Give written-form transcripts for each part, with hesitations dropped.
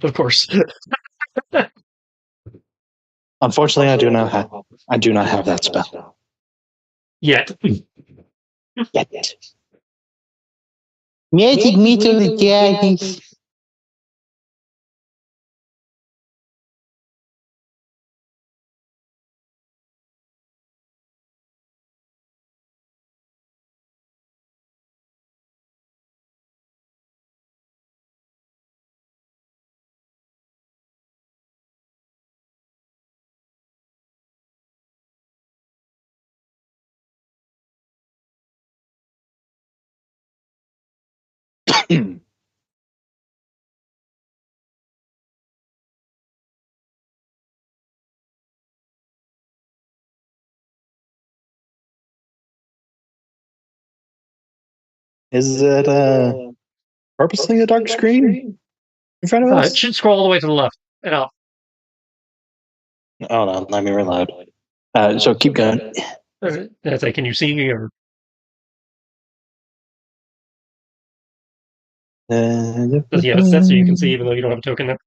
Of course. Unfortunately, I do not have that spell Yet. yet. Magic meter the dragons. Is it purposely a dark screen in front of It us? should scroll all the way to the left and up. Oh no, let me reload. So keep going. That's like, can you see me? Or does he have a set so you can see, even though you don't have a token there?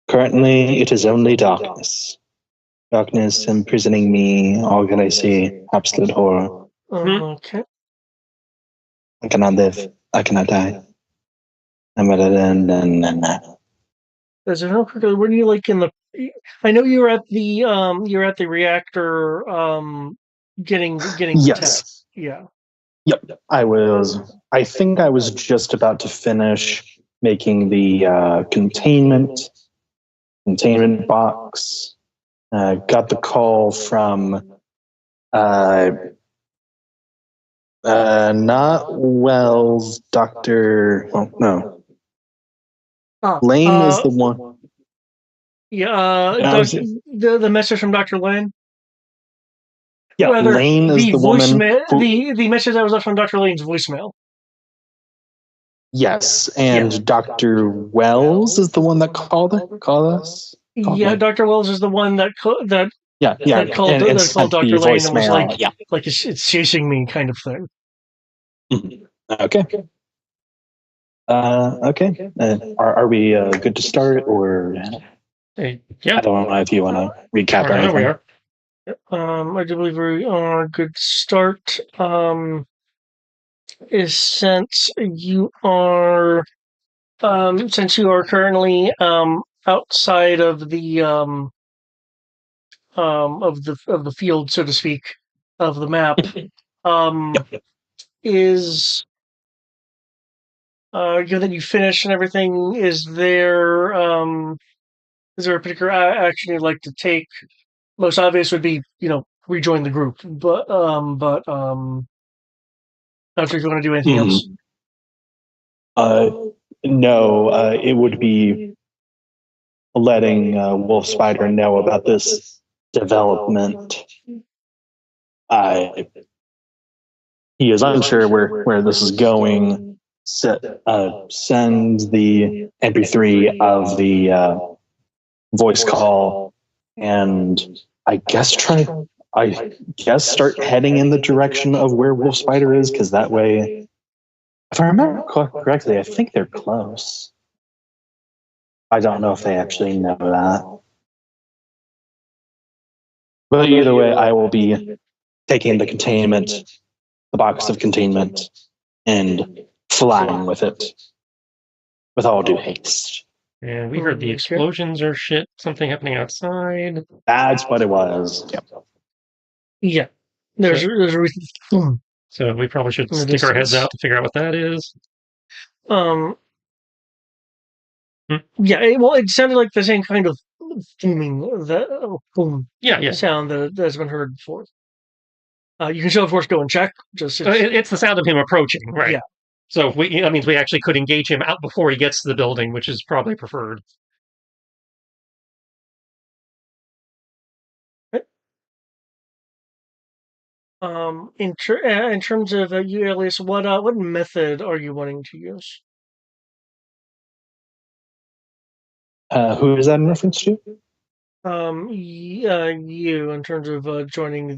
Currently, it is only darkness. Darkness imprisoning me. All that I see, absolute horror. Okay. I cannot live. I cannot die. I'm gonna end. There's no when you like in the. I know you're at the reactor getting the test. Yeah. Yep. I think I was just about to finish making the containment box. Got the call from not Wells, Doctor. Oh no, Lane is the one. Yeah, the message from Dr. Lane. Yeah, Rather, Lane is the woman. The message that was left from Dr. Lane's voicemail. Yes, and Dr. Wells is the one that called us. Yeah, Dr. Wells is the one that called Dr. Lane and was like, yeah, like it's chasing me, kind of thing. Okay. Okay. Are we good to start, or? Yeah. I don't know if you want to recap or anything. We are. I do believe we are good to start. Is since you are currently outside of the of the field, so to speak, of the map, is given that you finished and everything, is there a particular action you'd like to take? Most obvious would be, rejoin the group, but not sure if you want to do anything else. No, it would be letting Wolf Spider know about this development. He is unsure where this is going. Send the MP3 of the voice call, and I guess start heading in the direction of where Wolf Spider is, because that way, if I remember correctly, I think they're close. I don't know if they actually know that. But either way, I will be taking the box of containment, and flying with it with all due haste. And we heard the explosions or shit, something happening outside. That's what it was. Yep. Yeah. There's a reason. So we probably should stick our heads out to figure out what that is. Yeah, it sounded like the same kind of booming sound that has been heard before. You can still, of course, go and check. It's the sound of him approaching, right? Yeah. So that means we actually could engage him out before he gets to the building, which is probably preferred. In terms of you, Elias, what method are you wanting to use? Who is that in reference to? You, in terms of joining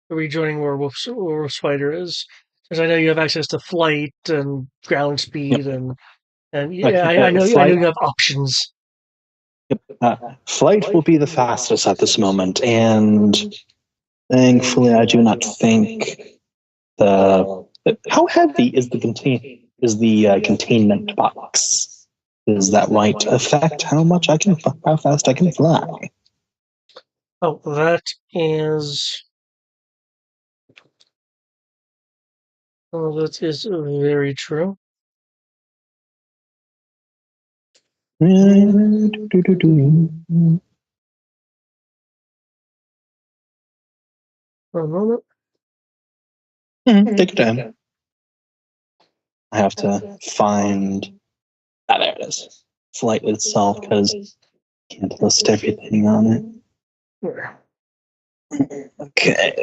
rejoining where Wolf Spider is. Because I know you have access to flight and ground speed, Yep. and yeah, I know you have options. Flight will be the fastest at this moment, and thankfully, I do not think the. How heavy is the containment box? Does that might affect how fast I can fly? Oh, that is. Oh, that is very true. For a moment. Take your time. I have to find. Ah, there it is. Flight itself, because I can't list everything on it. Where? Okay.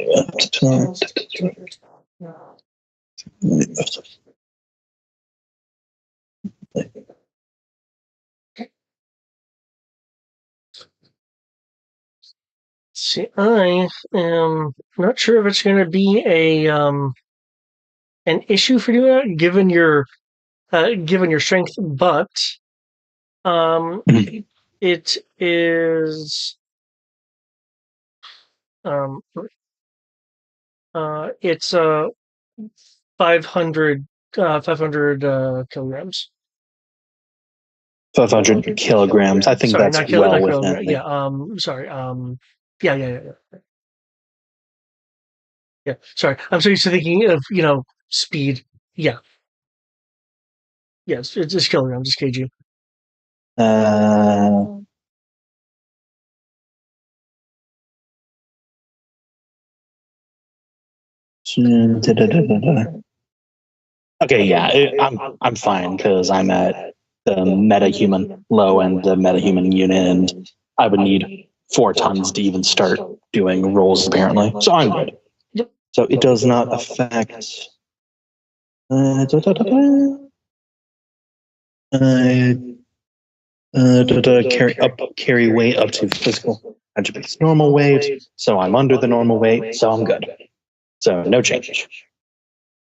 See, I am not sure if it's going to be an issue for you, given your strength, but it is um, it's 500 kilograms. 500 kilograms. I think Sorry, that's not well kilogram. within. Yeah. Sorry. Yeah. Yeah. Sorry. I'm so used to thinking of speed. Yeah. Yes. It's just kilograms. It's kg. Uh, okay, yeah, I'm fine because I'm at the metahuman low and the metahuman unit, and I would need 4 tons to even start doing rolls apparently. So I'm good. Yep. So it does not affect. Uh, da, da, da, da. Carry weight up to physical attributes normal weight. So I'm under the normal weight, so I'm good. So no change.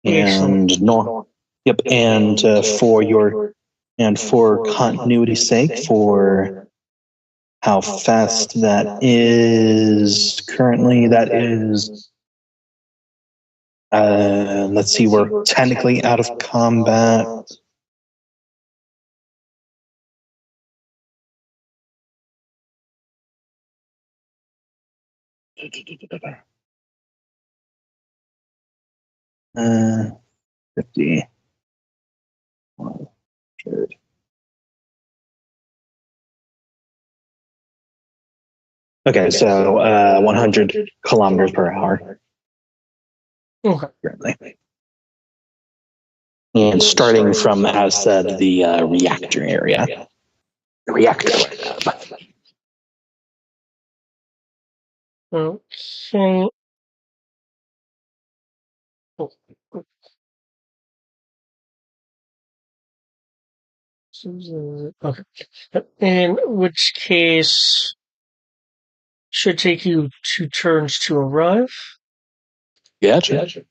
And normal. Yep. And for continuity's sake, for how fast that is currently, that is. Let's see, we're technically out of combat. Uh, 50. 100. Okay, so 100 kilometers per hour. Okay. Currently. And starting from, as said, the reactor area. The reactor lab. Okay. Okay. In which case, should take you 2 turns to arrive. Gotcha.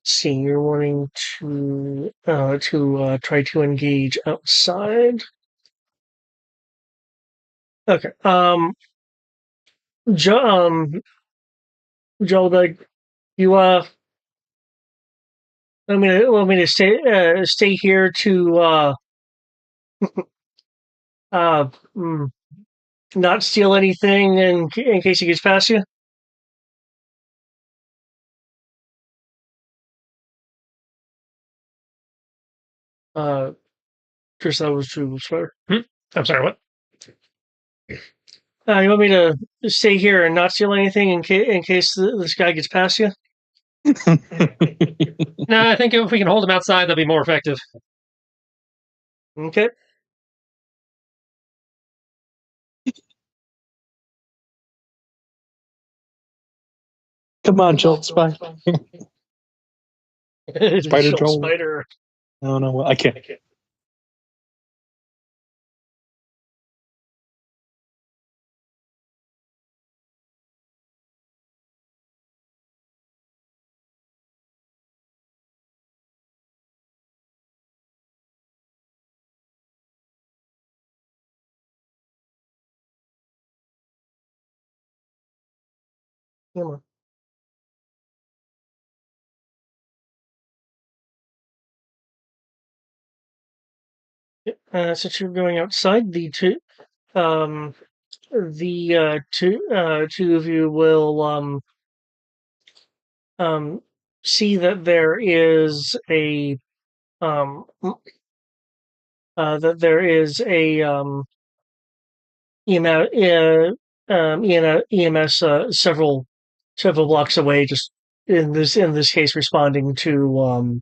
See, you're wanting to try to engage outside. Okay. Joel, you want me to stay here to uh mm, not steal anything in case he gets past you. Uh, Chris, that was true. Swear. I'm sorry. What? You want me to stay here and not steal anything in case this guy gets past you? No, I think if we can hold him outside, that'll be more effective. Okay. Come on, Jolt Spider. Spider Joel. Spider. No, I can't. Come on. Since you're going outside, um, two of you will um, see that there is a um, that there is a EMS several blocks away. Just in this case, responding to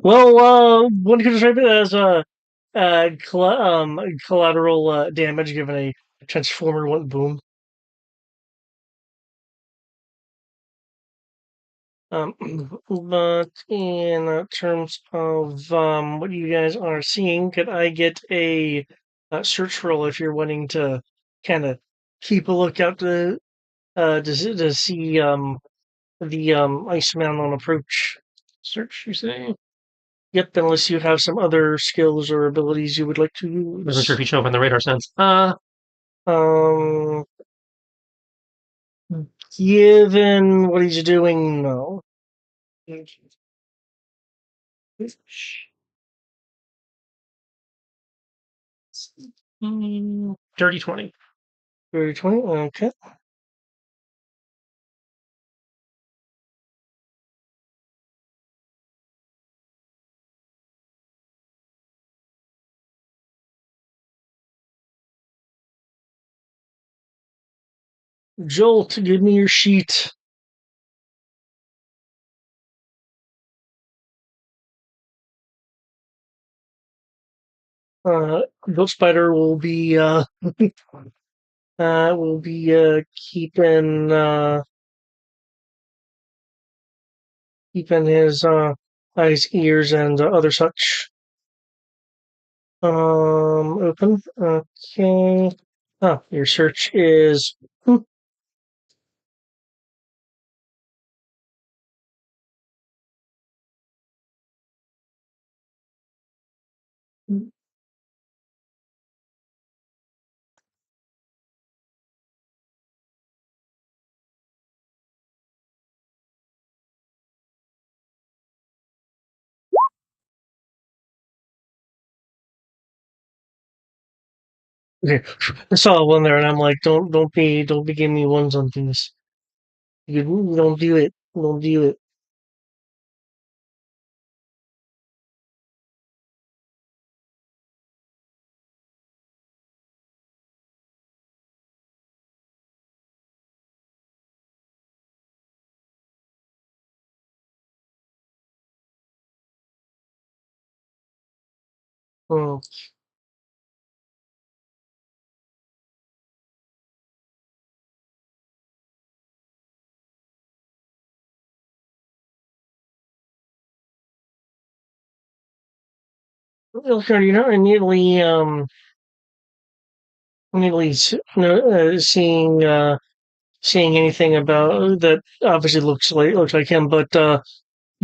well, one could describe it as collateral damage given a transformer went boom. Um, but in terms of what you guys are seeing, could I get a search roll if you're wanting to kind of keep a lookout to see the Iceman on approach? Search, you say? Yep, unless you have some other skills or abilities you would like to use. Wasn't sure if you show up in the radar sense. Um, given what he's doing, no. Dirty 20. Dirty 20, okay. Jolt, give me your sheet. Ghost Spider will be keeping his eyes, ears, and other such open. Okay. Oh, your search is okay. I saw one there, and I'm like, don't be giving me ones on things. You don't do it. Don't do it. Hmm. Okay, you're not immediately seeing anything about that. Obviously, looks like him, but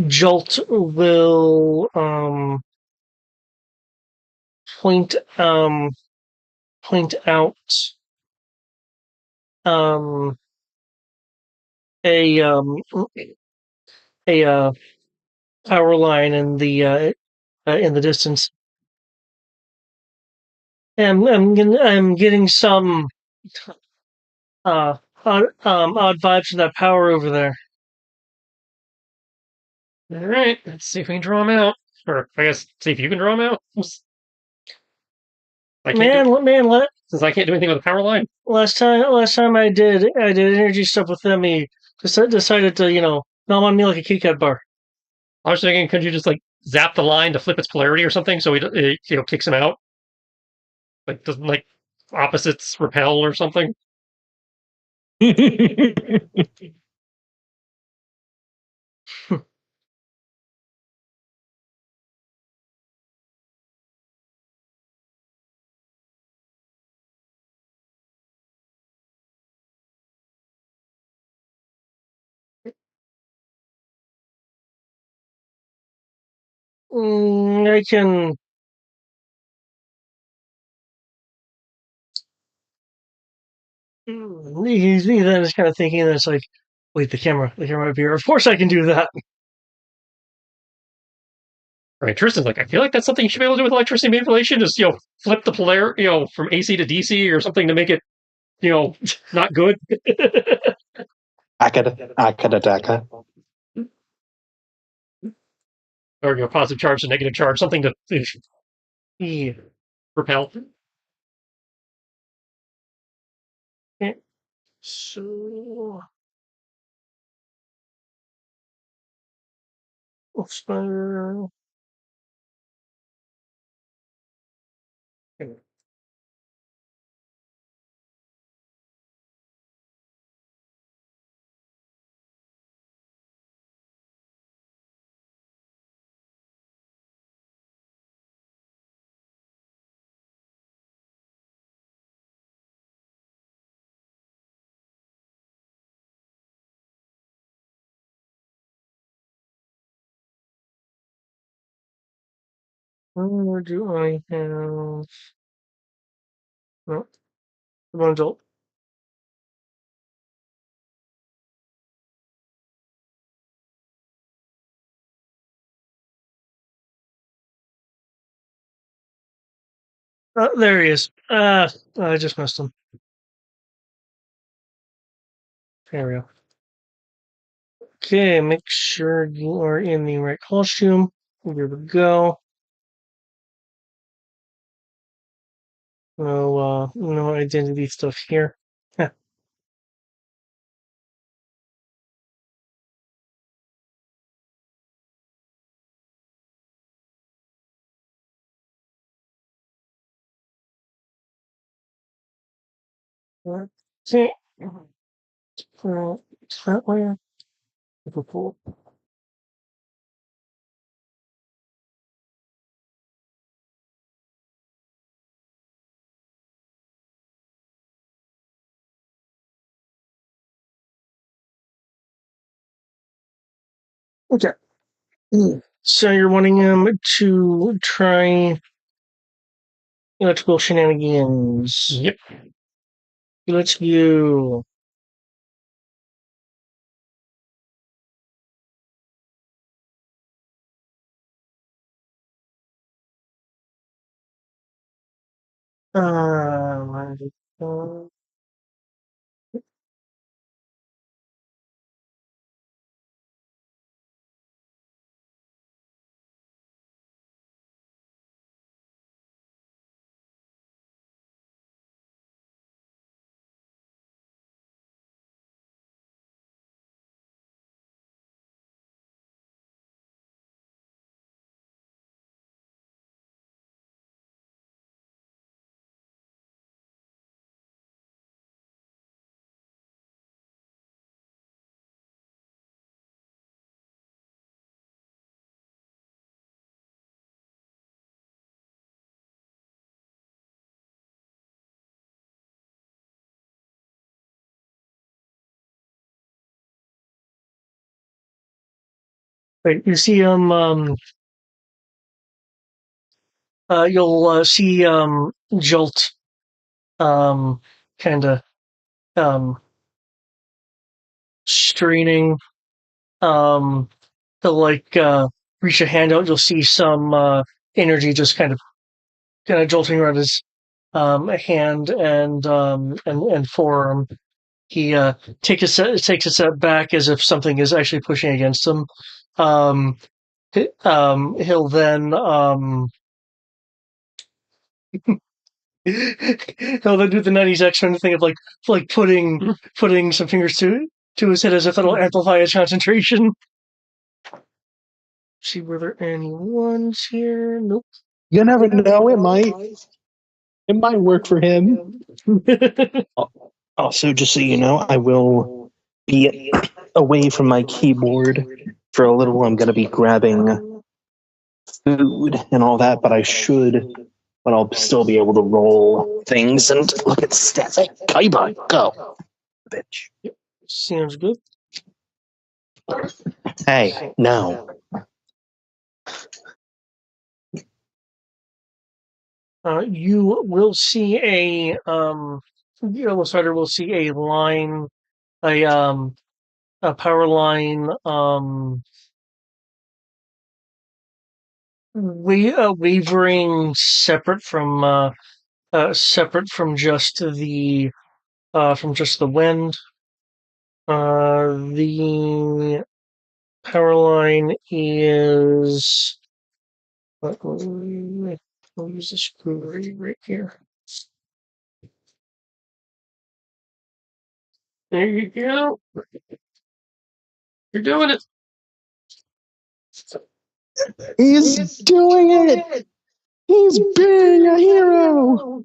Jolt will point point out um a a power line in the distance. And I'm getting some odd vibes from that power over there. All right, let's see if we can draw him out. Or I guess see if you can draw him out. Since I can't do anything with the power line. Last time I did energy stuff with them. He decided to nom on me like a kitty cat bar. I was thinking, could you just like zap the line to flip its polarity or something, so it kicks him out? Like doesn't like opposites repel or something? I can. He then is kind of thinking that it's like, wait, the camera might be here. Of course I can do that. Right, Tristan's like, I feel like that's something you should be able to do with electricity manipulation. Just flip the polar, from AC to DC or something to make it, not good. Akadadaka. Or positive charge to negative charge, something to Yeah. repel. Okay. So, spider. Where do I have? No, bundle. There he is. I just missed him. There we go. Okay, make sure you are in the right costume. Here we go. No identity stuff here. Okay. That way. Liverpool. Okay. So you're wanting him to try electrical shenanigans. Yep. Let's go. Uh, Right, you see him. You'll see Jolt. Kind of straining. Um, to like reach a hand out. You'll see some energy just kind of jolting around his hand and forearm. He takes a step back as if something is actually pushing against him. Um, he'll then he'll then do the '90s X-Men thing of like putting some fingers to his head as if that'll amplify his concentration. See, were there any ones here? Nope. You never know. It might. It might work for him. Also, just so you know, I will be away from my keyboard for a little. I'm going to be grabbing food and all that, but I'll still be able to roll things and look at stats. Hey, Kaiba, go, bitch. Sounds good. Hey, no. You will see a the yellow slider will see a line, a a power line, wavering separate from just the wind. The power line is. We'll use the screw right here. There you go. You're doing it. He's doing it. He's being a hero.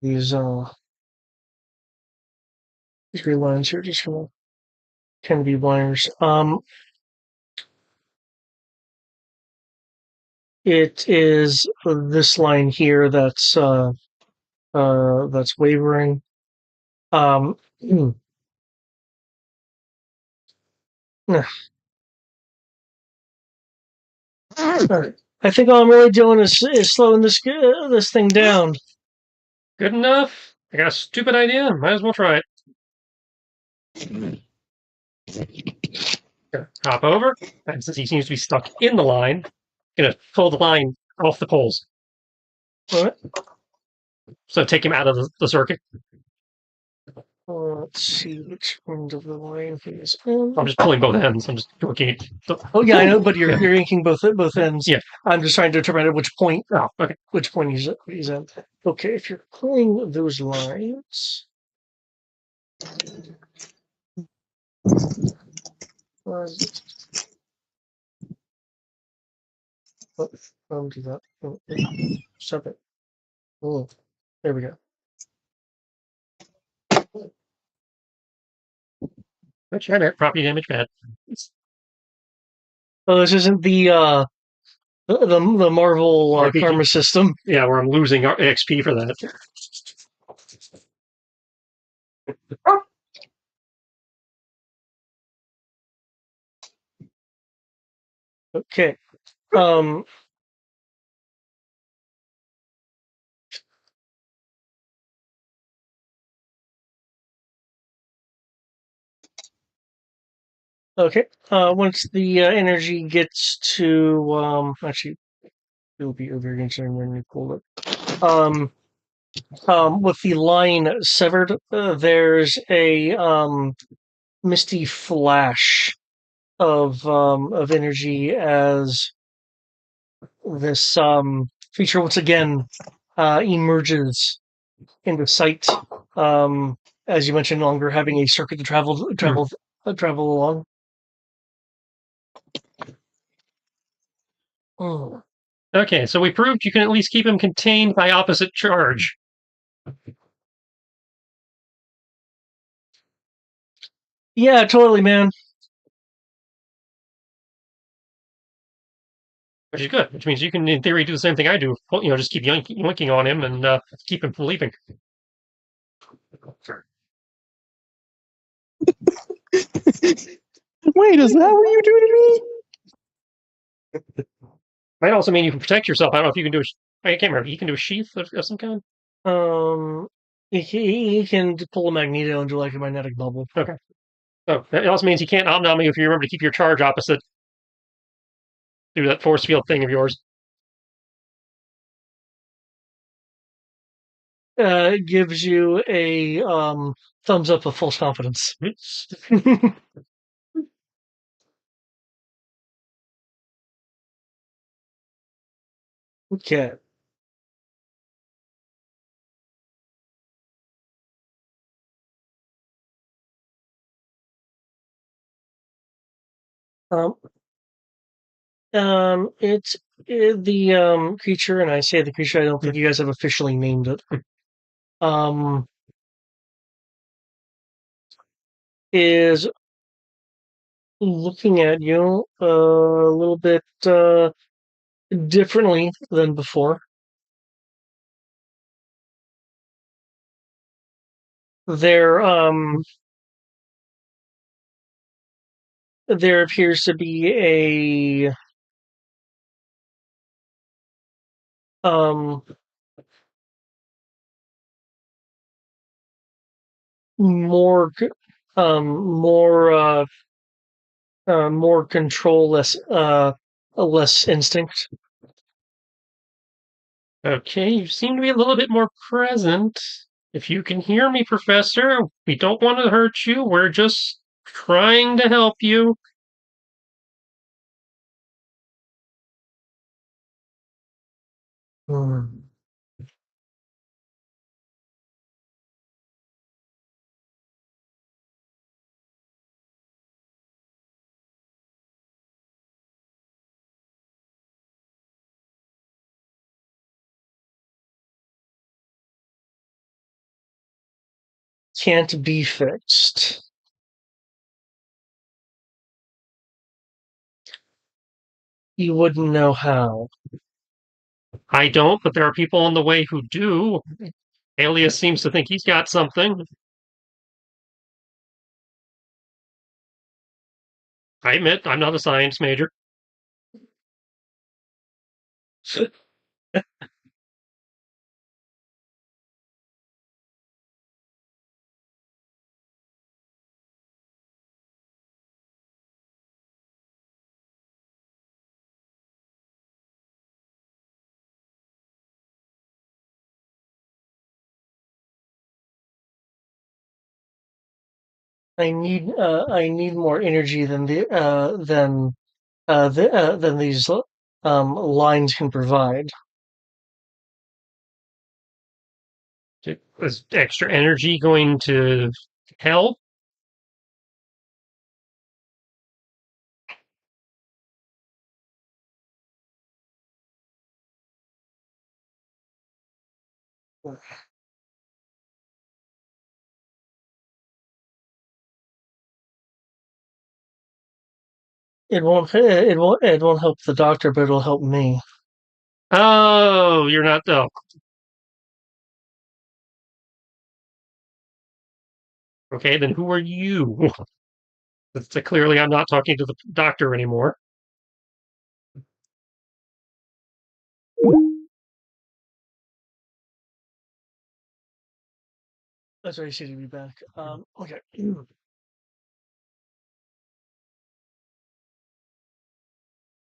These three lines here just can be wires. It is this line here that's wavering. Hmm. I think all I'm really doing is slowing this thing down. Good enough. I got a stupid idea. Might as well try it. Hop over, and since he seems to be stuck in the line, gonna pull the line off the poles. What? So take him out of the circuit. Let's see which end of the line he is in. I'm just pulling both ends. I'm just working it. Oh yeah, I know, but you're inking both ends. Yeah. I'm just trying to determine at which point. Oh, okay. Which point he's in. Okay, if you're pulling those lines. Where is it? Oh, do that. Oh, stop it. Oh, there we go. Which I property damage bad. Oh, this isn't the Marvel RPG. karma system. Yeah, where I'm losing XP for that. Okay. Okay. Once the energy gets to actually, it'll be over again when you pull it. With the line severed, there's a misty flash of energy as this creature once again emerges into sight. As you mentioned, no longer having a circuit to travel along. Oh. Okay, so we proved you can at least keep him contained by opposite charge. Yeah, totally, man. Which is good. Which means you can, in theory, do the same thing I do. Just keep yoinking on him and keep him from leaping. Wait, is that what you do to me? Might also mean you can protect yourself. I don't know if you can do. I can't remember. You can do a sheath of some kind. He can pull a magneto into like a magnetic bubble. Okay. So it also means he can't omnom you if you remember to keep your charge opposite. Do that force field thing of yours. It gives you a thumbs up of false confidence. Okay. Um, It's the creature, and I say the creature. I don't think you guys have officially named it. Um, is looking at you a little bit differently than before. There, there appears to be a um more more more control, less instinct. Okay, you seem to be a little bit more present. If you can hear me, Professor, we don't want to hurt you. We're just trying to help you. Hmm. Can't be fixed. You wouldn't know how. I don't, but there are people on the way who do. Alias seems to think he's got something. I admit, I'm not a science major. I need more energy than these lines can provide. Is extra energy going to help? It won't help the doctor, but it'll help me. Oh, you're not. Oh, okay. Then who are you? Clearly, I'm not talking to the doctor anymore. That's why you see to be back. Okay.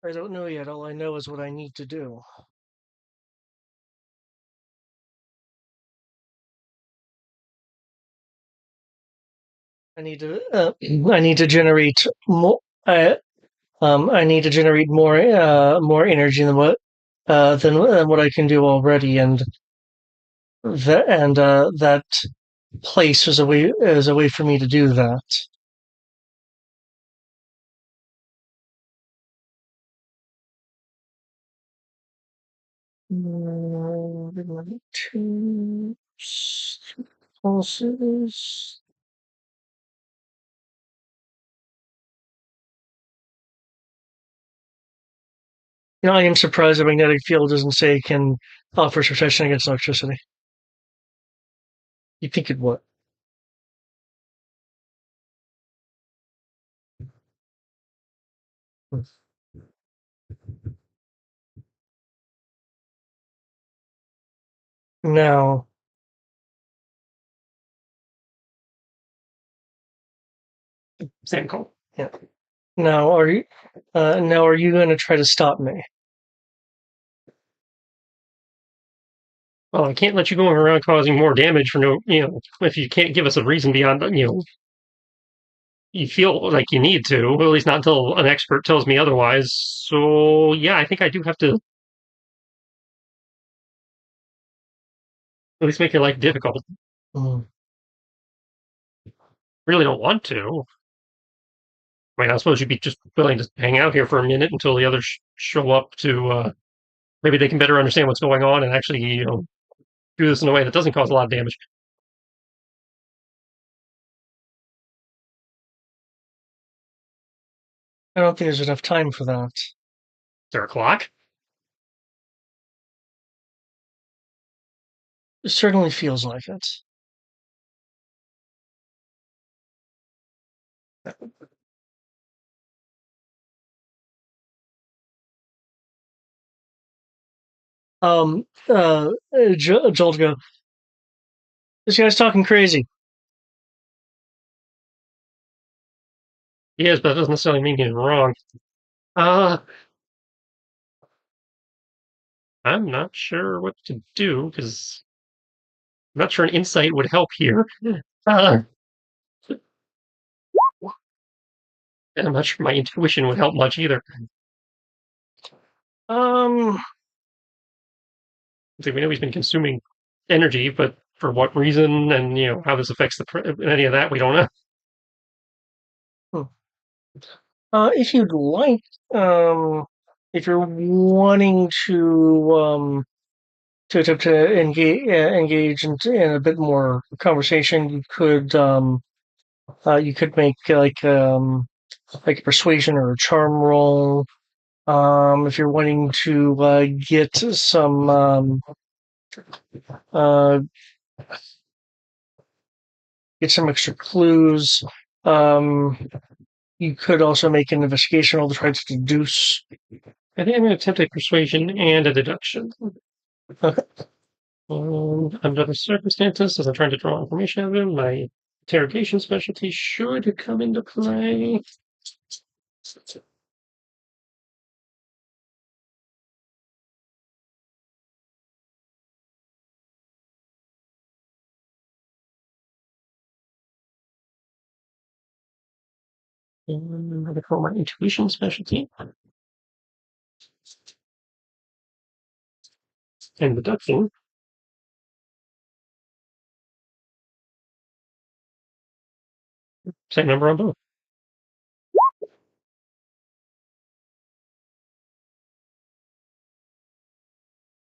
I don't know yet. All I know is what I need to do. I need to I need to generate more. I need to generate more energy than what I can do already, and that place is a way for me to do that. Two pulses. You know, I am surprised the magnetic field doesn't say it can offer protection against electricity. You think it would? Now, Same call. yeah. Now are you going to try to stop me? Well, I can't let you going around causing more damage for no, if you can't give us a reason beyond, you feel like you need to, at least not until an expert tells me otherwise. So, yeah, I think I do have to at least make your life difficult. Mm. Really don't want to. I mean, I suppose you'd be just willing to hang out here for a minute until the others show up to, maybe they can better understand what's going on and actually, do this in a way that doesn't cause a lot of damage. Is I don't think there's enough time for that. there a clock? It certainly feels like it. Joel to go, this guy's talking crazy. He is, but that doesn't necessarily mean he's wrong. Uh, I'm not sure what to do, because I'm not sure an insight would help here. Uh, and I'm not sure my intuition would help much either. Um, We know he's been consuming energy, but for what reason and how this affects any of that we don't know. if you'd like, if you're wanting to attempt to engage in a bit more conversation, you could make like a persuasion or a charm roll. If you're wanting to uh, get some extra clues, you could also make an investigation roll to try to deduce. I think I'm going to attempt a persuasion and a deduction. Okay. Under the circumstances, as I'm trying to draw information out of him, my interrogation specialty should come into play. And I'm going to call my intuition specialty. And deduction. Same number on both.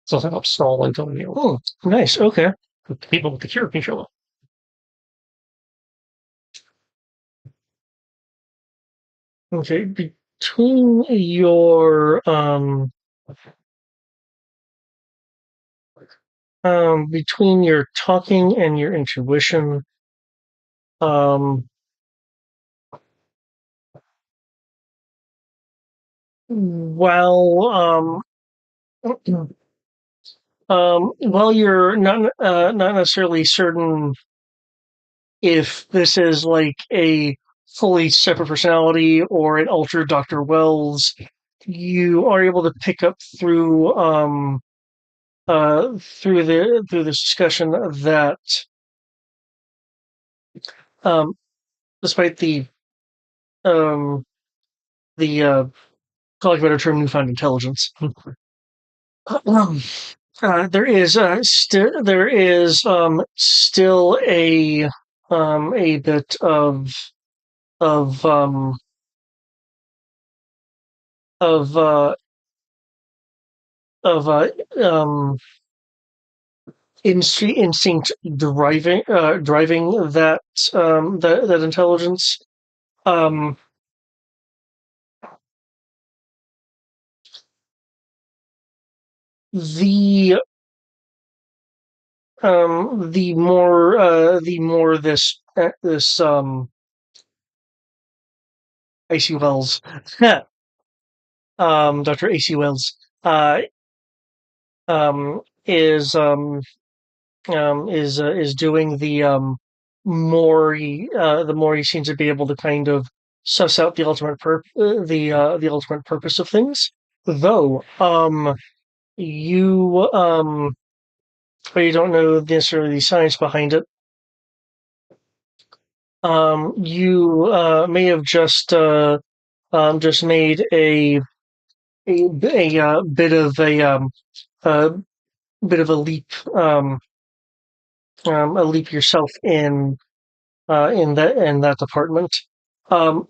So that helps stall until Oh, nice. Okay. the people with the cure can show up. Okay. Between your between your talking and your intuition, um, while while you're not necessarily certain if this is like a fully separate personality or an altered Dr. Wells, you are able to pick up through this discussion that despite um, the for lack of a better term, newfound intelligence, there is still a bit of of uh, of instinct driving that intelligence. Um, the the more this AC Wells, Dr. AC Wells, is is doing, the more he seems to be able to kind of suss out the ultimate purpose of things. Though you but you don't know necessarily the science behind it. You may have just made a uh, bit of a leap yourself in that department. Um,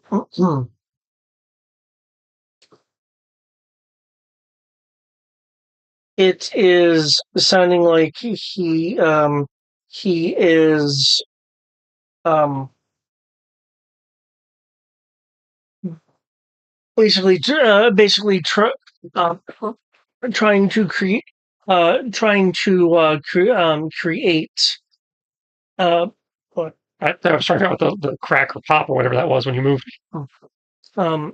It is sounding like he is um basically trying to create uh what I was talking about the crack or pop or whatever that was when you moved. um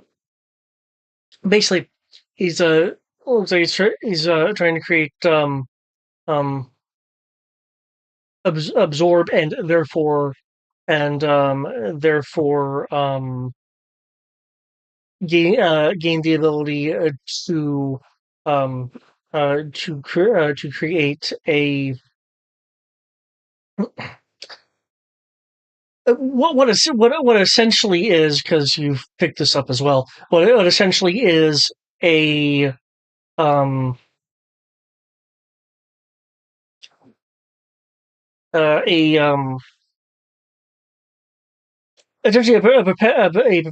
basically he's looks like he's trying to create um absorb and therefore gain the ability um to create a what essentially is, because you've picked this up as well, what essentially is a um a essentially a perpetual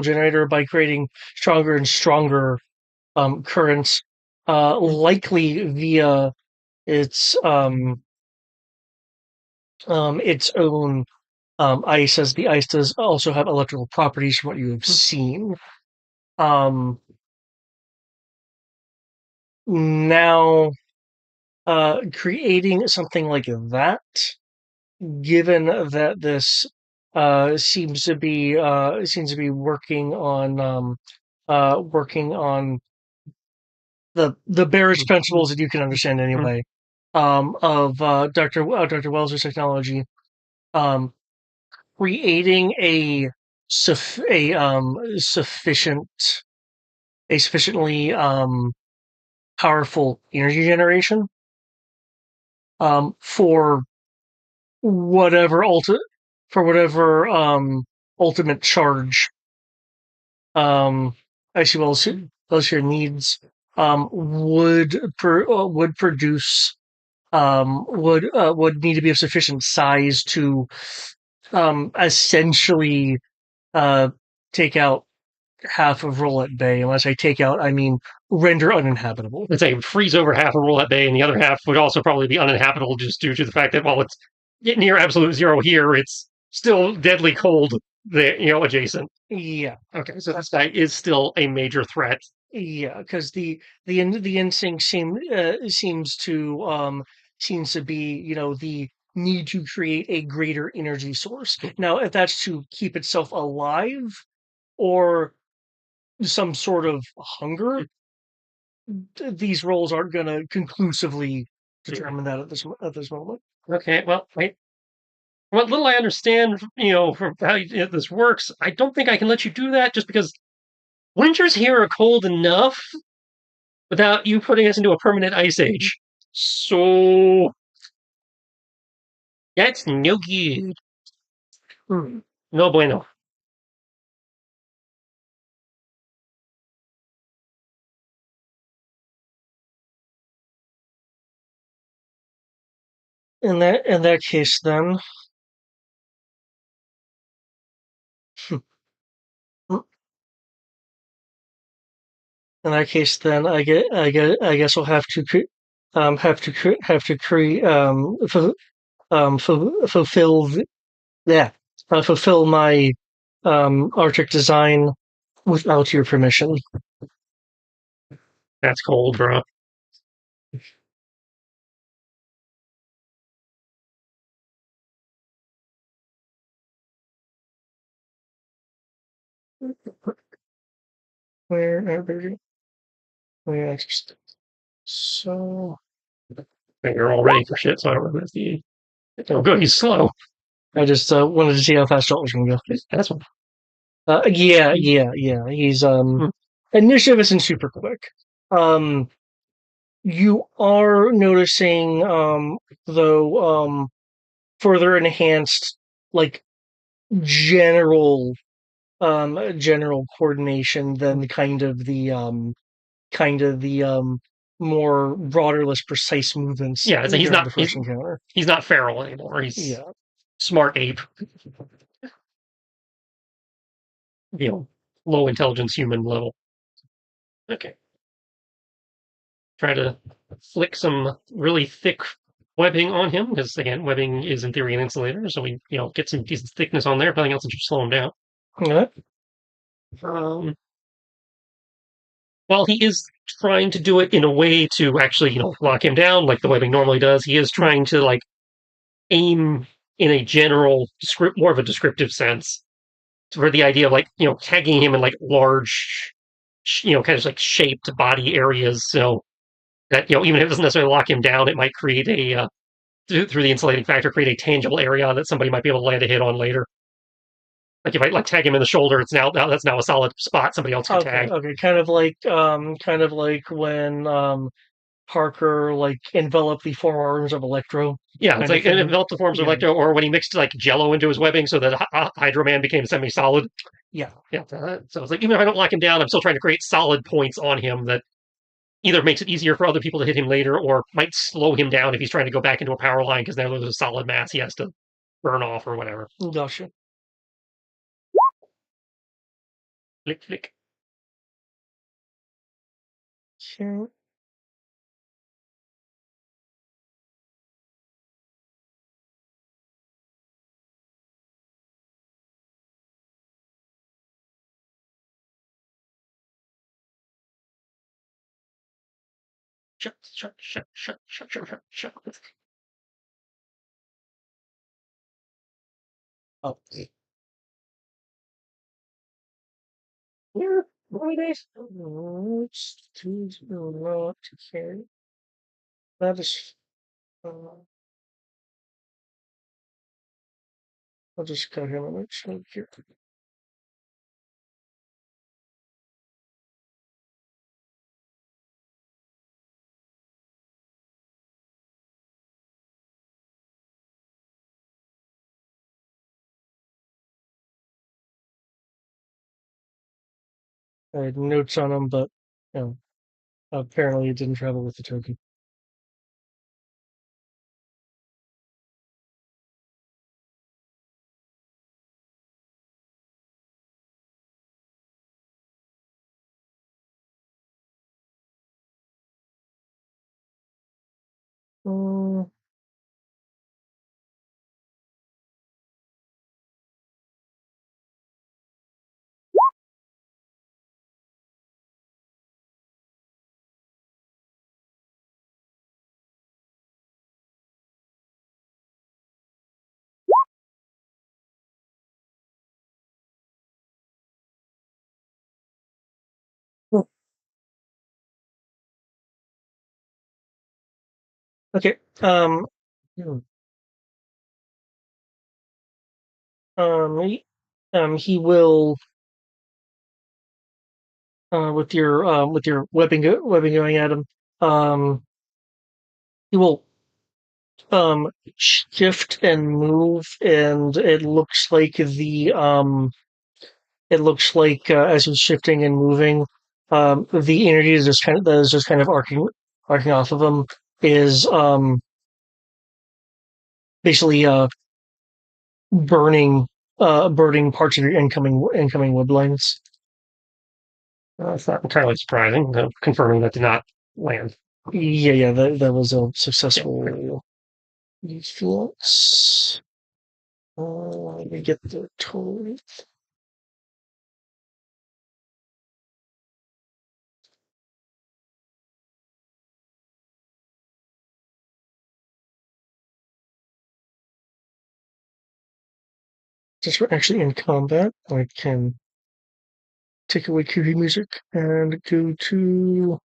generator by creating stronger and stronger currents, likely via its its own ice, as the ice does also have electrical properties from what you have seen. Um, Now, creating something like that, given that this seems to be working on the barest principles that you can understand anyway, of Dr. Wells' technology, um, creating a sufficiently powerful energy generation for whatever ultimate charge um Excelsior needs, would produce would need to be of sufficient size to essentially uh take out half of Roulette Bay. Unless I take out, I mean render uninhabitable. Let's say freeze over half of Roulette Bay, and the other half would also probably be uninhabitable just due to the fact that while it's near absolute zero here, it's still deadly cold there, adjacent. Yeah. Okay, so this guy is still a major threat. Yeah, because the instinct seems to be, the need to create a greater energy source. Now, if that's to keep itself alive or some sort of hunger, these roles aren't going to conclusively determine that at this moment. Okay, well, wait. What little I understand, from how this works, I don't think I can let you do that just because winters here are cold enough without you putting us into a permanent ice age. So that's no good. No bueno. In that case, then, in I guess we'll have to fulfill yeah, fulfill my Arctic design without your permission. That's cold, bro. Where where so You're all ready for shit, so I don't know if that's the. Oh, good. He's slow. I just wanted to see how fast Dalton's gonna go. That's one. Yeah. He's initiative isn't super quick. Um, you are noticing though further enhanced, like, general general coordination than kind of the more broader, less precise movements Yeah, so during the first encounter. he's not feral anymore. He's Yeah. smart ape. Low intelligence human level. Okay. try to flick some really thick webbing on him because again, webbing is in theory an insulator, so we get some decent thickness on there. If nothing else, it should slow him down. Yeah. Um, while he is trying to do it in a way to actually lock him down like the webbing normally does, he is trying to like aim in a general more of a descriptive sense for the idea of like tagging him in like large kind of like shaped body areas so that even if it doesn't necessarily lock him down, it might create a through the insulating factor create a tangible area that somebody might be able to land a hit on later. Like if I like tag him in the shoulder, it's now that's now a solid spot somebody else can Okay. tag. Okay. Kind of like when Parker like enveloped the forearms of Electro. Yeah, it's Kind of like it thing. enveloped the forms of Yeah. Electro, or when he mixed like Jello into his webbing so that Hydro Man became semi-solid. Yeah. Yeah, so it's like even if I don't lock him down, I'm still trying to create solid points on him that either makes it easier for other people to hit him later, or might slow him down if he's trying to go back into a power line because now there's a solid mass he has to burn off or whatever. Gotcha. Flick, flick. Okay. Shut, shut, shut, shut, shut, shut, shut, shut. Oh. Where are they? It's too not to carry. That is. I'll just cut him a bit here. I had notes on him, but you know, apparently it didn't travel with the token. Mm, okay. Hmm. He, he will with your webbing going at him. Um, he will shift and move, and it looks like as he's shifting and moving, the energy is just kind of arcing off of him is basically burning burning parts of your incoming web lines. It's not entirely surprising, confirming that did not land. Yeah, that was a Yeah. successful defense. Let me get the total. Since we're actually in combat, I can take away QB music and go to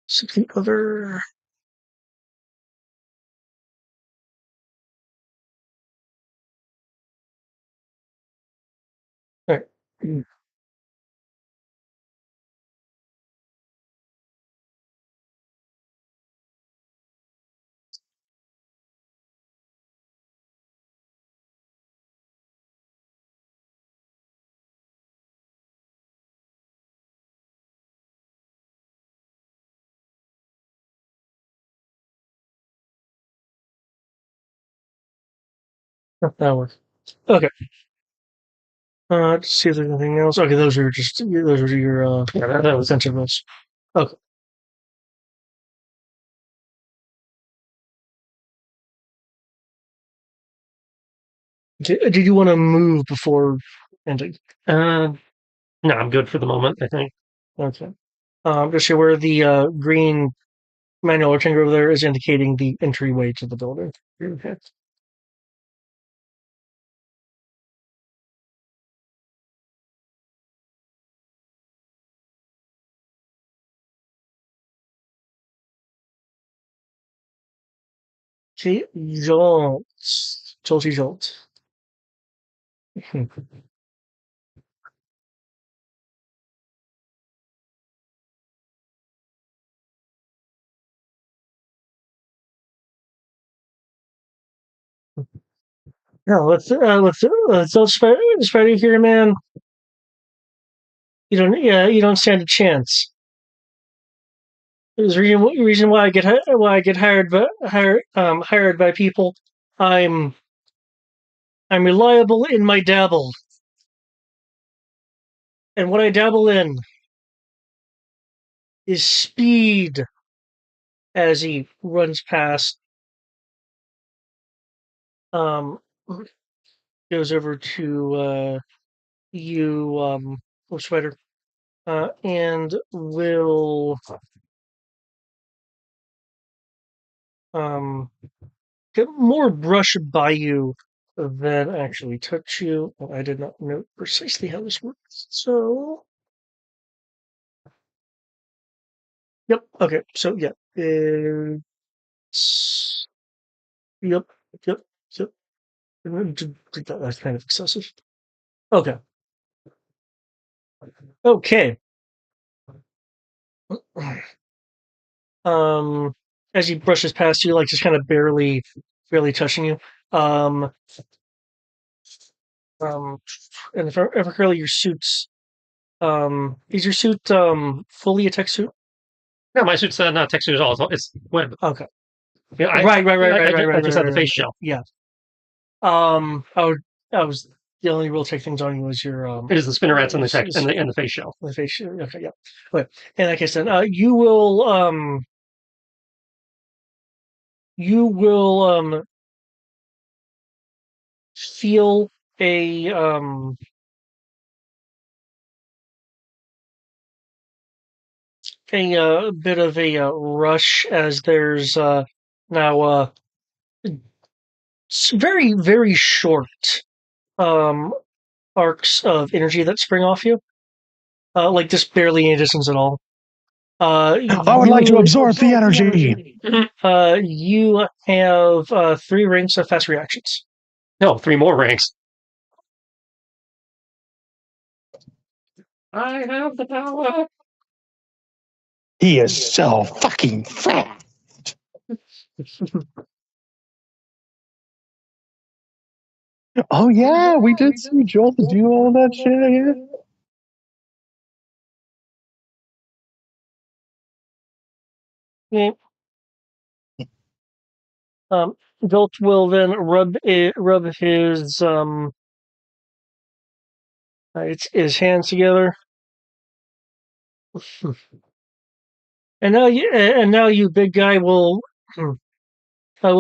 something other. All right. That works. Okay. To see if there's anything else. Okay, those are your Yeah, that was attention moves. Okay. Did you want to move before ending? No, I'm good for the moment, I think. Okay. Just show where the green manual rectangle over there is indicating the entryway to the building. Okay. Okay, Jolt. Jolty Jolt. No, let's Spider here, man. You don't stand a chance. There's a reason why I get hired by people. I'm I'm reliable in my dabble, and what I dabble in is speed. As he runs past, um, goes over to you, Spider, and will um get more brush by you than actually touch you. I did not know precisely how this works, so yep. Okay, so yeah, it's, yep, yep, yep. That's kind of excessive. Okay, okay. Um, as he brushes past you, like just kind of barely touching you. Um, um, and if currently your suit's, is your suit fully a tech suit? No, my suit's not tech suit at all. It's web. Okay. Yeah, I just had the face shell. Yeah. I would. I was the only real tech things on you was your It is the spinnerets and the tech and the face shell. the face. Okay, yeah. Okay. In that case, then you will feel a bit of a rush as there's now very short um arcs of energy that spring off you, like just barely any distance at all. I would like to absorb the energy. You have 3 rings of fast reactions. No, 3 more ranks. I have the power. He is so fucking fast. Oh yeah, we did see Joel do all that shit. Yeah. Yeah. Jolt will then rub his hands together, and now you big guy will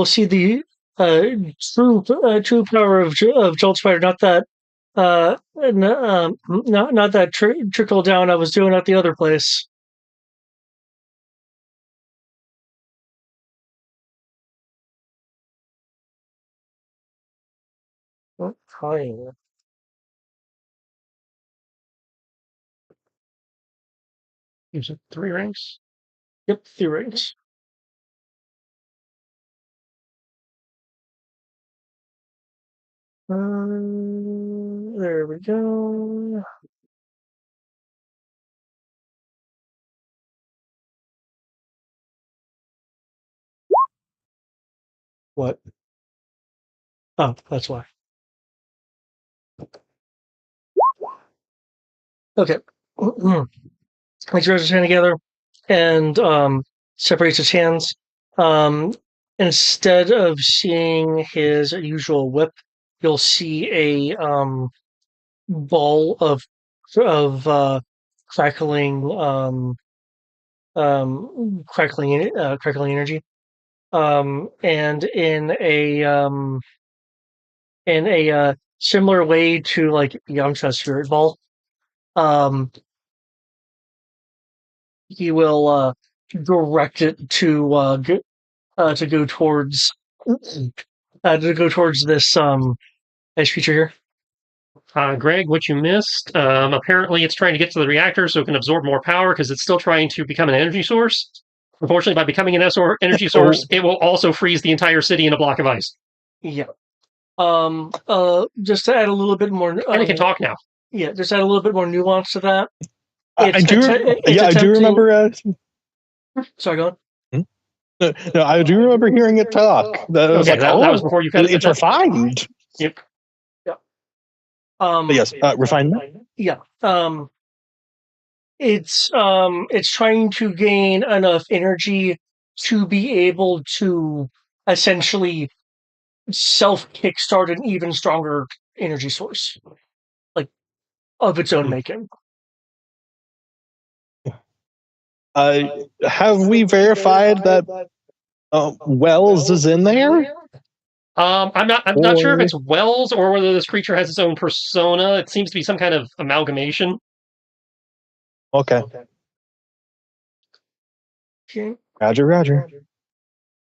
see the uh, true power of Jolt Spider. Not that not that trickle down I was doing at the other place. Oh, fine. Is it 3 ranks? Yep, 3 rings. There we go. What? Oh, that's why. Okay. He throws his hand together and separates his hands. Um, Instead of seeing his usual whip, you'll see ball of crackling crackling energy. And in a similar way to like Yamcha's spirit ball, um, he will direct it to go towards this ice creature here. Greg, what you missed? Apparently, it's trying to get to the reactor so it can absorb more power because it's still trying to become an energy source. Unfortunately, by becoming an energy source, it will also freeze the entire city in a block of ice. Yeah. Just to add a little bit more. And it can talk now. Yeah, just add a little bit more nuance to that. I do remember. Sorry, go on. No, I do remember hearing it talk. That was before you cut it. It's refined. Yep. Yeah. But yes, refinement. Yeah. It's trying to gain enough energy to be able to essentially self kickstart an even stronger energy source, like of its own making. Have we verified that Wells is in there? I'm not sure if it's Wells or whether this creature has its own persona. It seems to be some kind of amalgamation. Okay. Roger.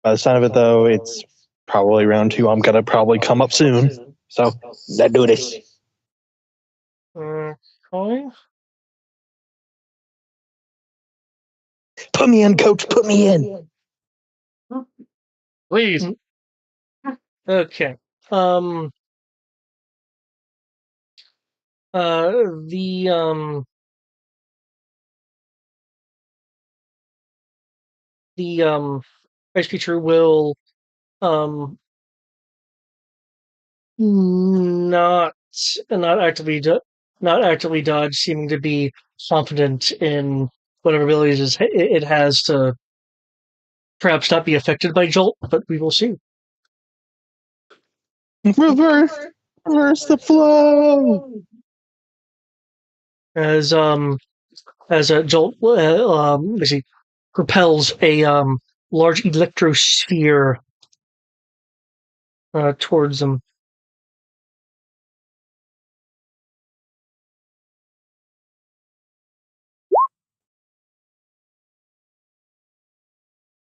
By the sound of it, though, it's probably round 2. I'm gonna probably come up soon. So let's do this. Okay. Put me in, coach. Put me in. Please. Okay. The ice creature will not actively dodge, seeming to be confident in whatever abilities it has to perhaps not be affected by Jolt, but we will see. Reverse the flow. As Jolt propels a large electrosphere towards them.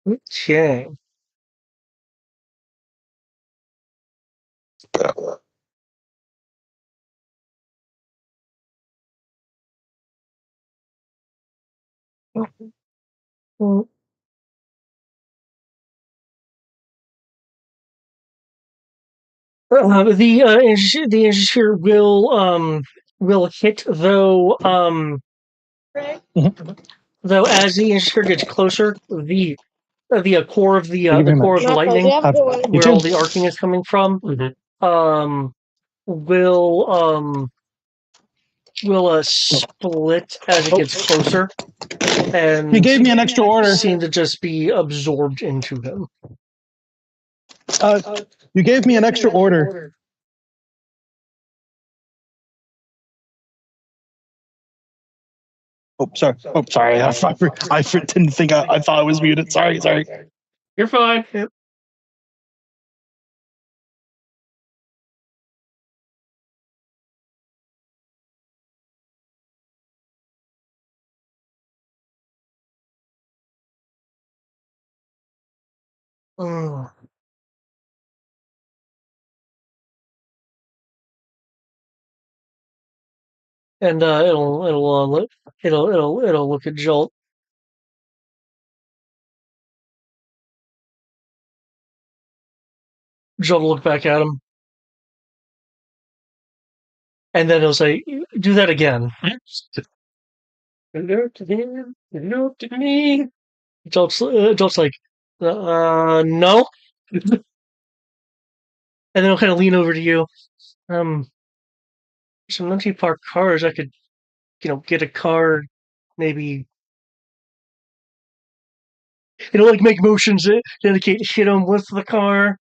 Okay. The energy sphere will hit though as the energy sphere gets closer, the core of the lightning, where all the arcing is coming from, will split as it gets closer, and he gave me an extra order. Seem to just be absorbed into him. You gave me an extra order. Oh, sorry. I didn't think I thought I was muted. Sorry. You're fine. Yep. And it'll look at Jolt. Jolt will look back at him, and then he'll say, "Do that again." Looked at him. Looked at me. Jolt's like, no. And then he'll kind of lean over to you. Some empty parked cars. I could, get a car, maybe. Like make motions that indicate hit him with the car.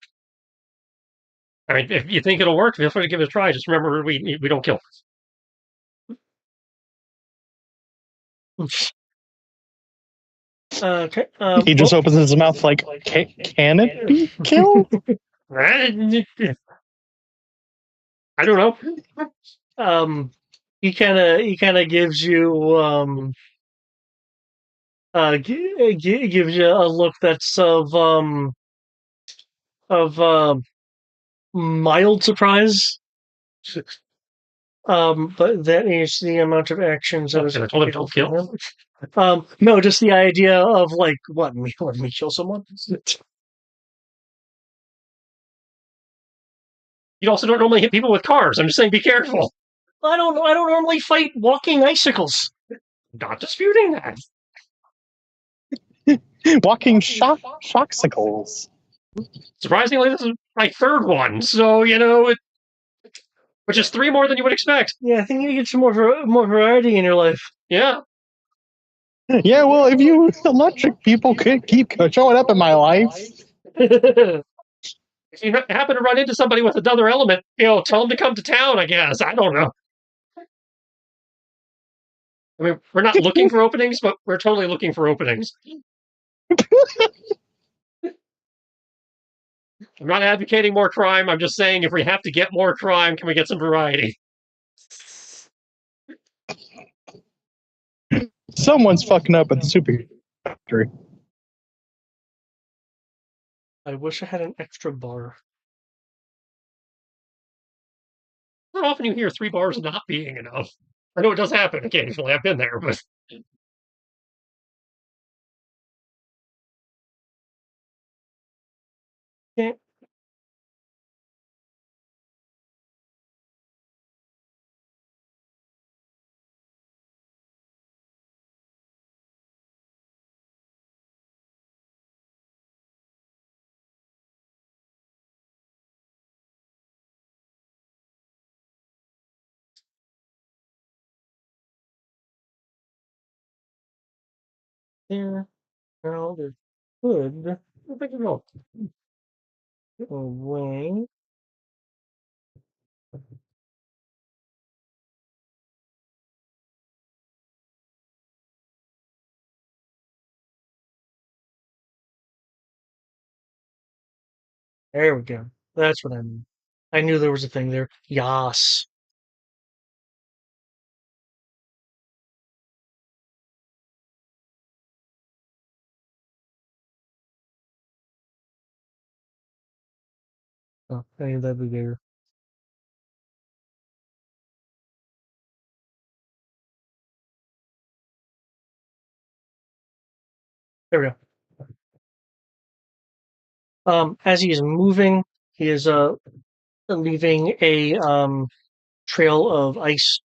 I mean, if you think it'll work, feel free to give it a try. Just remember, we don't kill. Okay. He just opens his mouth like, can it be killed? I don't know. He kind of gives you gives you a look that's of mild surprise. But that is the amount of actions that is And I told him don't kill. him. No, just the idea of like, what, me kill someone? You also don't normally hit people with cars. I'm just saying, be careful. I don't normally fight walking icicles. Not disputing that. Walking shocksicles. Surprisingly, this is my third one, so which is 3 more than you would expect. Yeah, I think you get some more variety in your life. Yeah. Yeah, well, if you electric people could keep showing up in my life. If you happen to run into somebody with another element, tell them to come to town, I guess. I don't know. I mean, we're not looking for openings, but we're totally looking for openings. I'm not advocating more crime. I'm just saying if we have to get more crime, can we get some variety? Someone's fucking up at the super factory. I wish I had an extra bar. Not often you hear 3 bars not being enough. I know it does happen occasionally. I've been there, but Okay. There. Now there's good away. There we go. That's what I mean. I knew there was a thing there. Yas. Oh, I knew that'd be there. There we go. As he is moving, he is leaving a trail of ice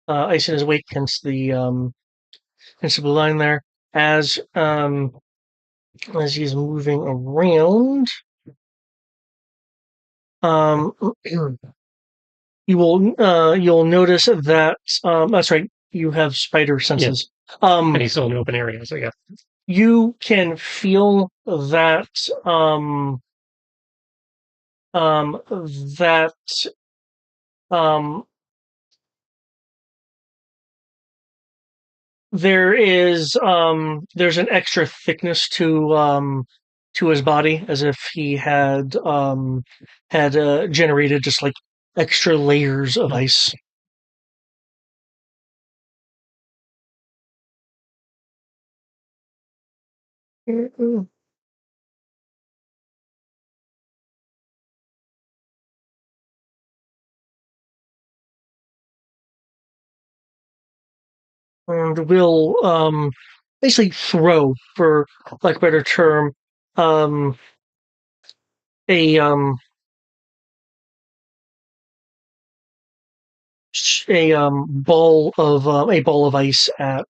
in his wake, hence the blue line there. As he's moving around, um, you'll notice that that's right. You have spider senses. and he's still in open areas, I guess. You can feel that that um there's an extra thickness to his body, as if he had generated just like extra layers of ice. And will basically throw, for like a better term, um, a a ball of ice at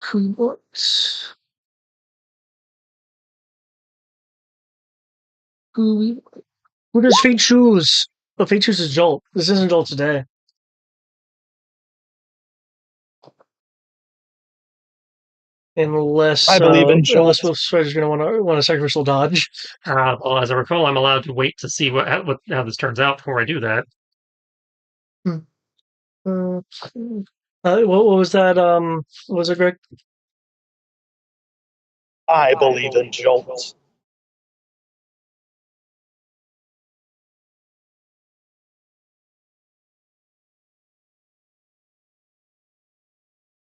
who who who does Fate choose? Oh, Fate chooses Jolt. This isn't Jolt today. Unless I believe in Jolt. unless Wolf Spider's going to want a sacrificial dodge. Well, as I recall, I'm allowed to wait to see how this turns out before I do that. What was that? What was it, Greg? I believe in jolts.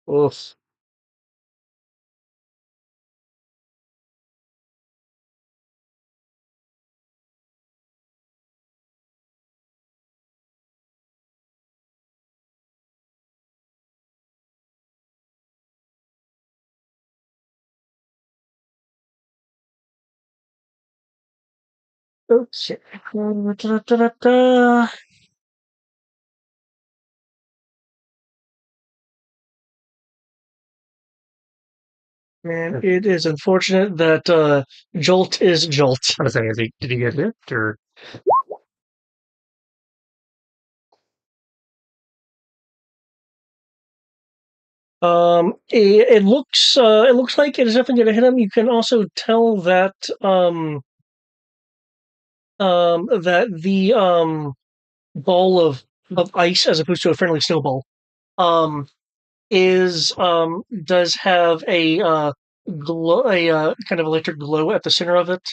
Oof. Okay. Da-da-da-da-da. Man, it is unfortunate that Jolt is Jolt. I was saying, did he get hit or? It looks like it is definitely going to hit him. You can also tell that that the ball of ice, as opposed to a friendly snowball, um is does have a kind of electric glow at the center of it,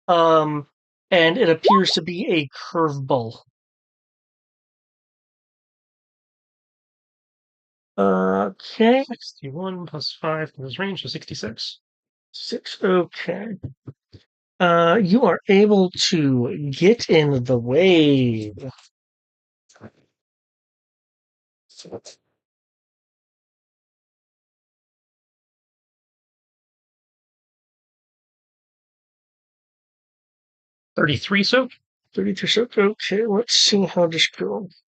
um, and it appears to be a curveball. Okay, 61 plus 5 in his range, so 66. 6. Okay. You are able to get in the wave. 33 soak? 32 soak. Okay, let's see how this goes.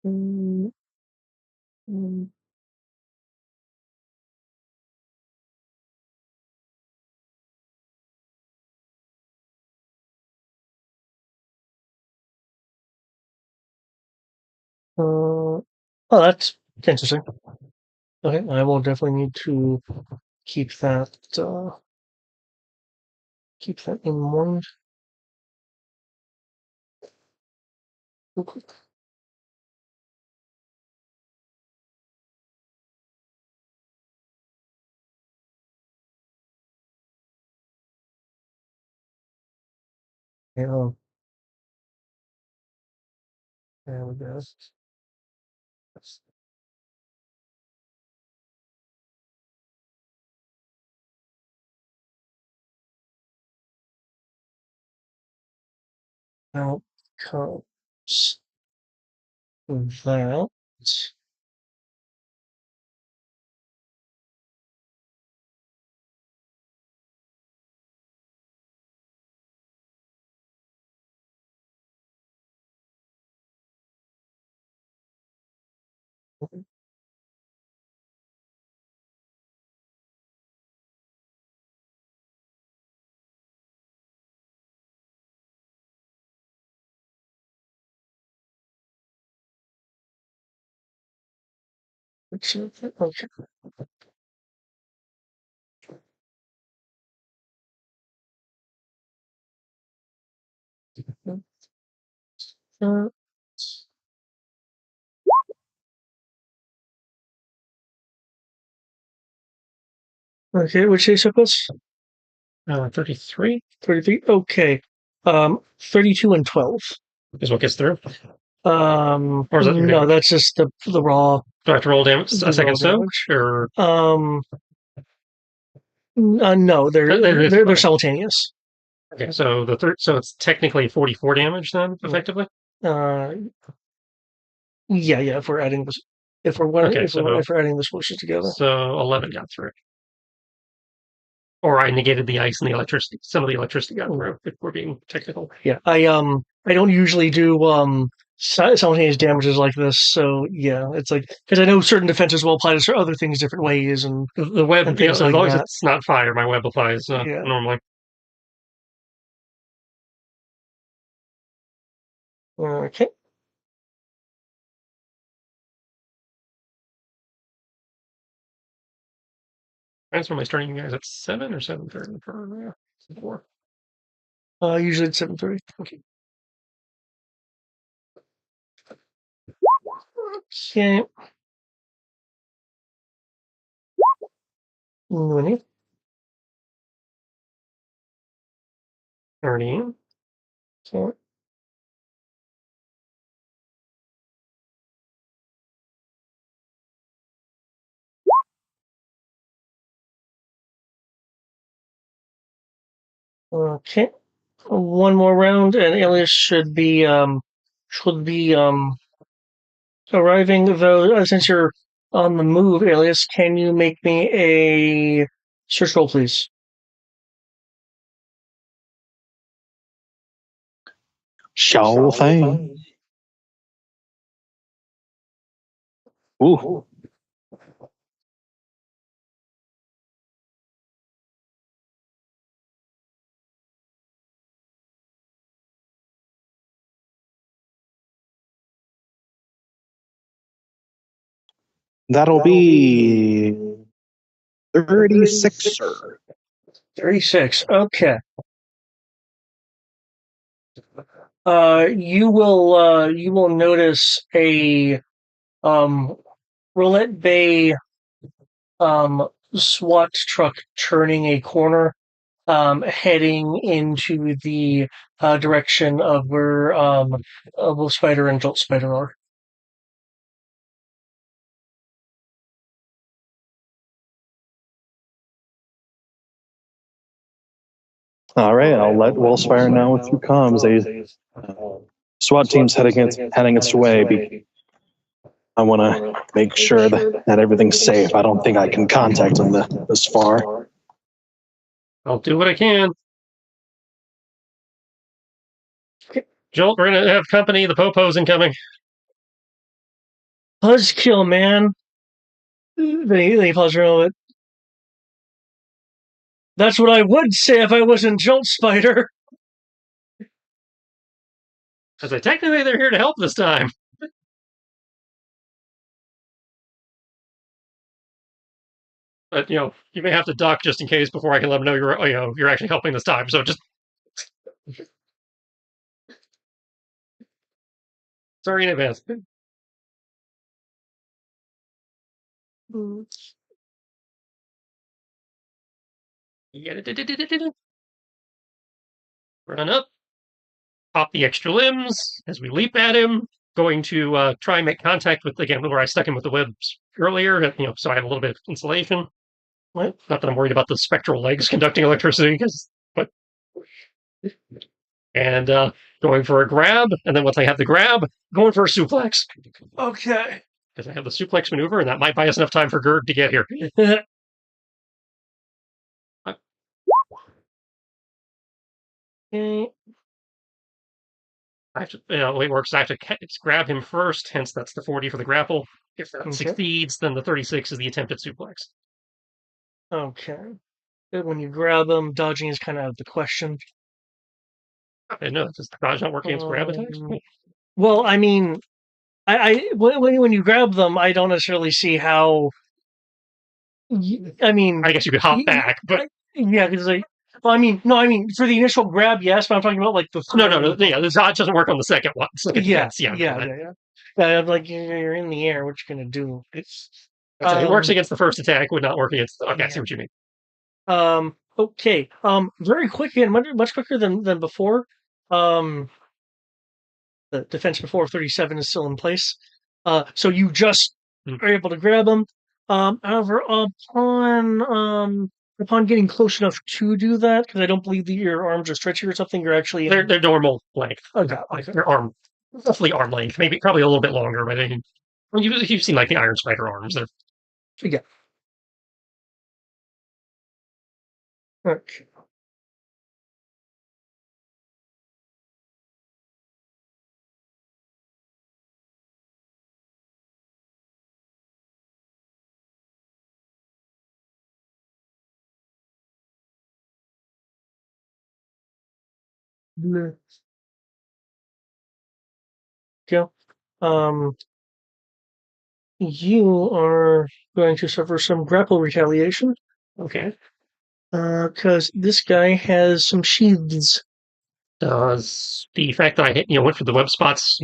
Mm, mm, oh, that's interesting. Okay, I will definitely need to keep that keep that in mind. Real quick. Yeah, there we go. Out comes that. Okay. Uh, okay, which is supposed 33 33. Okay. 32 and 12. is what gets through. Or is that your No, damage? that's just the raw Do I have to roll damage? the A raw second soak? damage. Or No, That is they're fine. simultaneous. Okay, so so it's technically 44 damage then, Yeah. effectively. Uh, yeah. If we're adding this, Okay, so if we're adding the swishes together. 11 got through. Or I negated the ice and the electricity. Some of the electricity got through, if we're being technical. Yeah, I don't usually do simultaneous damages like this. So yeah, it's like because I know certain defenses will apply to other things different ways and The web, and things as like long as that. it's not fire, my web applies Yeah. normally. Okay. Transfer my starting you guys at 7 or 7:30 for 4. Usually it's 7:30. Okay. Okay. Winnie. 30. Okay. Okay. One more round, and Alias should be arriving. Though since you're on the move, Alias, can you make me a search roll, please? Sure thing. Ooh, that'll be 36, sir. 36. Okay. You will notice a um Roulette Bay SWAT truck turning a corner, heading into the direction of where Wolf Spider and Jolt Spider are. All right, I'll let Wellspire know through comms. SWAT team's heading its way. I want to make sure that everything's safe. I don't think I can contact them this far. I'll do what I can. Jolt, we're gonna have company. The Popo's incoming. Buzzkill, man. They pause for a moment. That's what I would say if I wasn't Jolt Spider. As I technically they're here to help this time. But you may have to duck just in case before I can let them know you're actually helping this time. So just sorry in advance. Run up, pop the extra limbs as we leap at him. Going to try and make contact with again where I stuck him with the webs earlier. So I have a little bit of insulation. Not that I'm worried about the spectral legs conducting electricity, but and going for a grab, and then once I have the grab, going for a suplex. Okay. Because I have the suplex maneuver, and that might buy us enough time for Gerd to get here. Okay. I have to, the way it works, I have to grab him first, hence that's the 40 for the grapple. If that succeeds, then the 36 is the attempted suplex. Okay. When you grab them, dodging is kind of out of the question. I know, does dodge not work against grab attacks? Well, I mean, when you grab them, I don't necessarily see how. I mean, I guess you could hop back, but yeah, because well, no, I mean for the initial grab, yes, but I'm talking about like the no, yeah, the dodge doesn't work on the second one. It's like a defense, yeah. I'm like you're in the air. What you gonna do? It works against the first attack, would not work against. Okay, I see what you mean. Okay. Very quick and much quicker than before. The defense before 37 is still in place. So you just are able to grab them. However, upon getting close enough to do that, because I don't believe that your arms are stretchy or something, you're actually they're normal length. Okay. Like their arm, roughly arm length, maybe probably a little bit longer, but you've seen like the Iron Spider arms. They're yeah. Okay. Go. You are going to suffer some grapple retaliation. Okay. Because this guy has some sheaths. Does the fact that I went for the web spots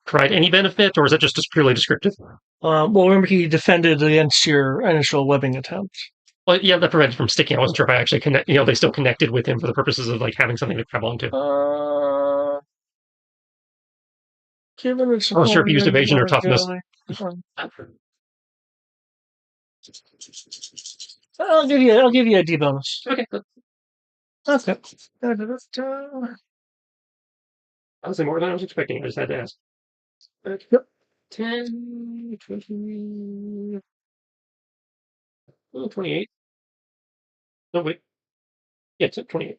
provide any benefit, or is that just purely descriptive? Well, remember he defended against your initial webbing attempt. Well, yeah, that prevented from sticking. I wasn't sure if I actually connect. They still connected with him for the purposes of like having something to grab onto. Given it's I was sure if he used evasion or toughness. I'll give you a D bonus. Okay. Okay. Honestly, more than I was expecting. I just had to ask. Yep. 10, 20, 28. No, wait. Yeah, it's at 28.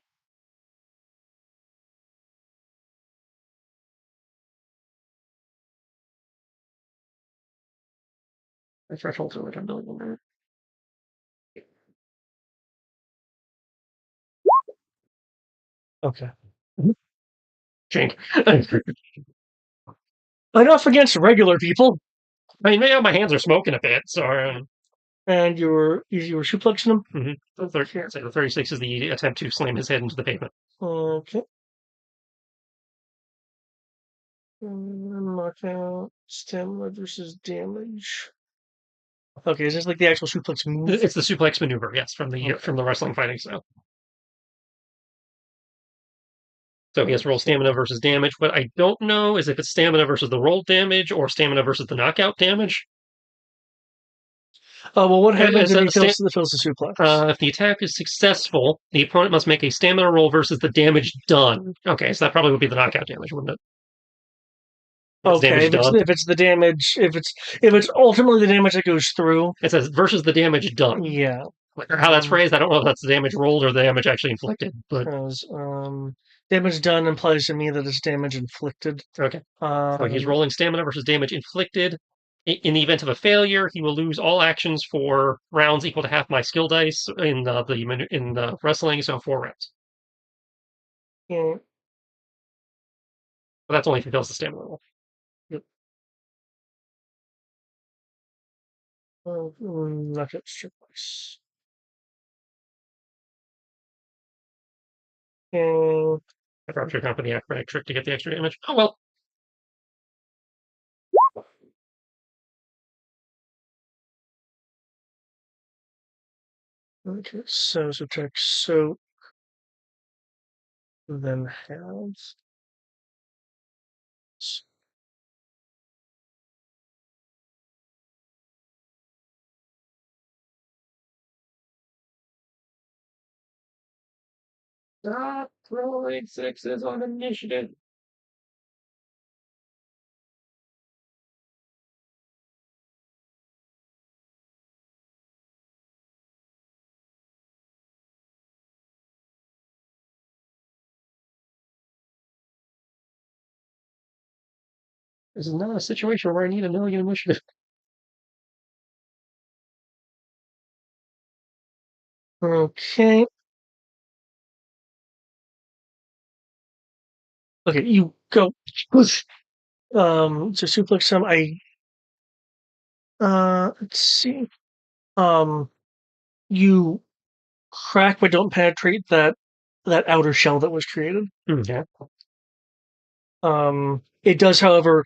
My threshold's over $10 million. Okay. Jink. Enough against regular people. I mean, yeah, my hands are smoking a bit, so. And you were suplexing him? Mm-hmm. The 36 is the attempt to slam his head into the pavement. Okay. Knockout, stamina versus damage. Okay, is this like the actual suplex move? It's the suplex maneuver, yes, from the wrestling fighting style. So he has to roll stamina versus damage. What I don't know is if it's stamina versus the roll damage or stamina versus the knockout damage. Well, what happens if he fails the suplex? If the attack is successful, the opponent must make a stamina roll versus the damage done. Okay, so that probably would be the knockout damage, wouldn't it? Okay, if it's the damage, if it's ultimately the damage that goes through. It says versus the damage done. Yeah. How that's phrased, I don't know if that's the damage rolled or the damage actually inflicted. But damage done implies to me that it's damage inflicted. Okay. So he's rolling stamina versus damage inflicted. In the event of a failure, he will lose all actions for rounds equal to half my skill dice in the wrestling, so 4 rounds. Yeah. But that's only if he fails the stamina roll. Yep. Not extra price. I probably should have gone for the acrobatic trick to get the extra damage. Oh well. Okay, so subtract soak, then have. Stop rolling sixes on initiative. This is not a situation where I need a million initiative. Okay. Okay, you go. So suplex him. Let's see. You crack but don't penetrate that outer shell that was created. Okay. It does, however,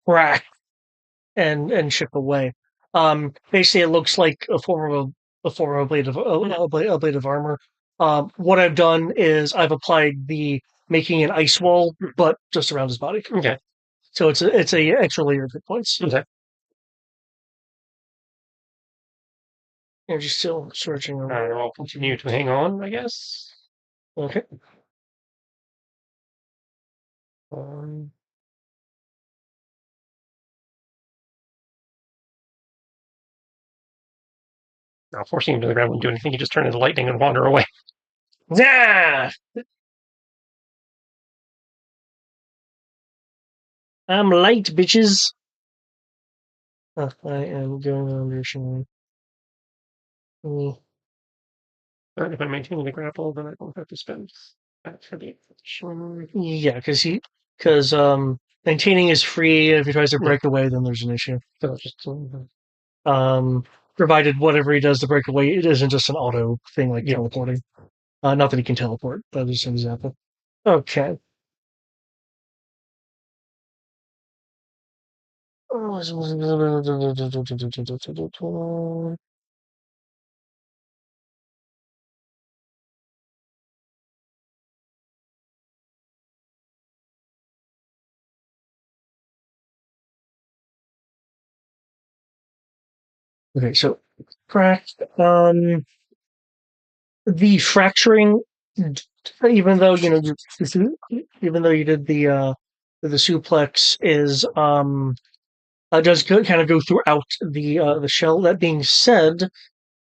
crack and chip away. Basically, it looks like a form of a blade of a blade of armor. What I've done is I've applied the making an ice wall, but just around his body. Okay. So it's a extra layer of hit points. Okay. And just still searching. I'll continue to hang on, I guess. Okay. Now, forcing him to the ground wouldn't do anything. He just turn into lightning and wander away. Yeah. I'm late, bitches. I am going on mission. But if I'm maintaining the grapple, then I don't have to spend For the Yeah, because maintaining is free. If he tries to Yeah. break away, then there's an issue. so just Um, provided whatever he does to break away, it isn't just an auto thing like Yeah. teleporting. Not that he can teleport, but just an example. Okay. Okay, so crack. The fracturing, even though even though you did the suplex, is does kind of go throughout the shell. That being said,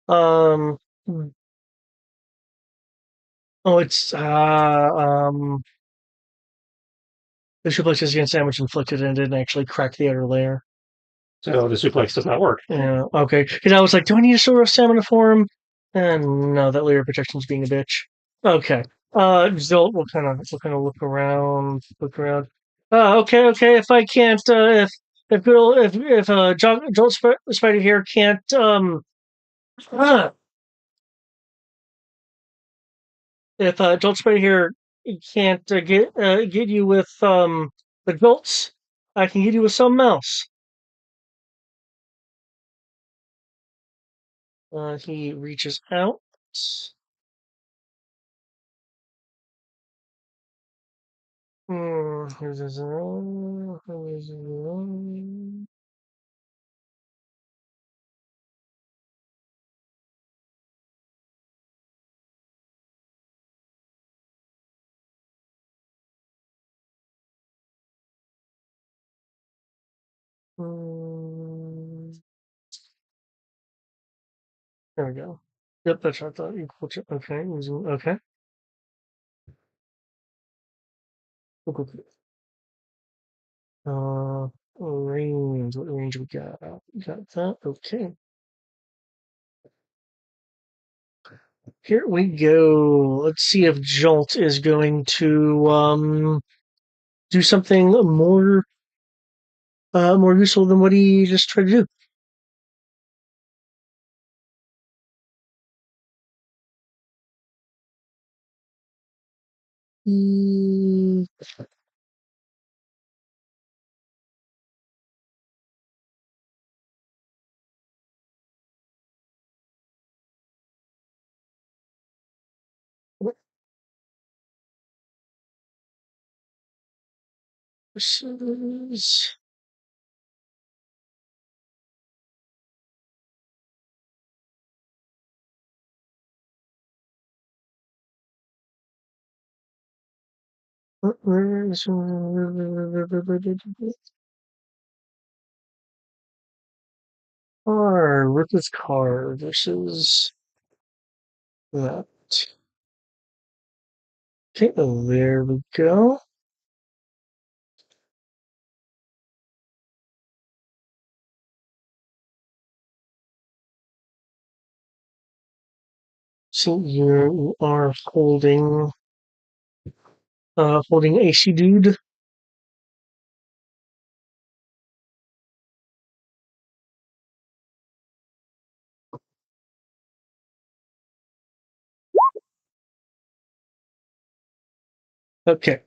um, oh, it's the suplex is against damage inflicted and didn't actually crack the outer layer. so the suplex does not work. Yeah, okay. Because I was like, do I need a sort of stamina form? And no, that layer protection's being a bitch. Okay. Zolt will kind of look around. Okay. If I can't, if Jolt Spider here can't, uh, if Jolt Spider here can't get you with the jolts, I can get you with something else. He reaches out. Here's his own. Here's his own. Hmm, there we go. Yep, that's what I thought. Equal to, okay, okay. Cool. Range. What range we got? We got that. Okay. Here we go. Let's see if Jolt is going to do something more useful than what he just tried to do. Mm, this is where is car? Ripper's car versus that. Okay, there we go. So you are holding AC Dude. Okay.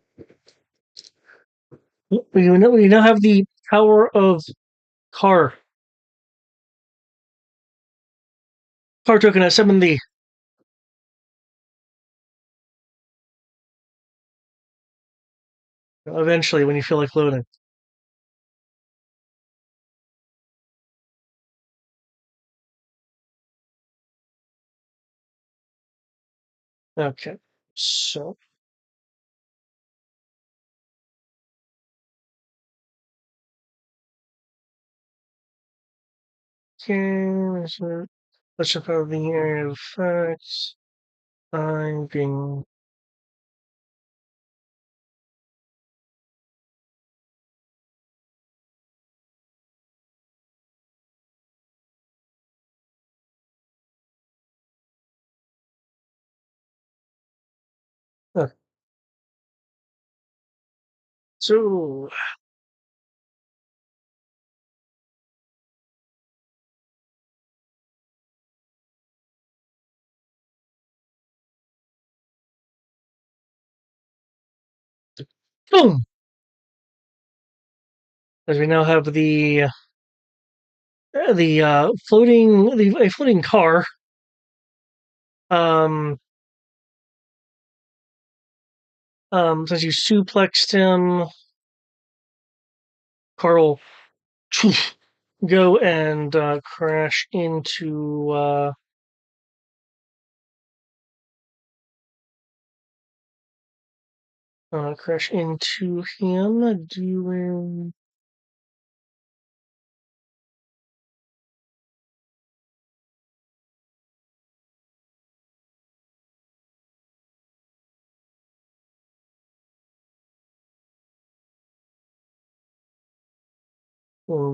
We now have the power of car. Car token. I summon thee. Eventually, when you feel like loading. Okay. So, okay. So let's check out the area of effects. I'm being. So, boom! As we now have a floating car. Um, since you suplexed him, Carl go and crash into him, doing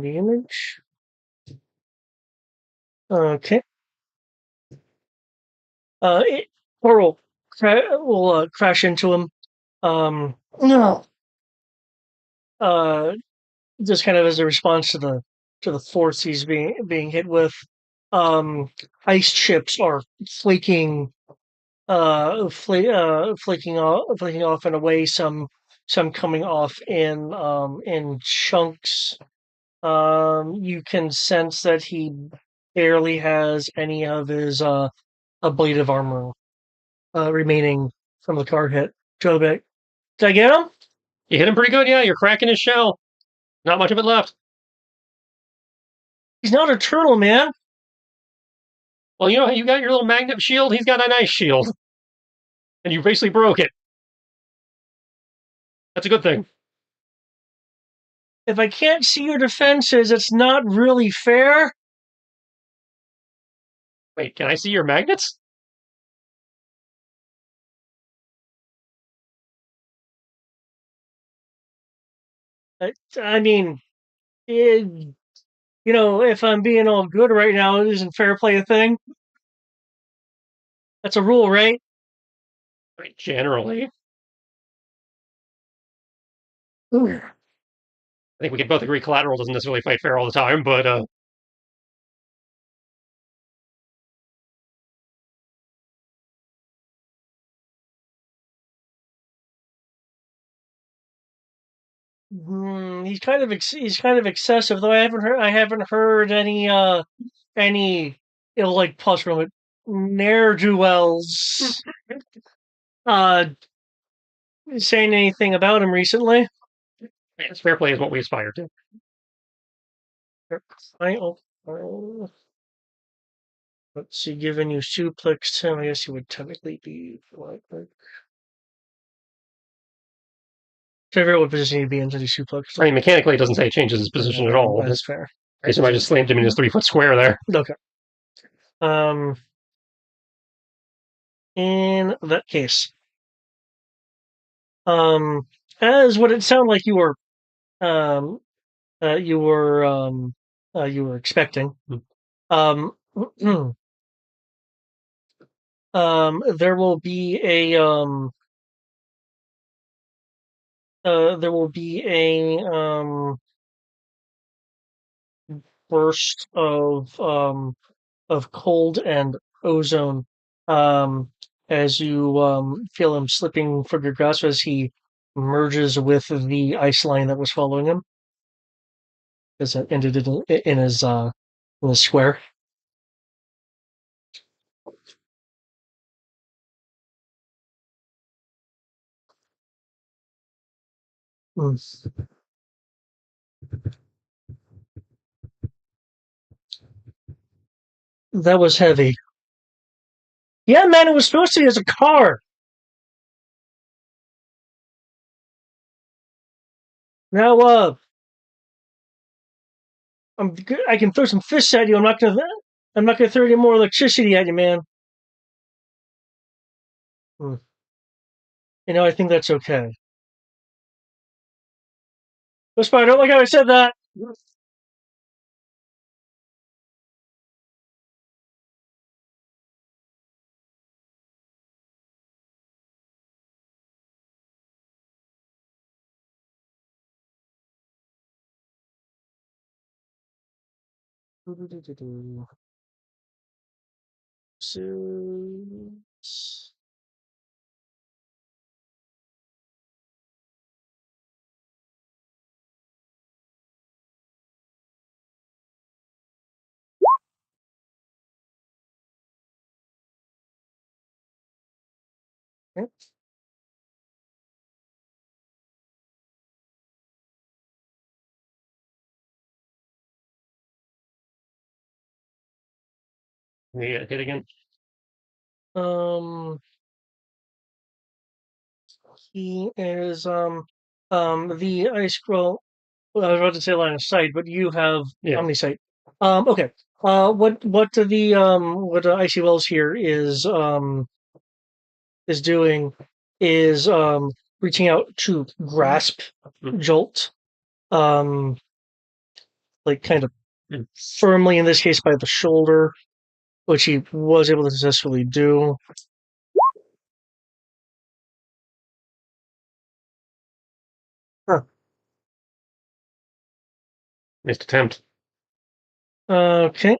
damage. Okay. It, Carl will crash into him. No. Uh, just kind of as a response to the force he's being hit with. Um, ice chips are flaking off in a way. Some coming off in chunks. You can sense that he barely has any of his ablative armor remaining from the car hit. Jobek, did I get him? You hit him pretty good, yeah. You're cracking his shell. Not much of it left. He's not a turtle, man. Well, you know how you got your little magnet shield? He's got a nice shield. And you basically broke it. That's a good thing. If I can't see your defenses, it's not really fair. Wait, can I see your magnets? I mean, it, if I'm being all good right now, isn't fair play a thing? That's a rule, right? Generally. Ooh. I think we can both agree collateral doesn't necessarily fight fair all the time, but He's kind of excessive, though. I haven't heard any like plus from it ne'er do wells uh saying anything about him recently. yes, fair play is what we aspire to. I let's see, given you suplexed him, I guess he would technically be like figure out what position he'd be in since he suplexed I him. mean, mechanically, it doesn't say it changes his position at all. That's fair. I assume I just slammed him in his 3-foot square there. Okay. In that case, um, as what it sounded like um, you were, you were expecting, um, there will be there will be a burst of cold and ozone as you feel him slipping from your grasp as he merges with the ice line that was following him. As it ended in his square. Mm. That was heavy. Yeah, man, it was supposed to be as a car. Now, I can throw some fists at you. I'm not gonna throw any more electricity at you, man. Hmm. I think that's okay. Whisper, I don't like how I said that. So, Yeah, hit again. um, he is the ice scroll. Well, I was about to say line of sight, but you have Yeah. omnisite. Okay. What Icy Wells here is doing is reaching out to grasp Jolt, um, like kind of Mm. firmly in this case by the shoulder, which he was able to successfully do. Huh. Missed attempt. Okay.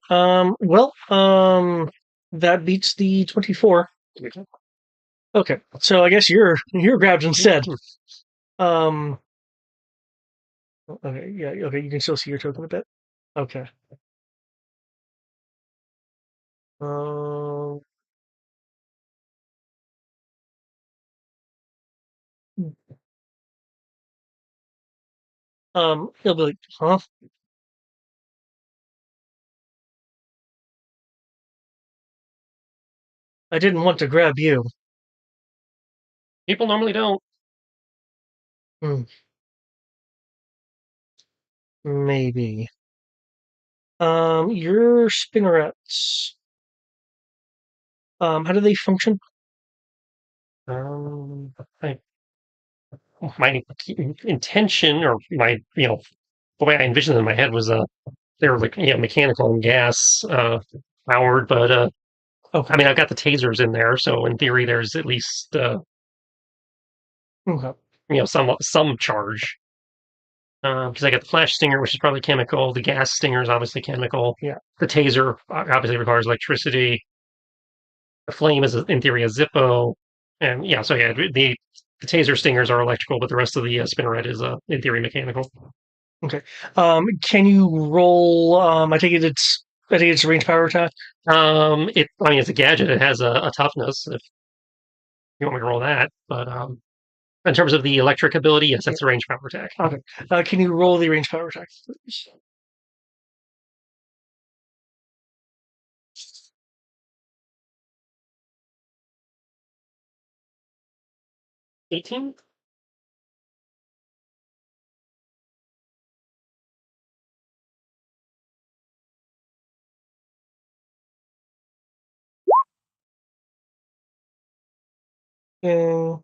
That beats the 24. Okay. So I guess you're grabbed instead. Um. Okay. Yeah. Okay. You can still see your token a bit. Okay. Um. He'll be like, huh? I didn't want to grab you. People normally don't. Hmm, maybe. Your spinnerets. How do they function? I, my intention or my, the way I envisioned them in my head was they were like, mechanical and gas powered, but Okay. I mean, I've got the tasers in there, so in theory, there's at least Okay. some charge. Because I got the flash stinger, which is probably chemical. The gas stinger is obviously chemical. Yeah. The taser obviously requires electricity. The flame is, in theory, a Zippo. And yeah, so yeah, the taser stingers are electrical, but the rest of the spinneret is, in theory, mechanical. Okay. Can you roll? I think it's a range power attack. I mean, it's a gadget. It has a toughness. If you want me to roll that, but in terms of the electric ability, yes, that's a range power attack. Okay. Can you roll the range power attack, please? 18. Uh,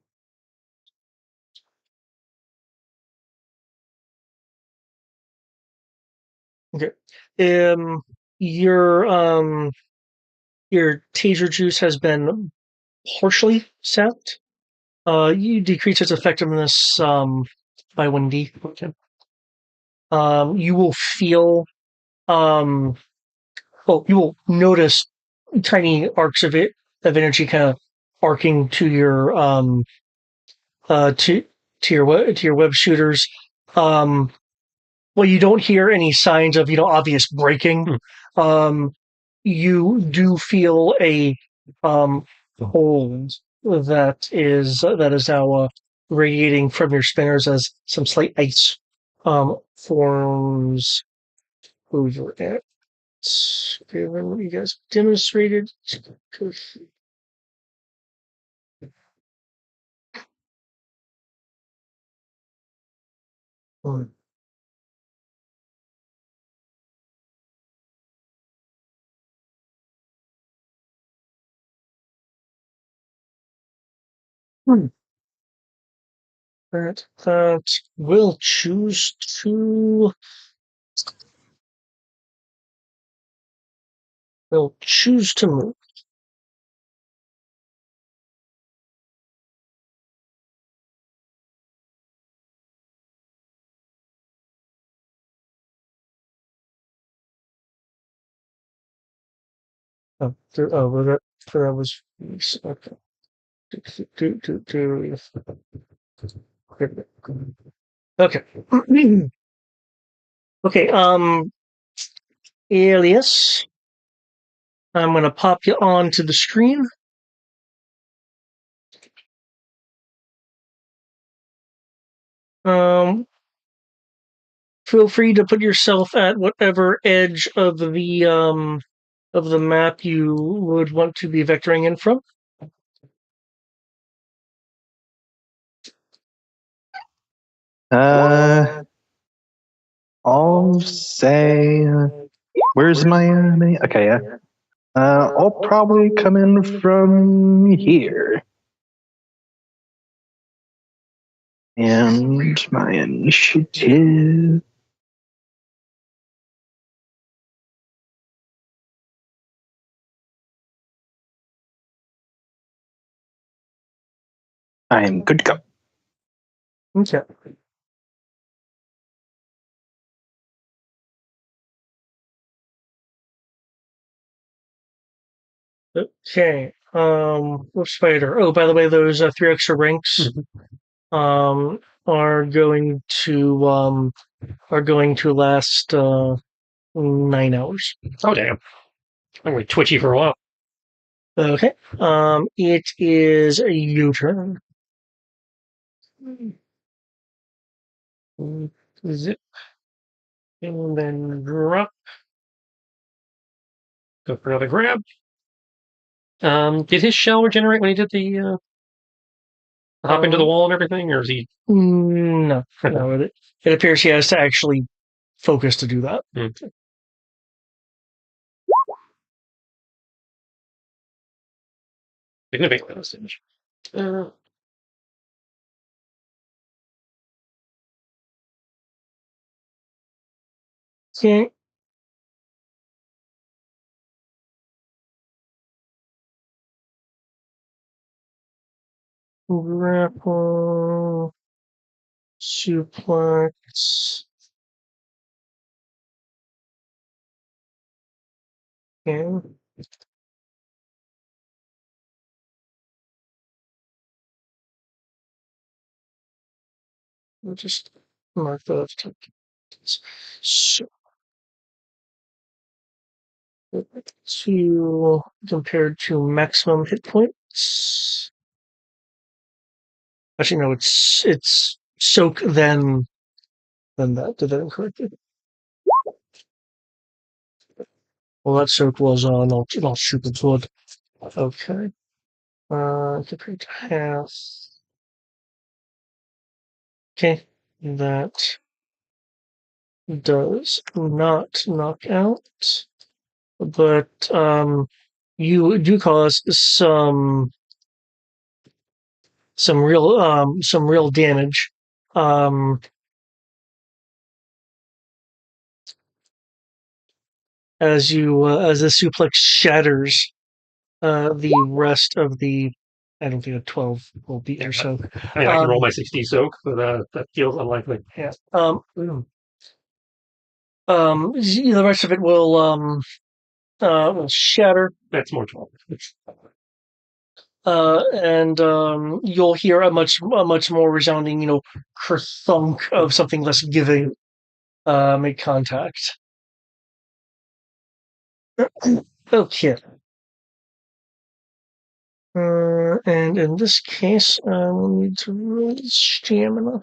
okay. Um, your um, your taser juice has been partially sapped. You decrease its effectiveness by 1d. Okay. You will feel um, well, you will notice tiny arcs of energy kind of arcing to your to your web shooters. Um, well, you don't hear any signs of obvious breaking. Um, you do feel a hold that is now radiating from your spinners as some slight ice forms over it. Given what you guys demonstrated. Hmm. That will choose to move. That was okay. Okay. Okay. Alias, I'm gonna pop you onto the screen. Um, feel free to put yourself at whatever edge of the map you would want to be vectoring in from. I'll say, where's my okay, yeah. I'll probably come in from here. And my initiative. I am good to go. Okay. Okay. Which spider? Oh, by the way, those 3 extra ranks are going to last 9 hours. Oh damn! I'm gonna be twitchy for a while. Okay. It is a U-turn. Zip. And then drop. Go for another grab. Did his shell regenerate when he did the hop into the wall and everything, or is he? No. It appears he has to actually focus to do that. Significant message. Okay. Grapple. Suplex. Okay. We'll just mark those. So, to compared to maximum hit points. Actually, no, it's soak then that. Did that incorrectly? Well, that soak was on. I'll shoot the blood. Okay. Compared to half. Okay, that does not knock out, but you do cause some real damage. As as the suplex shatters the rest of the. I don't think a 12 will beat your soak. I mean, I can roll my 60 soak, but that feels unlikely. Yeah. The rest of it will shatter. That's more 12. And you'll hear a much more resounding, kerthunk of something less giving make contact. Okay. And in this case, we'll need to roll stamina.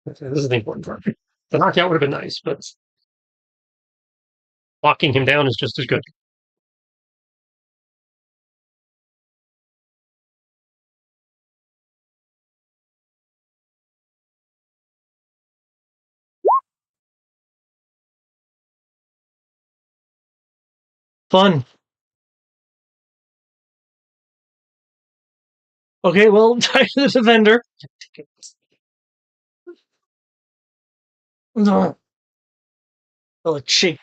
This is the important part. The knockout would have been nice, but locking him down is just as good. Fun. Okay, well, die to the vendor. He'll shake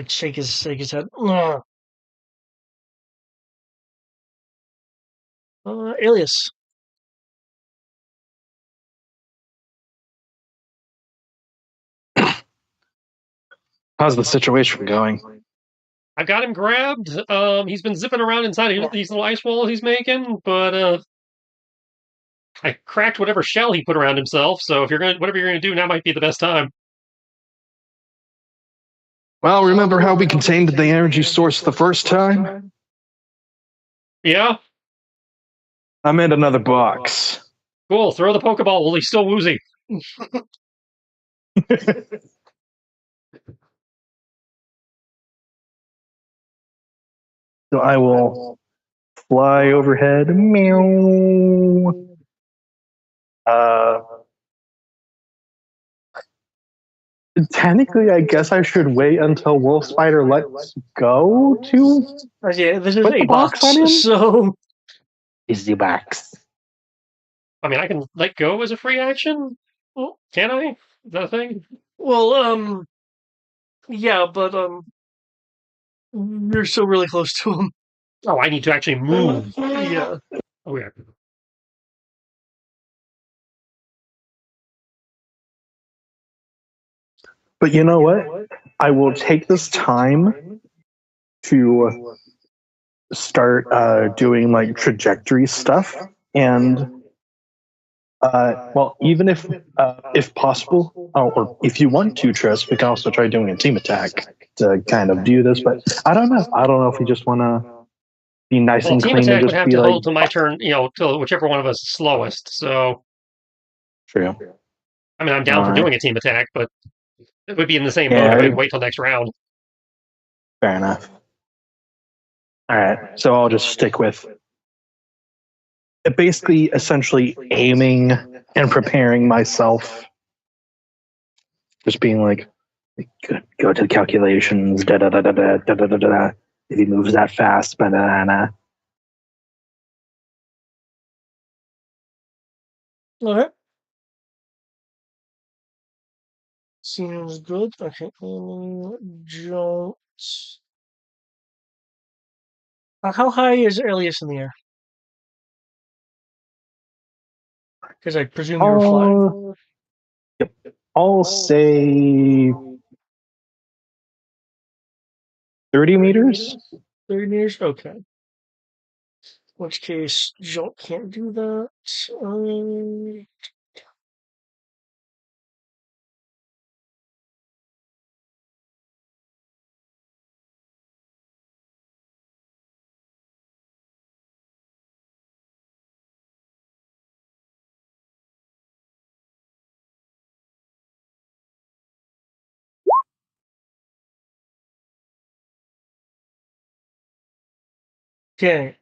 shake his head. Alias. How's the situation going? I've got him grabbed. He's been zipping around inside these little ice walls he's making, but I cracked whatever shell he put around himself. So if whatever you're gonna do, now might be the best time. Well, remember how we contained the energy source the first time? Yeah, I made another box. cool. Throw the Pokeball while he's still woozy. So I will fly overhead. Meow. Uh, Technically, I guess I should wait until Wolf Spider lets go to Yeah, this is put a the box box, on him. so Is the box? I mean, I can let go as a free action. Well, can I? Is that a thing? well, yeah, but you're still really close to him. Oh, I need to actually move. Yeah. Oh yeah. But you know what? I will take this time to start doing like trajectory stuff, and well, even if possible, or if you want to, Tris, we can also try doing a team attack to kind of do this. But I don't know. I don't know if we just want to be nice Well, and team clean and attack would just have be to like, hold till my turn. Till whichever one of us is slowest. So, true. I mean, I'm down All for right. doing a team attack, but it would be in the same boat if I Yeah, had to wait till next round. fair enough. All right. So I'll just stick with basically essentially aiming and preparing myself, just being like, go to the calculations, da da da da da da da da da. If he moves that fast, banana. Okay. Seems good. Okay. Don't. How high is Elias in the air? Because I presume you were flying. Yep. I'll say 30 meters. 30 meters? Okay. In which case, Jolt can't do that. Okay.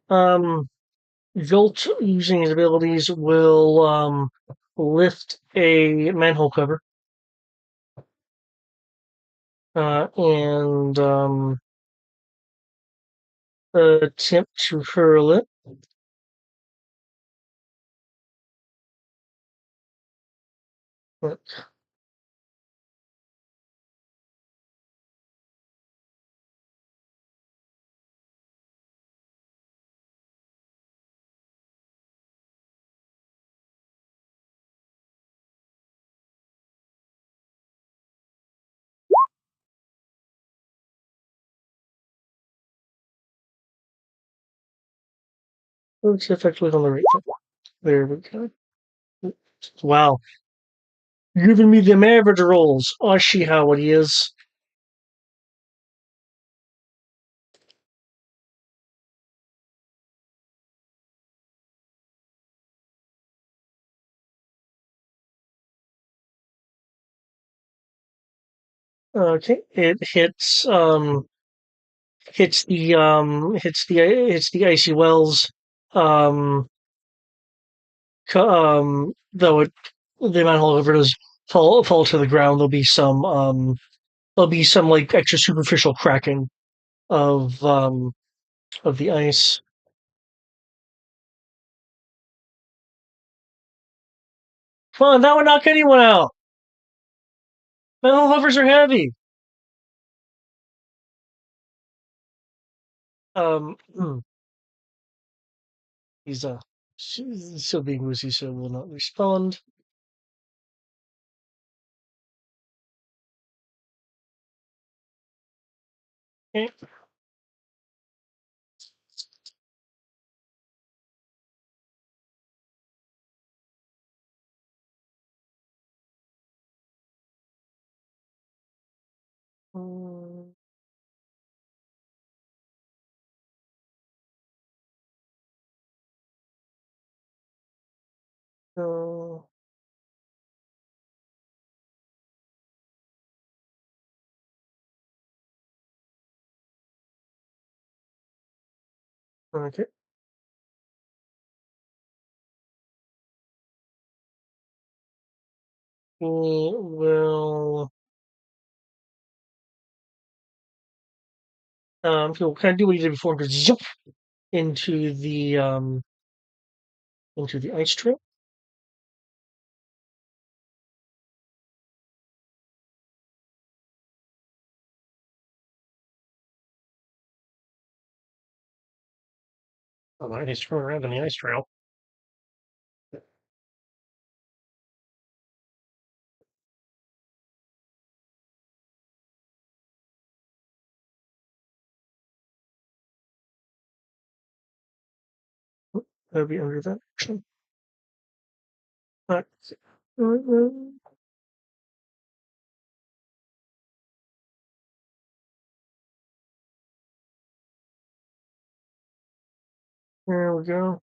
Jolt, using his abilities, will lift a manhole cover and attempt to hurl it. But it's effectively on the right side. There we go. Wow. Giving me the average rolls. I see how it is. Okay, it hits the icy wells. Um, though the manhole cover does fall to the ground. There'll be some like extra superficial cracking of the ice. Come on, that would knock anyone out. Manhole covers are heavy. Hmm. He's still being woozy, so will not respond. Okay. Mm, so, okay. We will he'll kind of do what he did before, and just jump into the ice trail. Oh, he's screwing around in the ice trail. That'll be under that action. Uh, There we go.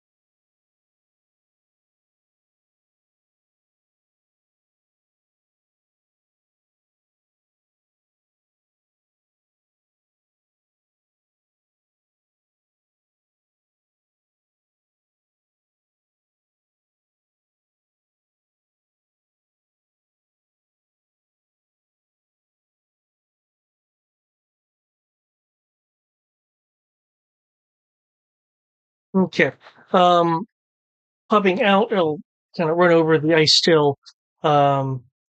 Okay. Um, Popping out, it'll kind of run over the ice still,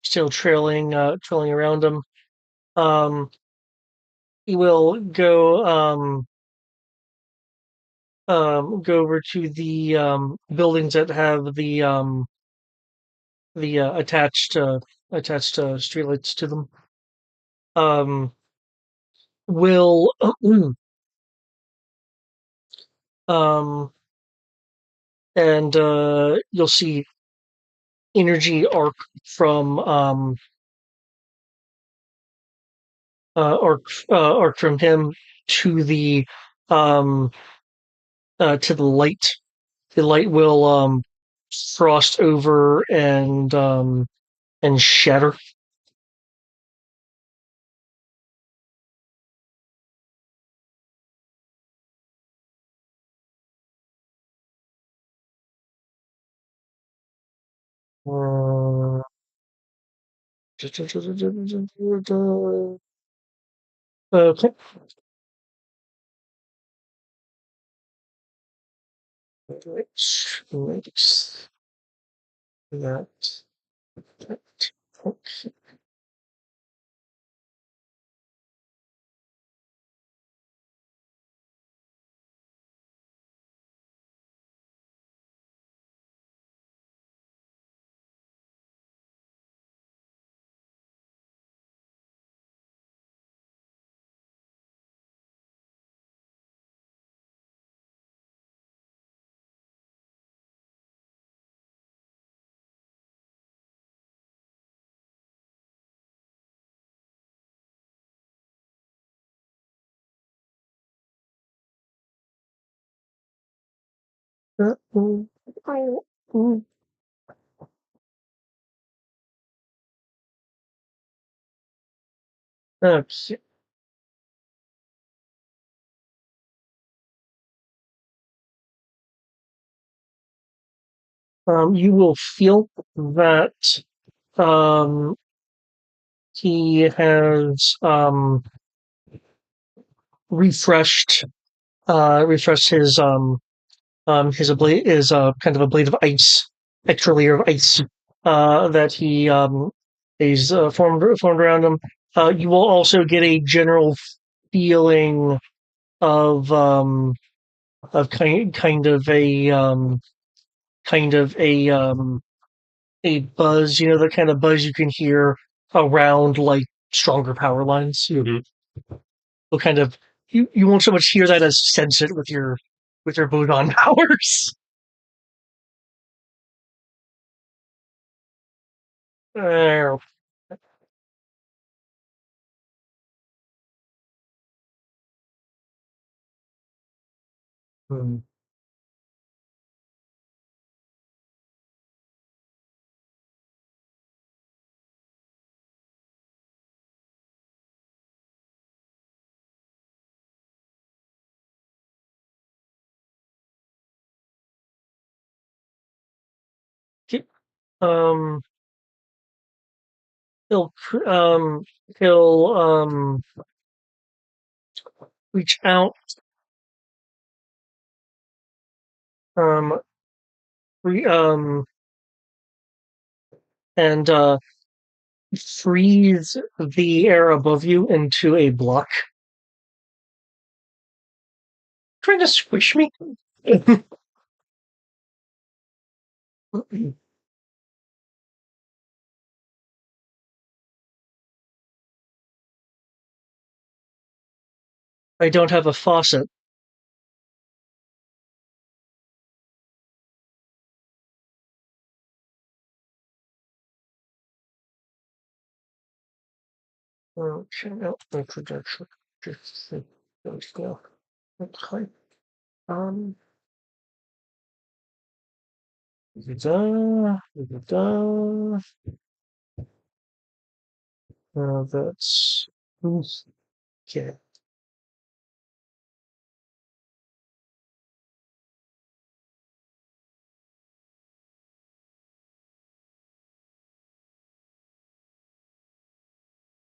still trailing around him. Um, he will go over to the buildings that have the attached streetlights to them. Will um and you'll see energy from um arc arc from him to um the light. The light will frost over and shatter. Uh, okay. Let's makes that. Okay. Okay. You will feel that um, he has refreshed refreshed his blade is kind of a blade of ice, extra layer of ice that he's formed around him. You will also get a general feeling of kind of a buzz, the kind of buzz you can hear around like stronger power lines. Mhm. will kind of you won't so much hear that as sense it with your boson powers. Uh, hmm. Keep- Um, he'll he'll reach out, um, re, and freeze the air above you into a block. Trying to squish me? I don't have a faucet. Okay, no, no projection. Just let's go. Okay. Um, da, da, that's okay.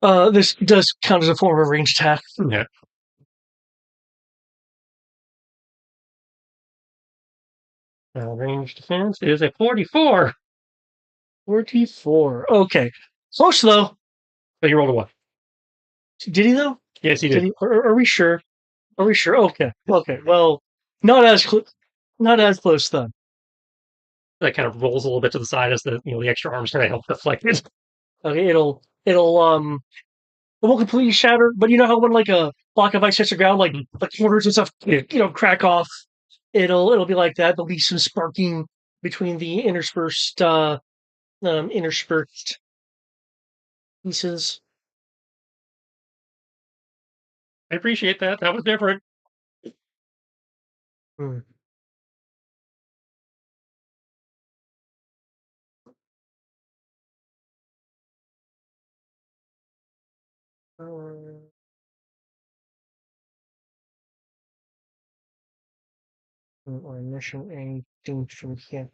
This does count as a form of ranged attack. Yeah. Range defense is a 44. 44. Okay. Close though. So you rolled a 1. Did he though? Yes, he Did did. he? Are we sure? Are we sure? Okay. Okay. Well, not as not as close then. That kind of rolls a little bit to the side as the extra arms kind of help deflect it. Okay. It won't completely shatter, but you know how when like a block of ice hits the ground, like corners and stuff, crack off. It'll be like that. There'll be some sparking between the interspersed pieces. I appreciate that. That was different. Hmm. Or mission anything from here.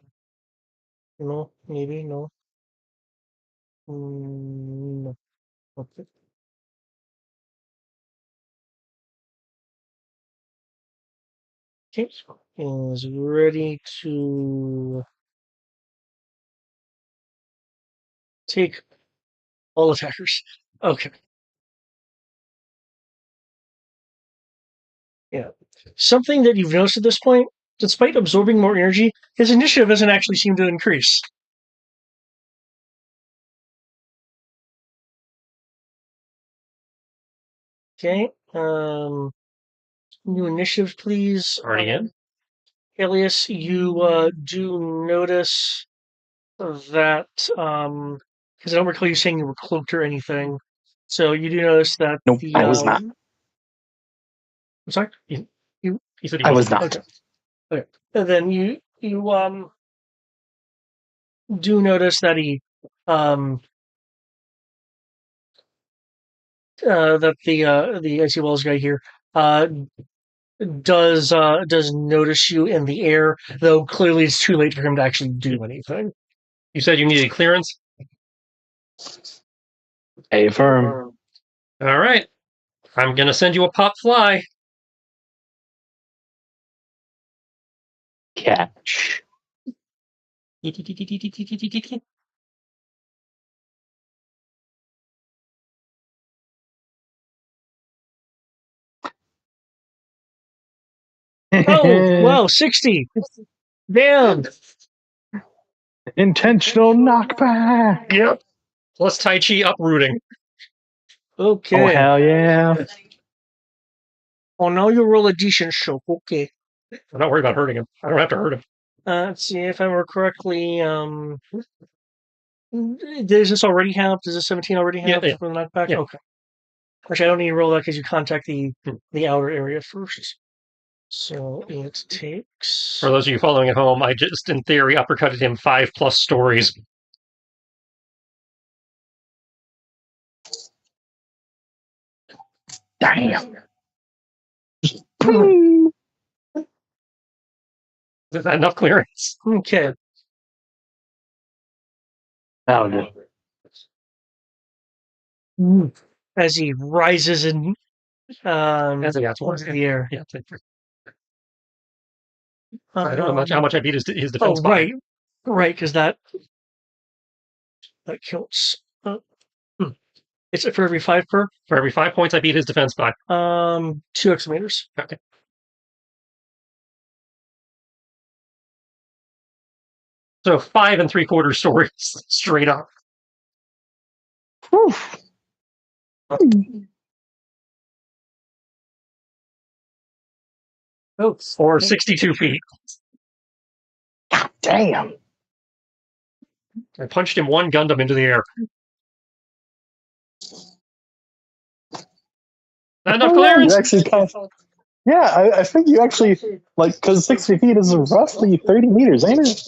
No, maybe no. No. Okay. Okay. Is ready to take all attackers. Okay. Yeah. Something that you've noticed at this point, despite absorbing more energy, his initiative doesn't actually seem to increase. Okay. New initiative, please. Already in. Alias, you do notice that because I don't recall you saying you were cloaked or anything. So you do notice that Nope, the I was not. I'm sorry? He said he I was wasn't. not. Okay. Okay. And then you do notice that he that the icy walls guy here uh does notice you in the air, though clearly it's too late for him to actually do anything. You said you needed clearance? A firm. All right. I'm going to send you a pop fly. Catch. Oh wow, 60. Damn. Intentional knockback. Yep. Plus Tai Chi uprooting. Oh, Okay. hell yeah. Oh, now you roll a decent show. Okay. I'm not worried about hurting him. I don't have to hurt him. Let's see if I remember correctly. Does this already have? Does the 17 already have Yeah. for the knockback? Yeah. Okay. Actually, I don't need to roll that because you contact the outer area first. So it takes. For those of you following at home, I just, in theory, uppercutted him 5+ stories. Damn. Is that enough clearance? Okay. That'll do. As he rises in As he got towards the air. Yeah. I don't know how much I beat his defense Oh, by. right, because that counts. It's for every 5 per. For every 5 points, I beat his defense by. 2 exclamators. Okay. So 5 3/4 stories straight up. Whew. Or 62 feet. God damn. I punched him 1 Gundam into the air. Not enough clearance? You actually I think you actually, because 60 feet is roughly 30 meters, ain't it?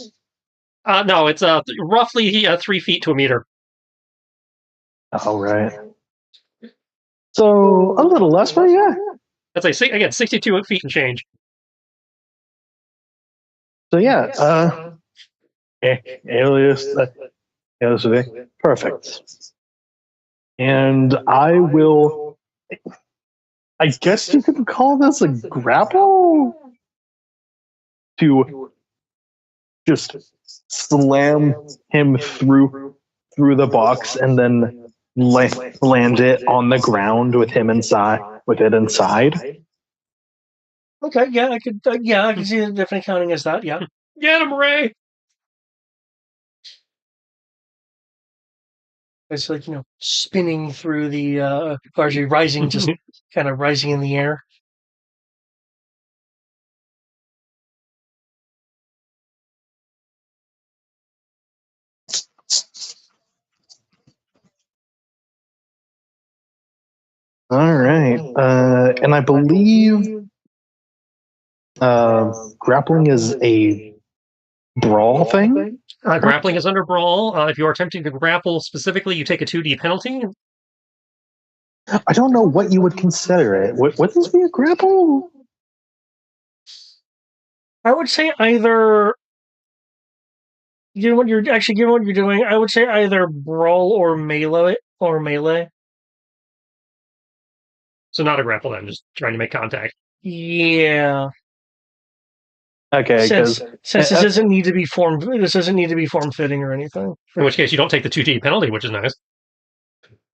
No, it's roughly 3 feet to a meter. Oh, right. So, a little less, but yeah. That's like, again, 62 feet and change. So, yeah. Alias. Perfect. And I will. I guess you could call this a grapple? To just slam him through the box and then land it on the ground with him inside, with it inside. Okay, yeah, I could. I can see the definitely counting as that. Yeah. Get him, Ray! It's like, spinning through the, largely rising, just kind of rising in the air. All right. And I believe grappling is a brawl thing. Grappling is under brawl. If you are attempting to grapple specifically, you take a 2D penalty. I don't know what you would consider it. Would this be a grapple? I would say either. Given what you're doing, I would say either brawl or melee. So not a grapple then, just trying to make contact. Yeah. Okay, since this doesn't need to be form fitting or anything. In which case, you don't take the 2D penalty, which is nice.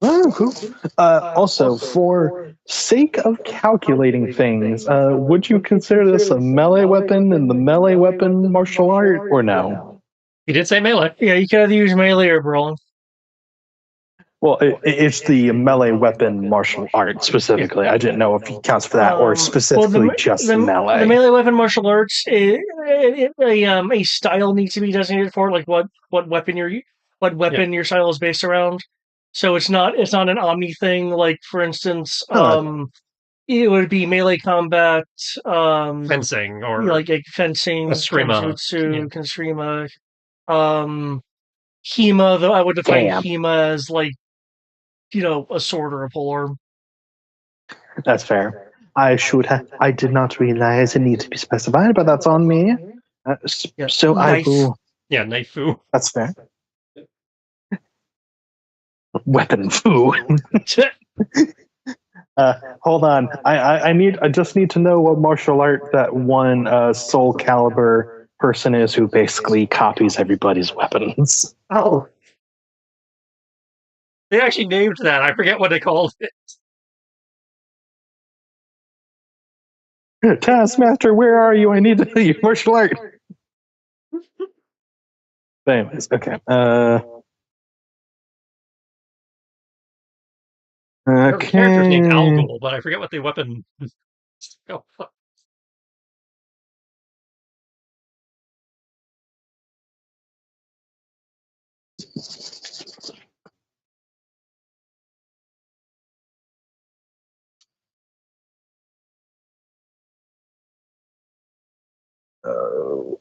Oh, cool. Also, for sake of calculating things, would you consider this a melee weapon in the melee weapon martial art, or no? He did say melee. Yeah, you can either use melee or brawling. Well, it's the melee weapon martial art specifically. I didn't know if it counts for that or specifically just melee. The melee weapon martial arts, a style needs to be designated for, like what weapon your style is based around. So it's not an omni thing. Like, for instance, it would be melee combat, fencing, or like fencing, kenjutsu, Kensrima, Hema. Though I would define Hema as like, a sword or a polearm. That's fair. I did not realize it needs to be specified, but that's on me. So knife. I will. Yeah, knife foo. That's fair. Weapon foo. Hold on. I just need to know what martial art that one Soul Calibur person is who basically copies everybody's weapons. Oh. They actually named that. I forget what they called it. Taskmaster, where are you? I need to know your martial art. Anyways, okay. The character's named Algol, but I forget what the weapon. Oh, fuck. Oh.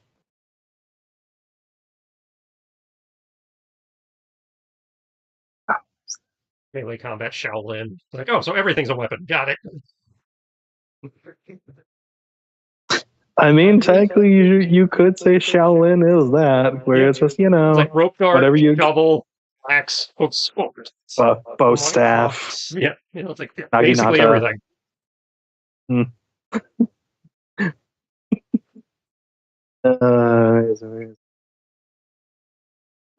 Melee combat Shaolin. Like, oh, so everything's a weapon. Got it. I mean, technically, you could say Shaolin is that, where Yeah. it's just, It's like rope dart, whatever you shovel, axe, hooks, swords. bow staff, Yeah, it's like basically naginata. everything. Hmm.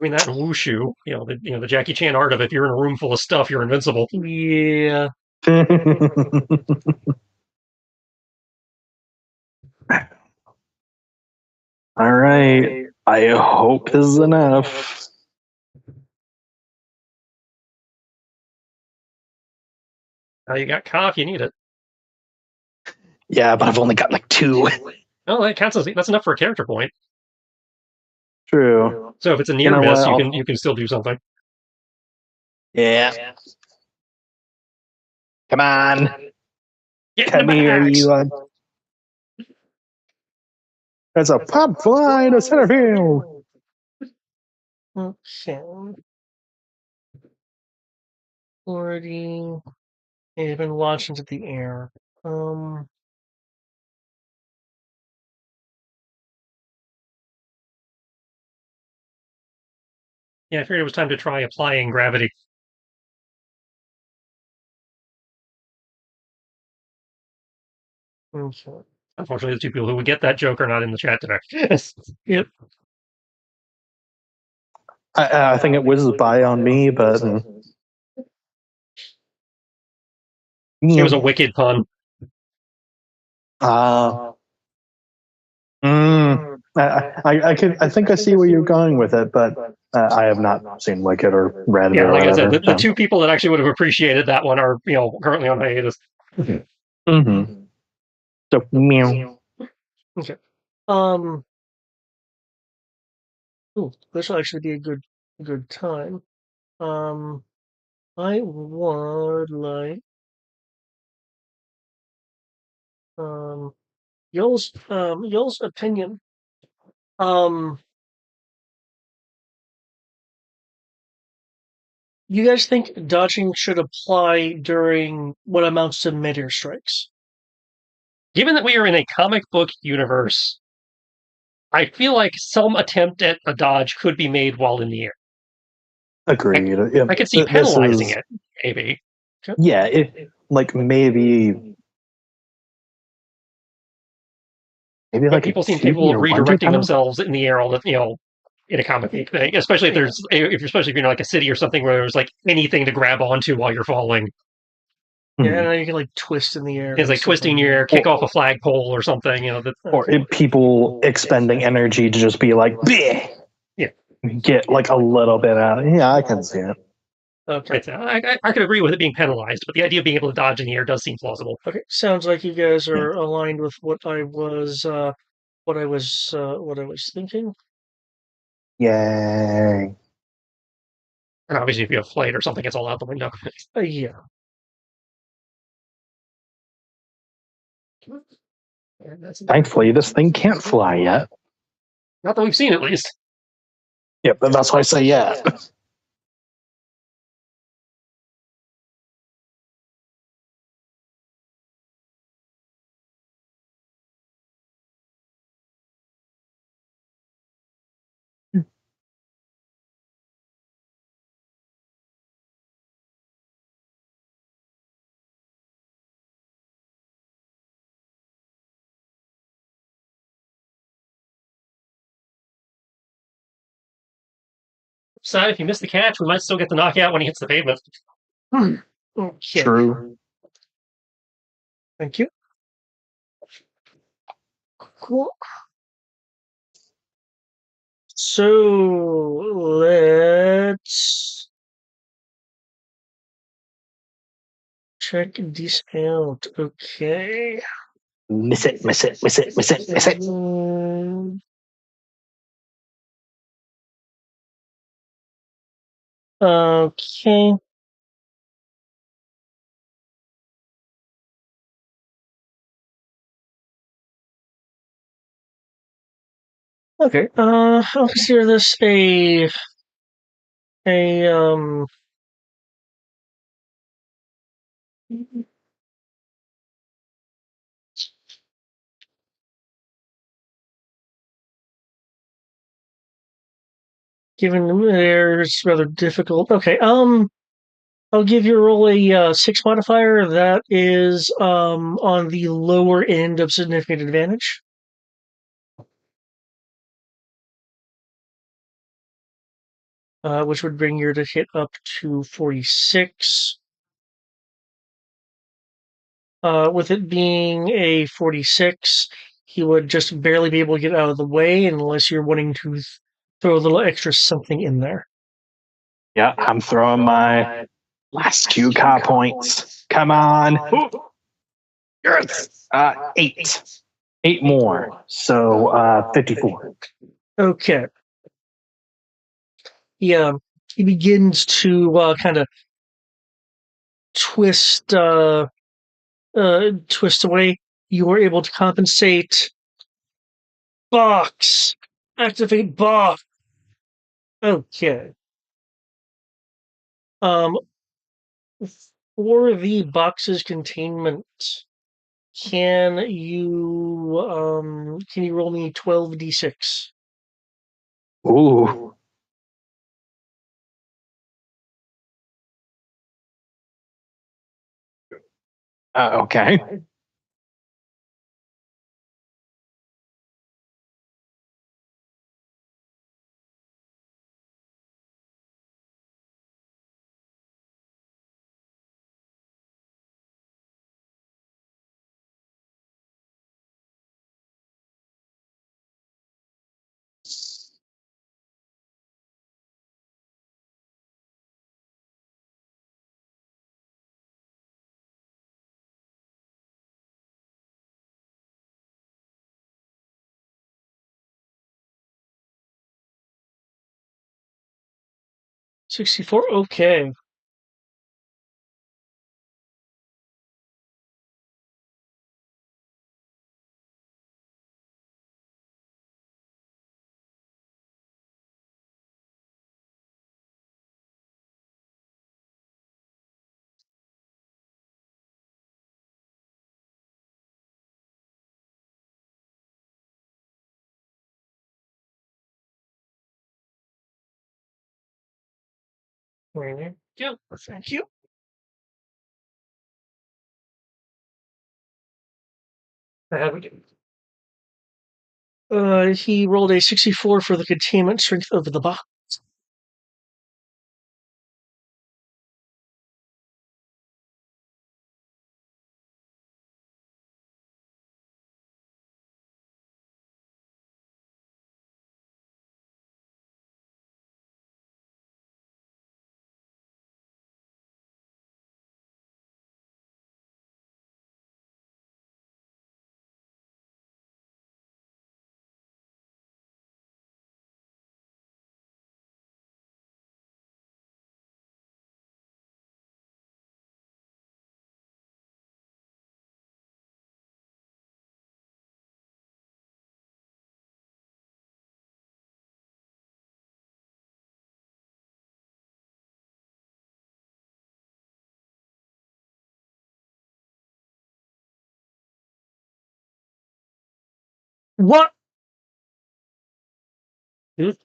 I mean that and wushu, the Jackie Chan art of if you're in a room full of stuff, you're invincible. Yeah. All right. I hope this is enough. Now you got cough, you need it. Yeah, but I've only got like 2. Oh, that counts as that's enough for a character point. True. So if it's a You near know miss, what? you can still do something. Yeah. Come on. Get in Come the here, bags. you. There's a pop fly to center field. Okay. 40. It's been launched into the air. Yeah, I figured it was time to try applying gravity. Okay. Unfortunately, the two people who would get that joke are not in the chat today. Yep. I think it whizzes by on me, but It was a wicked pun. uh, I think I see where you're going with it, but I have not seen Wicked or read it Yeah, or like I said, whatever. the two people that actually would have appreciated that one are, currently on hiatus. Mm-hmm. So meow. Okay. Ooh, this will actually be a good time. Um, I would like um y'all's opinion. Um, you guys think dodging should apply during what amounts to mid-air strikes? Given that we are in a comic book universe, I feel like some attempt at a dodge could be made while in the air. Agreed. I could see This penalizing is it, maybe. yeah. It like maybe But like a people seem 2D capable of or 1D redirecting penalty. themselves in the air all the, in a comic book thing. Especially if you're in like a city or something where there's like anything to grab onto while you're falling. Yeah, Mhm. and you can like twist in the air. It's like twisting your air, kick off a flagpole or something. Or people expending energy to just be like, bleh, Yeah. get like a little bit out. Yeah, I can see it. Okay. I could agree with it being penalized, but the idea of being able to dodge in the air does seem plausible. Okay. Sounds like you guys Yeah. are aligned with what I was thinking. Yay. And obviously, if you have flight or something, it's all out the window. Yeah. Thankfully, this thing can't fly yet. Not that we've seen, at least. Yep, that's why I say yeah. Side, if you miss the catch, we might still get the knockout when he hits the pavement. Okay. True. Thank you. Cool. So let's check this out. Okay. Miss it, miss it, miss it, miss it, miss it. Okay. Okay. I'll consider this a given there's rather difficult. Okay. I'll give your roll a 6 modifier. That is on the lower end of significant advantage. Which would bring your to hit up to 46. With it being a 46, he would just barely be able to get out of the way unless you're wanting to throw a little extra something in there. Yeah, I'm throwing my last 2 car points. Come on. Yes. 8. 8 more. So 54. Okay. Yeah, he begins to kind of twist twist away. You are able to compensate. Box. Activate box. Okay. Um, for the box's containment, can you roll me 12d6? Ooh. Okay. $64. Okay. Yeah, thank you. He rolled a 64 for the containment strength of the box. What? Is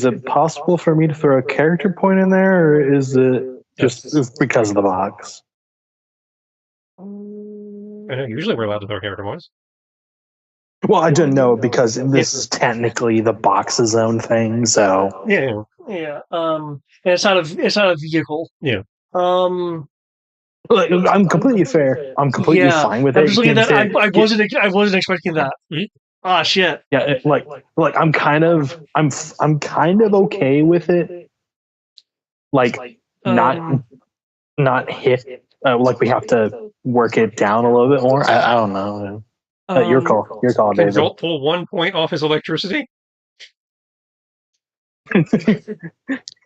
it possible for me to throw a character point in there, or is it just because of the box? Usually we're allowed to throw character points. Well, I didn't know because this is technically the box's own thing, so Yeah. And it's not a vehicle. Yeah. I'm completely fair. I'm completely fine with it. I'm just looking at that. I wasn't expecting that. Ah, shit. Yeah, I'm kind of okay with it. Like not hit Like we have to work it down a little bit more. I don't know. Your call. Your call, Can David. Jolt pull 1 point off his electricity?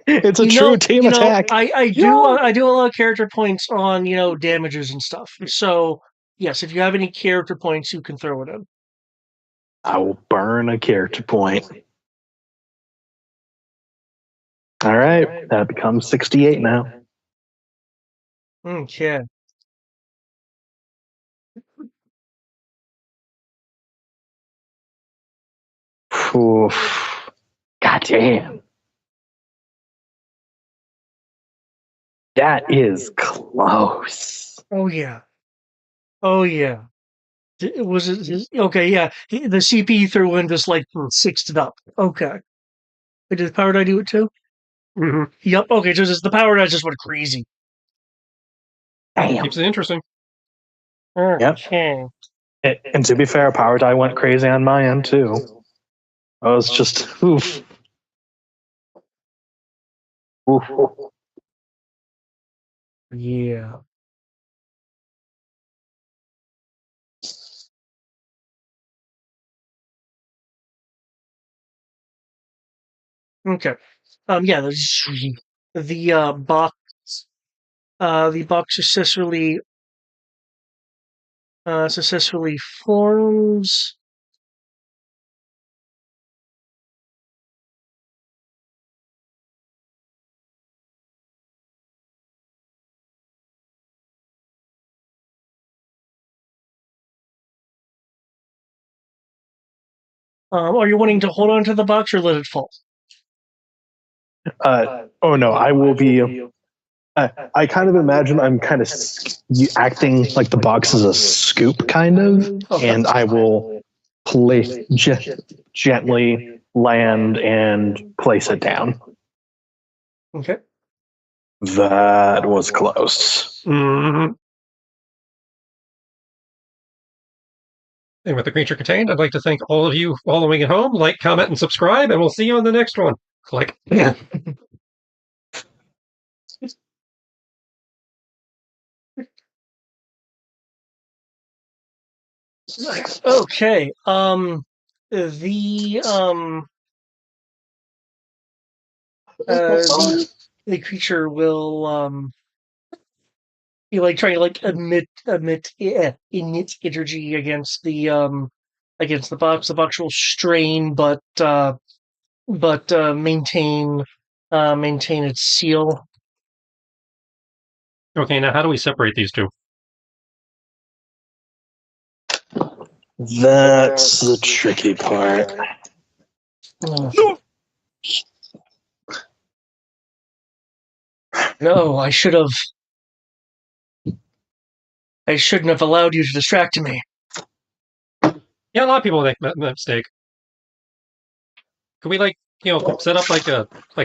It's a true team attack. I do allow character points on damages and stuff. So yes, if you have any character points, you can throw it in. I will burn a character point. All right, that becomes 68 now. Okay. Oof. God damn. That is close. Oh yeah. Oh yeah. Was it okay? Yeah, the CP threw in just like sixed it up. Okay. Did the power die do it too? Mm-hmm. Yep. Okay, so just the power die just went crazy. Damn. Keeps it interesting. Okay. Yep. And to be fair, power die went crazy on my end too. I was just oof. Oof. Yeah. Okay. Yeah. The box. The box successfully forms. Are you wanting to hold on to the box or let it fall? Oh no, I will be. I kind of imagine I'm kind of acting like the box is a scoop, kind of, Okay. and I will place gently land and place it down. Okay. That was close. Mm-hmm. And with the creature contained, I'd like to thank all of you following at home. Like, comment, and subscribe, and we'll see you on the next one. Click. Yeah. Okay. The the creature will be like trying to like emit energy against the box. The box will strain, but maintain its seal. Okay, now how do we separate these two? That's the tricky part. No, I shouldn't have allowed you to distract me. Yeah, a lot of people make that mistake. Could we set up like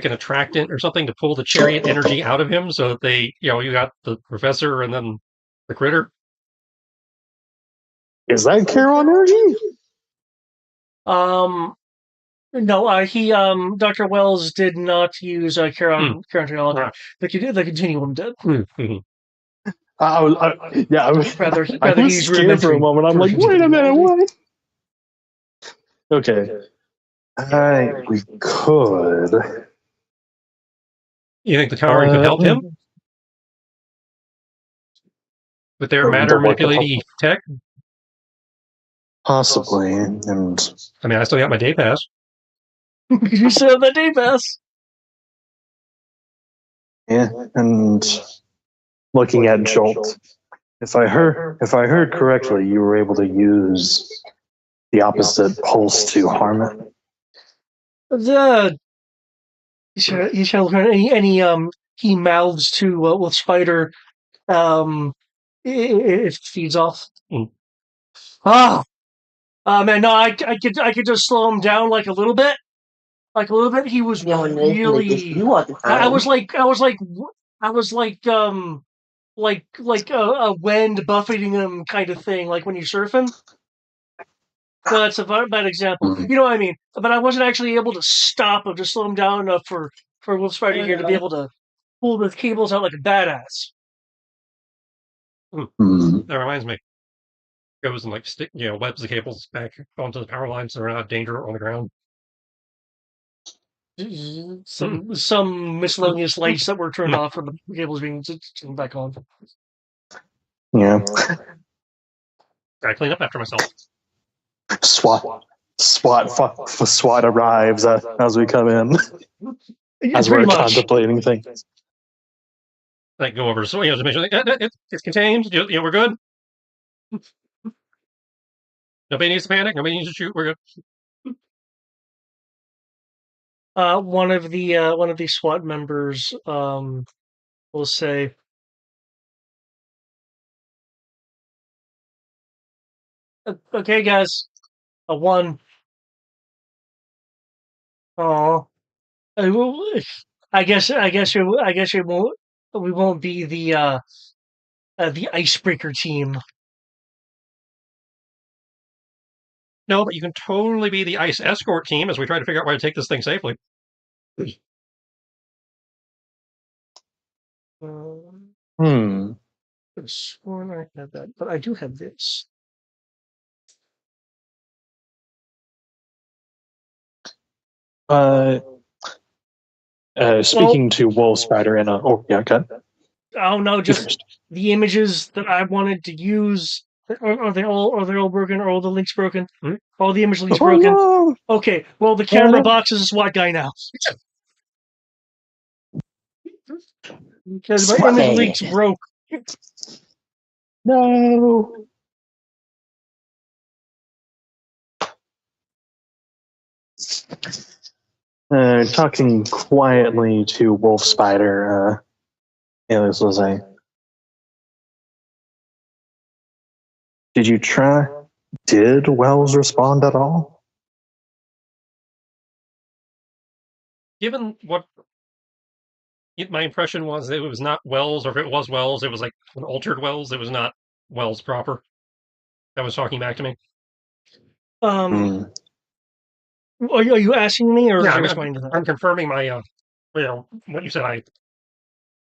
an attractant or something to pull the chariot energy out of him so that you got the professor and then the critter? Is that Charon energy? No, Dr. Wells did not use Charon technology. Ah. The Continuum did. I was Rather I was use scared for a moment. I'm like, wait a minute, what? Okay. We could. You think the Tauren could help him with their matter manipulating tech? Possibly, and I mean, I still got my day pass. You still have that day pass. yeah, and looking at Jolt, if I heard correctly, you were able to use the opposite pulse to harm it. You shall learn any he mouths to with Spider it feeds off. Man, no, I could just slow him down like a little bit. He was really. I was like a wind buffeting him kind of thing, like when you're surfing. No, that's a bad example. You know what I mean? But I wasn't actually able to stop him, just slow him down enough for Wolf Spider here to be able to pull the cables out like a badass. Hmm. That reminds me. Goes and like stick, webs the cables back onto the power lines so they're not in danger on the ground. Some miscellaneous lights that were turned off when the cables being turned back on. Yeah. Gotta clean up after myself. SWAT arrives as we come in, as Pretty we're much. contemplating things. Like go over, so to make sure it's contained. We're good. Nobody needs to panic. Nobody needs to shoot. We're good. One of the SWAT members will say, "Okay, guys, a one. Oh, I guess it won't. We won't be the icebreaker team." No, but you can totally be the ice escort team as we try to figure out why to take this thing safely. Hmm. I could have sworn I had that, but I do have this. Speaking to Wolf Spider in a. Oh, yeah, okay. Oh no, You just first. the images that I wanted to use. Are they all broken? Are all the links broken? All the image links Oh, broken? no! Okay, well the Oh, camera no. box is a SWAT guy now. Because my image links Sweaty. broke. No. Talking quietly to Wolf Spider, Alias was a. Did you try? Did Wells respond at all? Given what my impression was, that it was not Wells, or if it was Wells, it was like an altered Wells. It was not Wells proper that was talking back to me. Um, Hmm. are you asking me or Yeah, just responding to that? I'm confirming my what you said.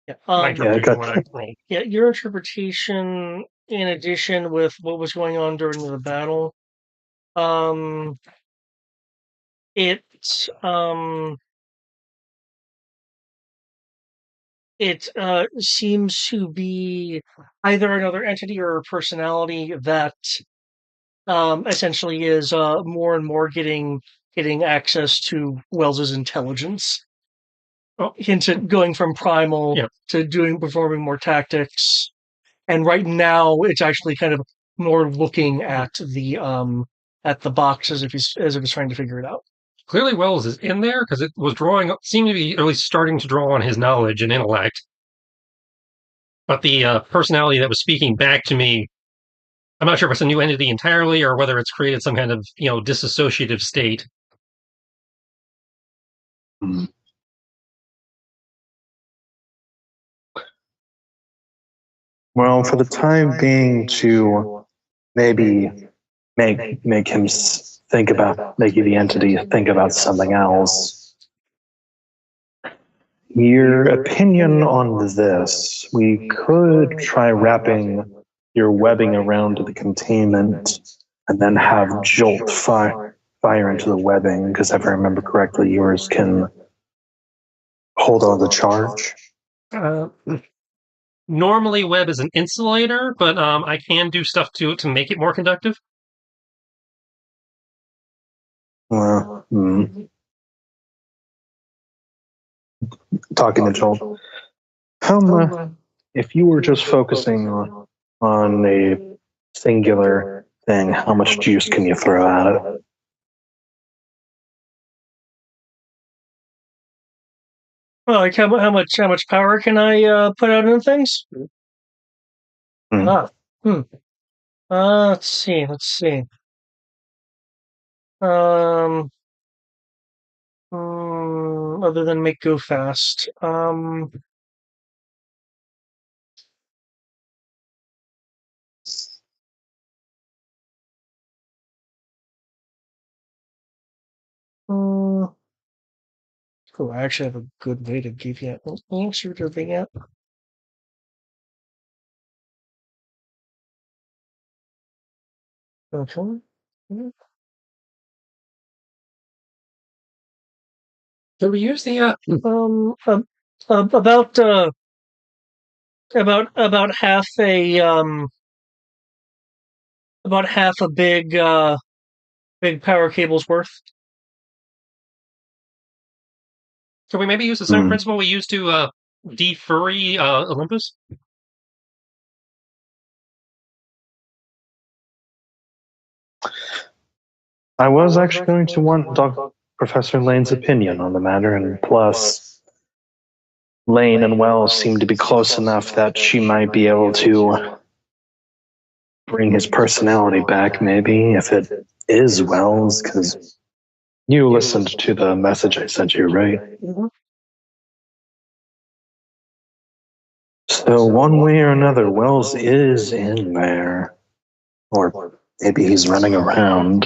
Yeah. My interpretation of Yeah, what I rolled. Yeah, your interpretation, in addition with what was going on during the battle, um, it um, seems to be either another entity or a personality that essentially is more and more getting access to Wells's intelligence. Oh, Hinted going from primal yeah. to performing more tactics, and right now it's actually kind of more looking at the box as if he's trying to figure it out. Clearly, Wells is in there because it was seemed to be at least starting to draw on his knowledge and intellect. But the personality that was speaking back to me, I'm not sure if it's a new entity entirely or whether it's created some kind of disassociative state. Hmm. Well, for the time being, to maybe make him think about making the entity think about something else. Your opinion on this? We could try wrapping your webbing around the containment and then have Jolt fire into the webbing, because if I remember correctly, yours can hold on the charge. Uh, Normally, web is an insulator, but I can do stuff to it to make it more conductive. Hmm. Talking to Jolt. If you were just focusing on a singular thing, how much juice can you throw at it? Well, like how much power can I put out into things? Hmm. Ah, hmm. Let's see. Let's see. Um, other than make go fast. Mm, oh, I actually have a good way to give you an answer to that. Okay. Did we use the About about half a about half a big power cable's worth. can we maybe use the same principle we used to defurry Olympus? I was actually going to want Professor Lane's opinion on the matter, and plus, Lane and Wells seem to be close enough that she might be able to bring his personality back, maybe, if it is Wells, because you listened to the message I sent you, right? Mm-hmm. So one way or another, Wells is in there. Or maybe he's running around.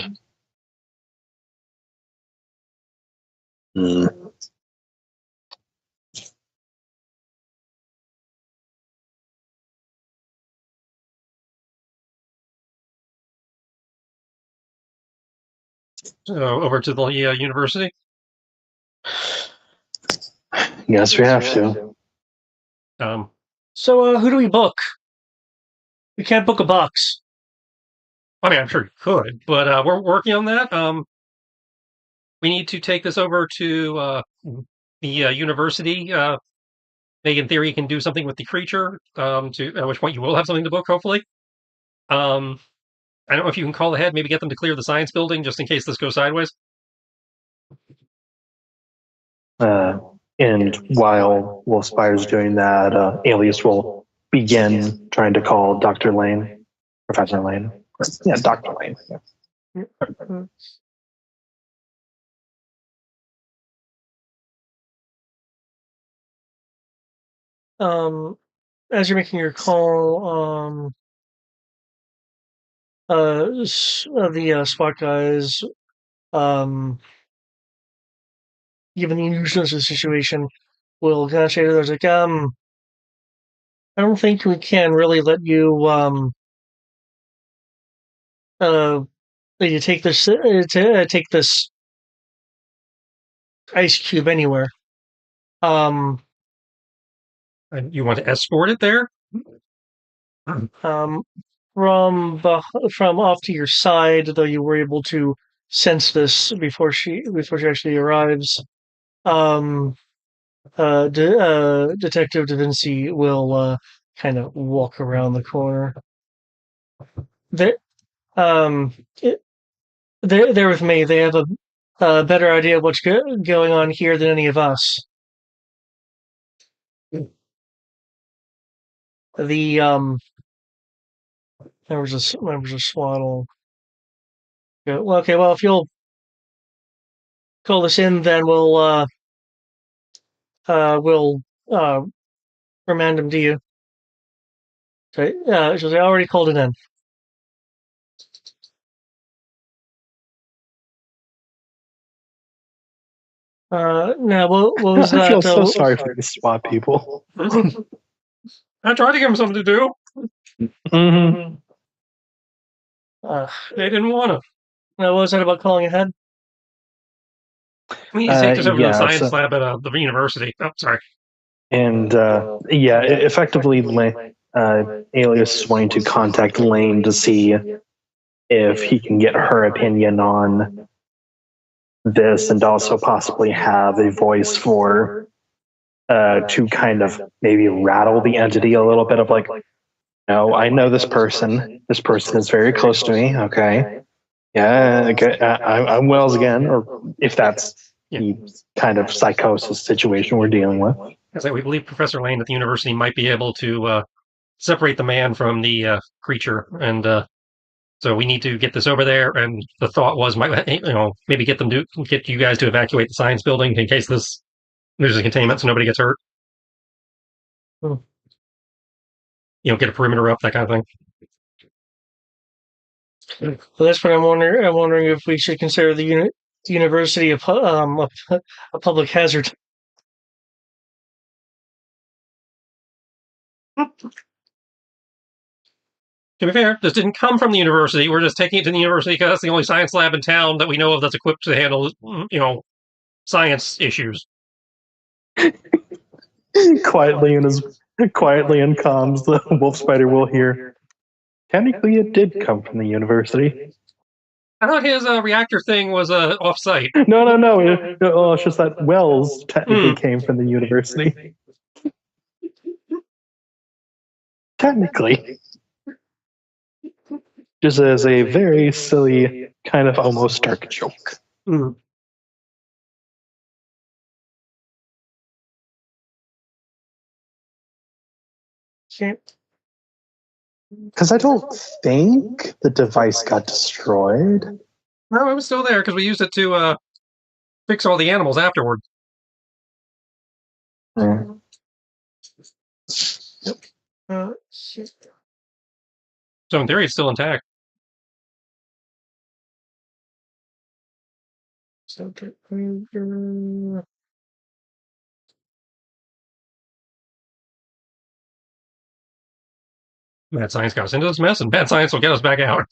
Over to the university? Yes, we have to. So, who do we book? We can't book a box. I mean, I'm sure you could, but we're working on that. We need to take this over to the university. They, in theory, can do something with the creature. At which point you will have something to book, hopefully. I don't know if you can call ahead, maybe get them to clear the science building just in case this goes sideways. And while Wolfspire's doing that, Alias will begin trying to call Dr. Lane, Professor Lane. Yeah, Dr. Lane. As you're making your call, the SWAT guys, given the unusualness of the situation, will kind of say to others, like, I don't think we can really let you, take take this ice cube anywhere. And you want to escort it there? From off to your side, though you were able to sense this before she actually arrives. Detective Da Vinci will kind of walk around the corner. They're, they're with me. They have a better idea of what's going on here than any of us. The members of SWAT will go, well, okay, well, if you'll call this in, then we'll remand him to you. So, she'll say, I already called it in. Now, what was that? I feel so sorry for the SWAT people. I tried to give them something to do. Mm-hmm. They didn't want to. Now, what was that about calling ahead? We need to take this over to the science lab at the university. Oh, sorry. And effectively, Alias is wanting to contact Lane to see if he can get her opinion on this, and also possibly have a voice for to kind of maybe rattle the entity a little bit of like, no, I know this person. This person is very close to me. Okay. Yeah, okay, I'm Wells again, or if that's the kind of psychosis situation we're dealing with. As we believe Professor Lane at the university might be able to separate the man from the creature, and so we need to get this over there. And the thought was, maybe get you guys to evacuate the science building in case there's a containment, so nobody gets hurt. Get a perimeter up, that kind of thing. Well, that's what I'm wondering. I'm wondering if we should consider the university a public hazard. To be fair, this didn't come from the university. We're just taking it to the university because that's the only science lab in town that we know of that's equipped to handle, science issues. quietly in comms, the wolf spider will hear. Technically, it did come from the university. I thought his reactor thing was off-site. No. It's just that Wells technically came from the university. Technically. Just as a very silly, kind of almost dark joke. Mm. Okay. Because I don't think the device got destroyed. No, it was still there because we used it to fix all the animals afterward. Yeah. Shit. So in theory, it's still intact. So good. Mad science got us into this mess, and bad science will get us back out.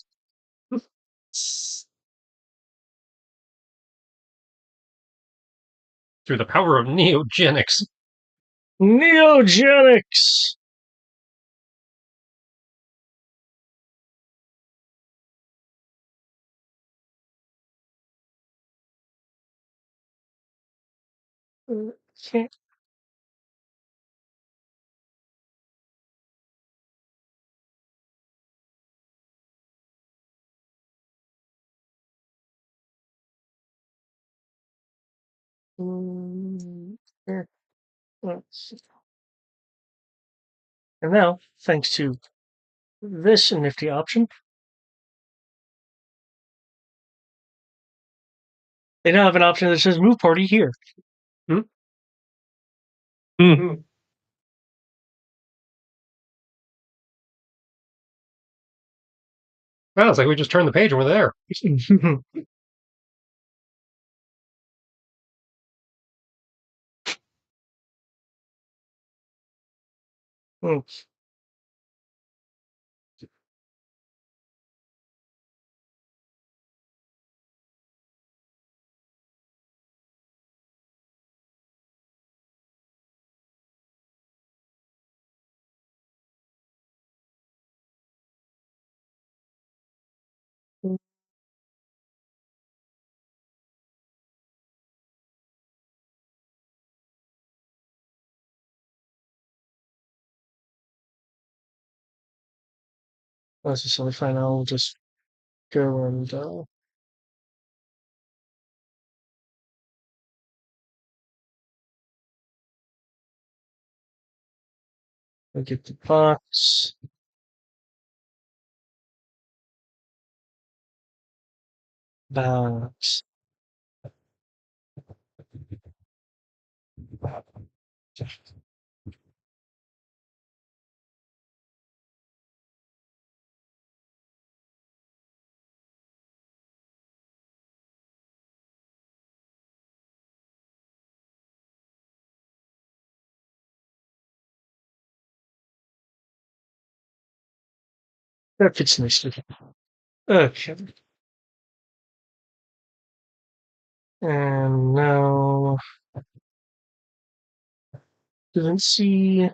Through the power of neogenics. Neogenics! Okay. There. And now, thanks to this nifty option, they now have an option that says move party here. Hmm. Wow, it's like we just turned the page and we're there. Hmm. That's necessarily fine. I'll just go and I'll get the box. Box. That fits nicely. Okay. And now didn't see.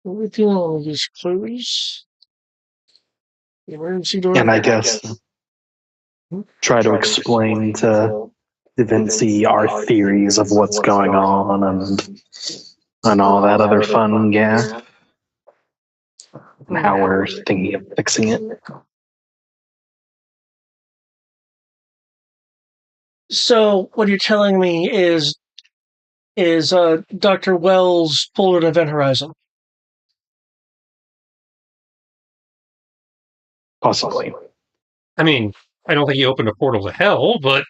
Everything on these clues. The emergency door. And I guess try to explain to Da Vinci our theories of what's going on and all that other fun gaff and how we're thinking of fixing it. So what you're telling me is Dr. Wells pulled an event horizon. Possibly. I mean, I don't think he opened a portal to hell, but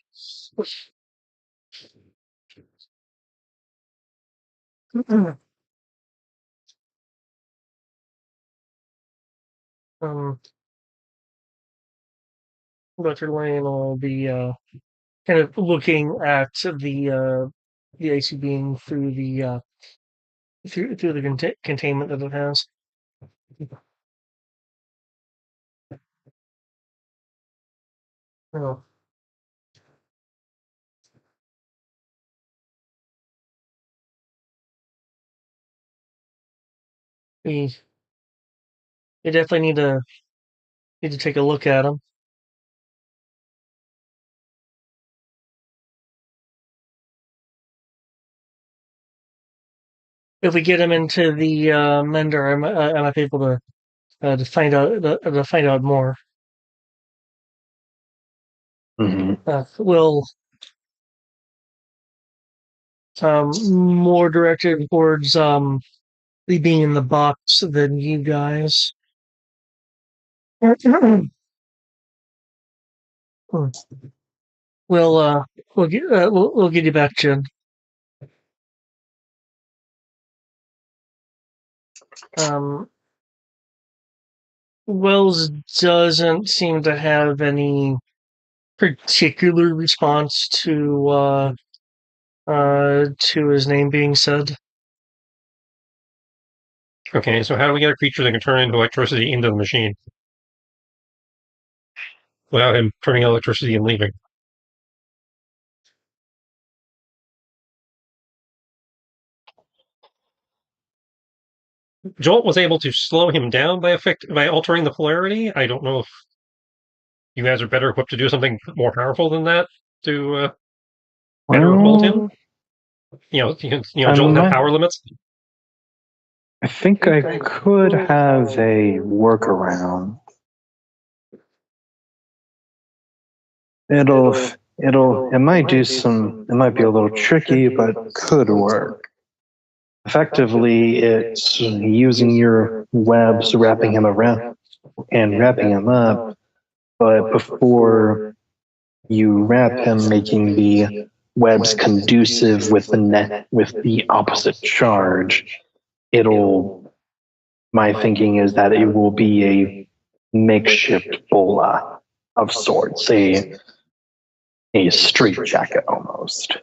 Dr. Lane will be kind of looking at the icy being through the containment that it has. Oh. We definitely need to take a look at them. If we get them into the mender, I might be able to find out more. Will more directed towards being in the box than you guys. We'll get you back, Jen. Wells doesn't seem to have any particular response to his name being said. Okay, so how do we get a creature that can turn into electricity into the machine without him turning electricity and leaving? Jolt was able to slow him down by altering the polarity. I don't know if you guys are better equipped to do something more powerful than that to better hold him. Jolt have power limits. I think I could have a workaround. It might be a little tricky, but could work. Effectively, it's using your webs, wrapping him around and wrapping him up, but before you wrap him, making the webs conducive with the opposite charge. My thinking is that it will be a makeshift bola of sorts, a straitjacket almost.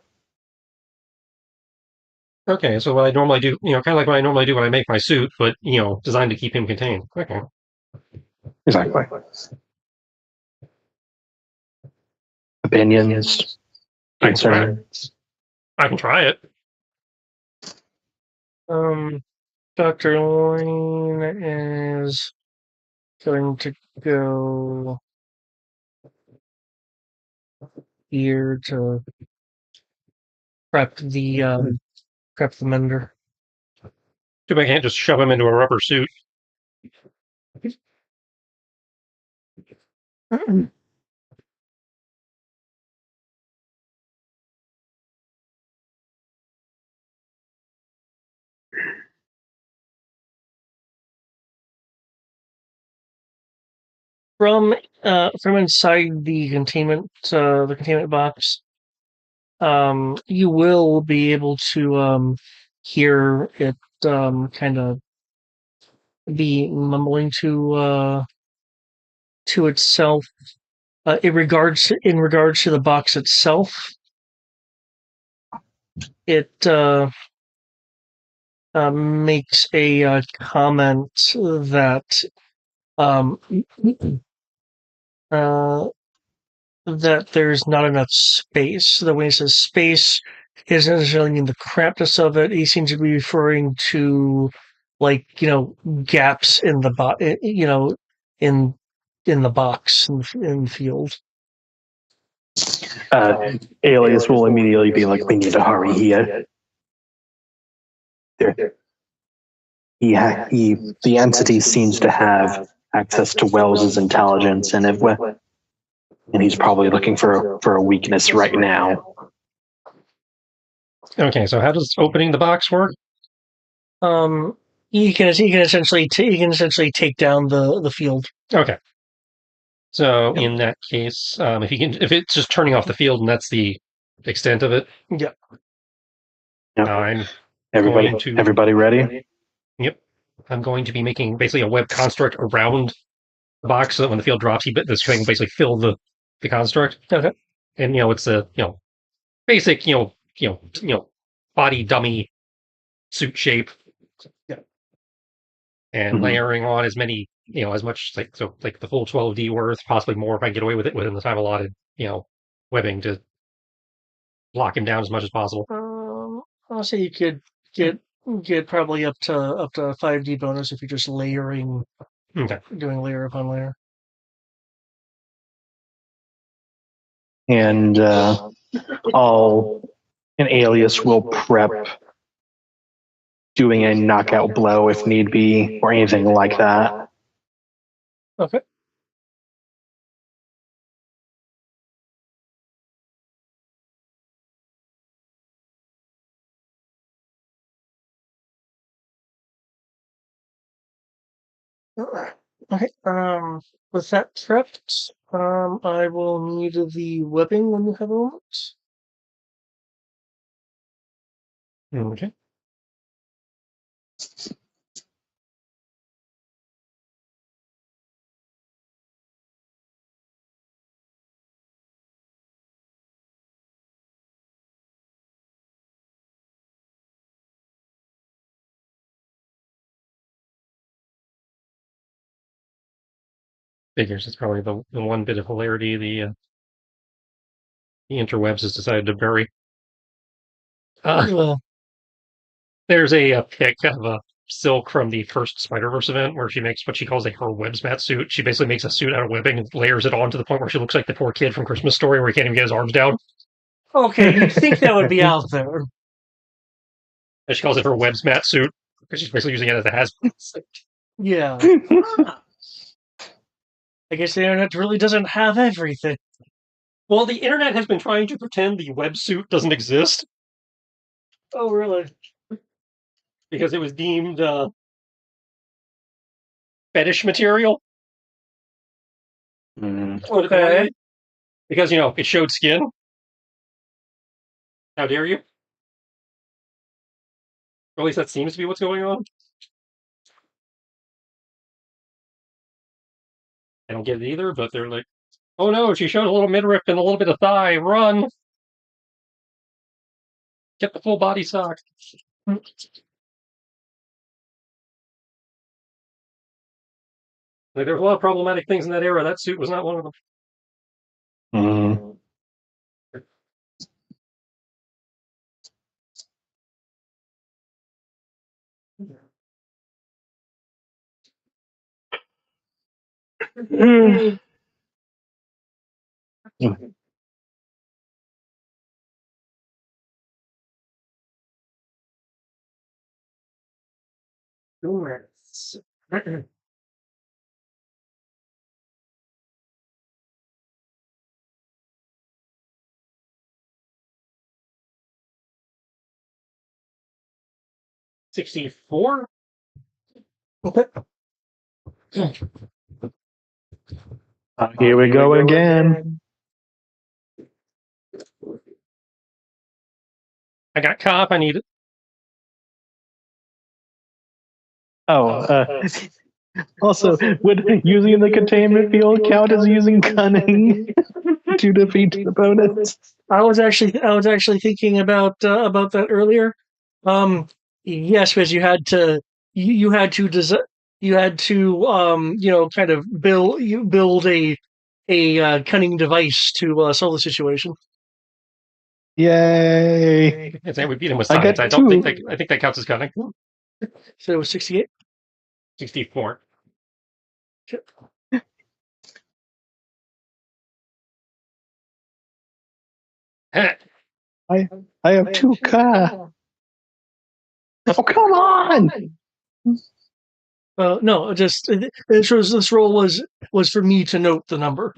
Okay, so what I normally do, kind of like what I normally do when I make my suit, but designed to keep him contained. Okay. Exactly. Opinions, concerns. I can try it. Dr. Loin is going to go here to prep the mender. Too bad I can't just shove him into a rubber suit. From inside the containment box, you will be able to hear it kind of be mumbling to itself in regards to the box itself. It makes a comment that that there's not enough space. The way he says space isn't necessarily mean the crapness of it. He seems to be referring to gaps in the in the box in the field. Alias will immediately be like, "We need to hurry here." The entity seems to have access to Wells's intelligence, and he's probably looking for a weakness right now. Okay, so how does opening the box work? You can essentially take down the field. Okay. So in that case, if it's just turning off the field and that's the extent of it. Yeah. Yep. Everybody ready? Yep. I'm going to be making basically a web construct around the box so that when the field drops, this thing will basically fill the construct. Okay. and it's a basic body dummy suit shape. Yeah. And layering on as many as much like the full 12D worth, possibly more if I can get away with it within the time allotted. Webbing to lock him down as much as possible. I'll say you could get probably up to 5D bonus if you're just layering, doing layer upon layer. And an alias will prep doing a knockout blow if need be, or anything like that. Okay. Okay. With that prepped, I will need the webbing when you have a moment. Okay. Figures it's probably the one bit of hilarity the interwebs has decided to bury. There's a pic of a Silk from the first Spider-Verse event where she makes what she calls her webs mat suit. She basically makes a suit out of webbing and layers it on to the point where she looks like the poor kid from Christmas Story where he can't even get his arms down. Okay, you'd think that would be out there. And she calls it her webs mat suit because she's basically using it as a hazmat suit. Yeah. I guess the internet really doesn't have everything. Well, the internet has been trying to pretend the web suit doesn't exist. Oh, really? Because it was deemed fetish material. Okay. Because, it showed skin. How dare you? Or at least that seems to be what's going on. I don't get it either, but they're like, oh no, she showed a little midriff and a little bit of thigh. Run! Get the full body sock. Like, there was a lot of problematic things in that era. That suit was not one of them. Yes. 64? Here we go again. I got cop. I need it. Also, would using the containment field count as using cunning to defeat the opponent? I was actually thinking about that earlier. Yes, because you had to kind of build a cunning device to solve the situation. Yay! I think we beat him with science. I think that counts as cunning. So it was 68. 64. I have 2K. Oh, come on! No, just this roll was for me to note the number.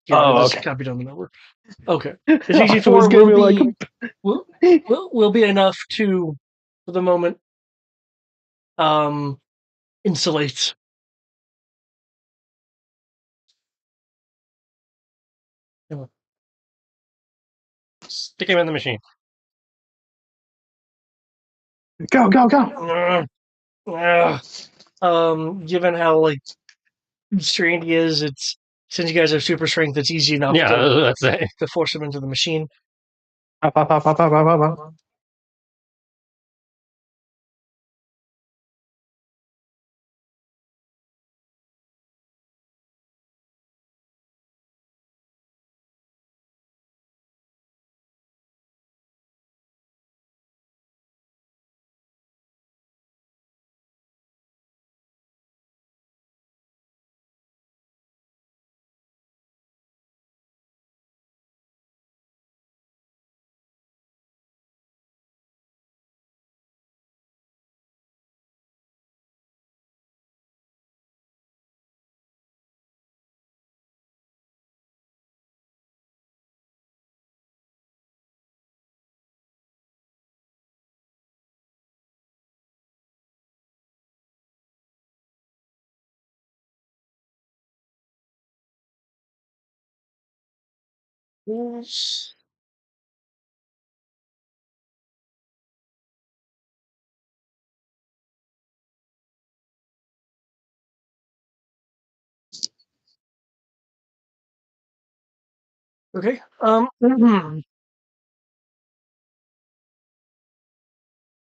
Okay. Copied on the number. Okay. The 64 will be enough to, for the moment, insulate. Stick him in the machine. Go. Given how strange he is, since you guys have super strength, it's easy enough Yeah, that's it. to force him into the machine. Yes. Okay.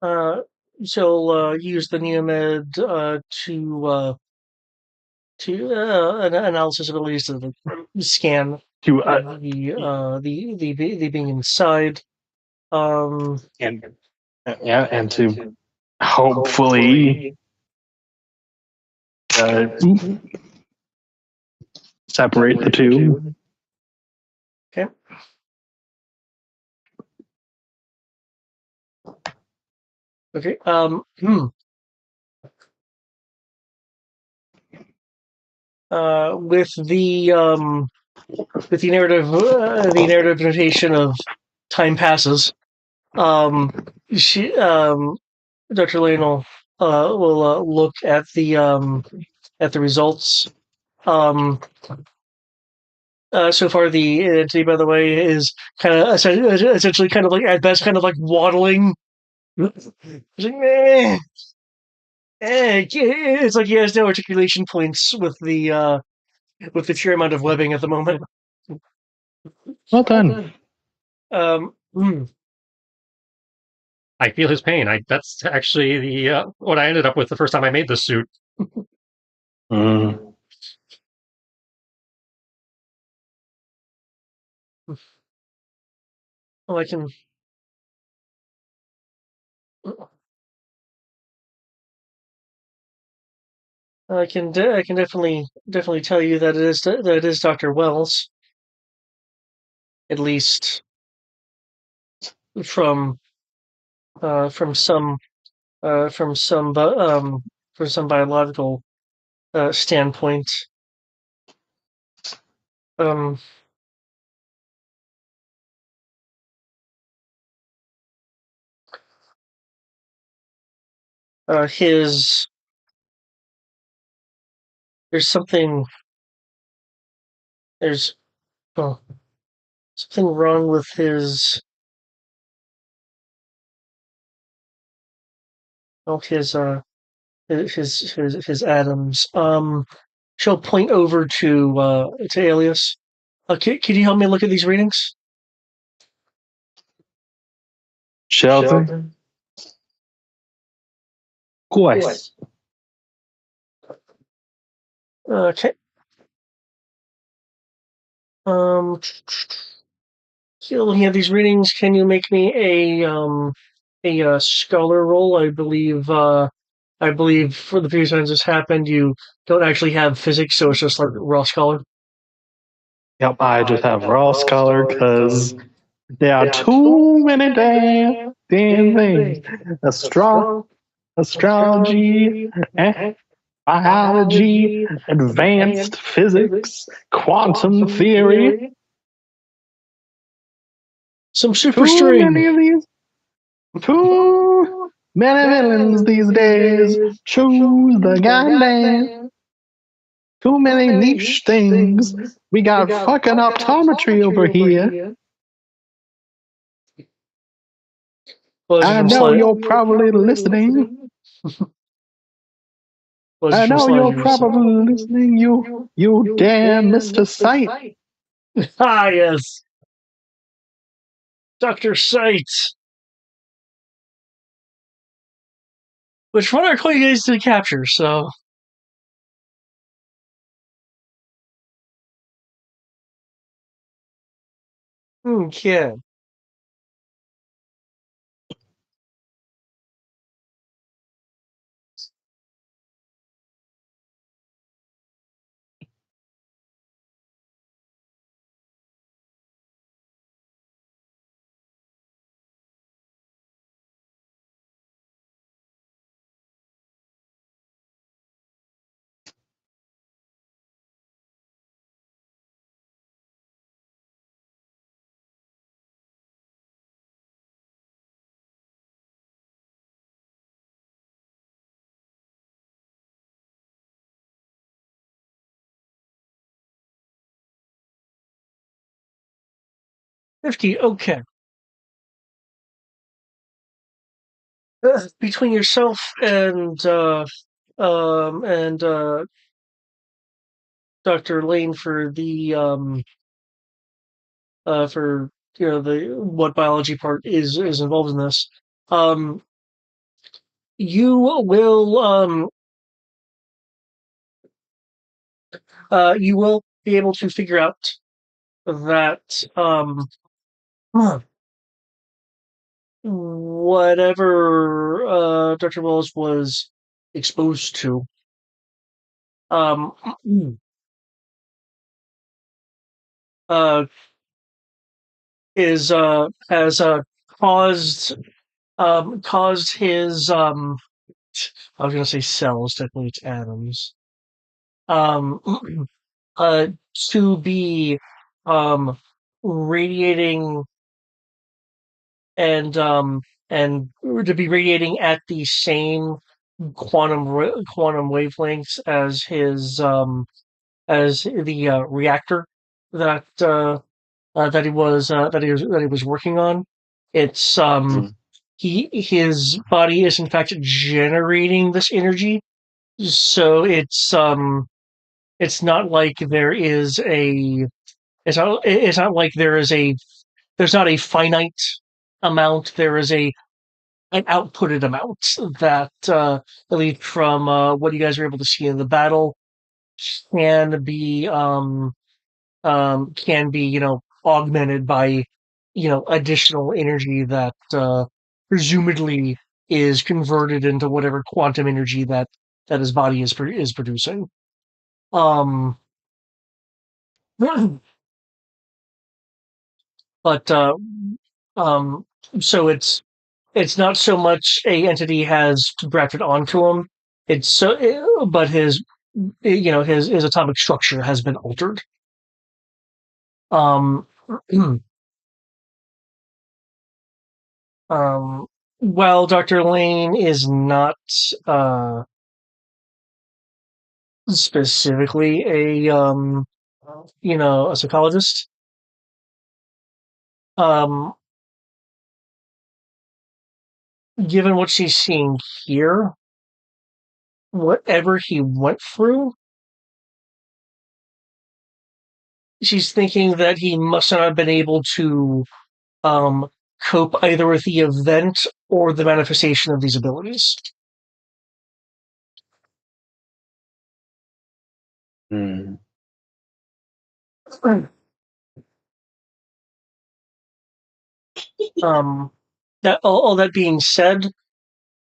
Uh, she'll use the Neomed to an analysis abilities to scan To the being inside. and yeah, and to hopefully uh, separate the two. Okay. Okay. With the narrative notation of time passes. She Dr. Lane will look at the results. So far, the entity, by the way, is kind of essentially kind of like at best, kind of like waddling. It's like, it's like he has no articulation points with the sheer amount of webbing at the moment. Well done. Hmm. I feel his pain. That's actually the what I ended up with the first time I made this suit. Mm. Well, I can. I can definitely tell you that it is Dr. Wells, at least from from some uh, from some bi- um, from some biological standpoint. Um, his there's something there's oh, something wrong with oh, his atoms. She'll point over to Alias. Can you help me look at these readings? Shelter. Course. Okay. Um, Looking at these readings, can you make me a scholar roll? I believe for the few times this happened, you don't actually have physics, so it's just like raw scholar. Yep, I just have raw scholar because there are too many damn things. Astrology, biology, advanced physics, quantum theory. Some super Too string. many of these. Too many villains these days. Choose the goddamn. Too many niche things. We got fucking optometry over here. Well, I know you're probably listening. Was I from know Slaughter you're probably listening, you damn Mr. Sight. Ah, yes. Dr. Sight. Which one are you guys to capture, so. Okay. $50, okay. Between yourself and Dr. Lane for the for the what biology part is involved in this. Um, you will be able to figure out that whatever Dr. Wells was exposed to um uh is has caused his I was gonna say cells, technically it's atoms. Um uh to be um radiating and and to be radiating at the same quantum wavelengths as his as the reactor that that he was working on. It's his body is in fact generating this energy, so it's not like there is a it's not like there's not a finite amount. There is an outputted amount that at least from what you guys are able to see in the battle can be augmented by additional energy that presumably is converted into whatever quantum energy that his body is producing. Um, but um, so it's not so much a entity has grafted onto him. It's but his atomic structure has been altered. Um, while Dr. Lane is not uh, specifically a psychologist, um, given what she's seeing here, whatever he went through, she's thinking that he must not have been able to um, cope either with the event or the manifestation of these abilities. Hmm. That all that being said,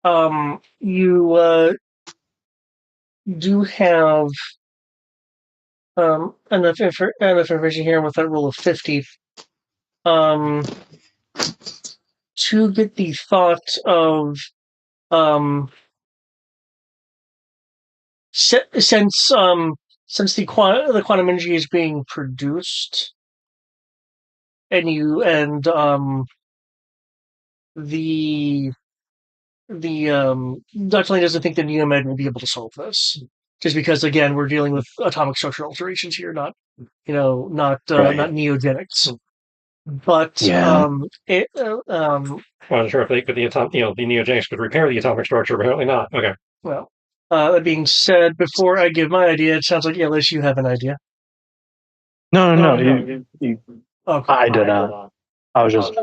you do have enough information here with that rule of 50 um, to get the thought of um, since the quantum energy is being produced and the Dr. Lane doesn't think the Neomed will be able to solve this. Just because, again, we're dealing with atomic structure alterations here, not not Right. neogenics. But Yeah. I'm not sure if they could the neogenics could repair the atomic structure. Apparently not. Okay. well, That being said, before I give my idea, it sounds like Elias, you have an idea. No. Okay. I did not. I was just.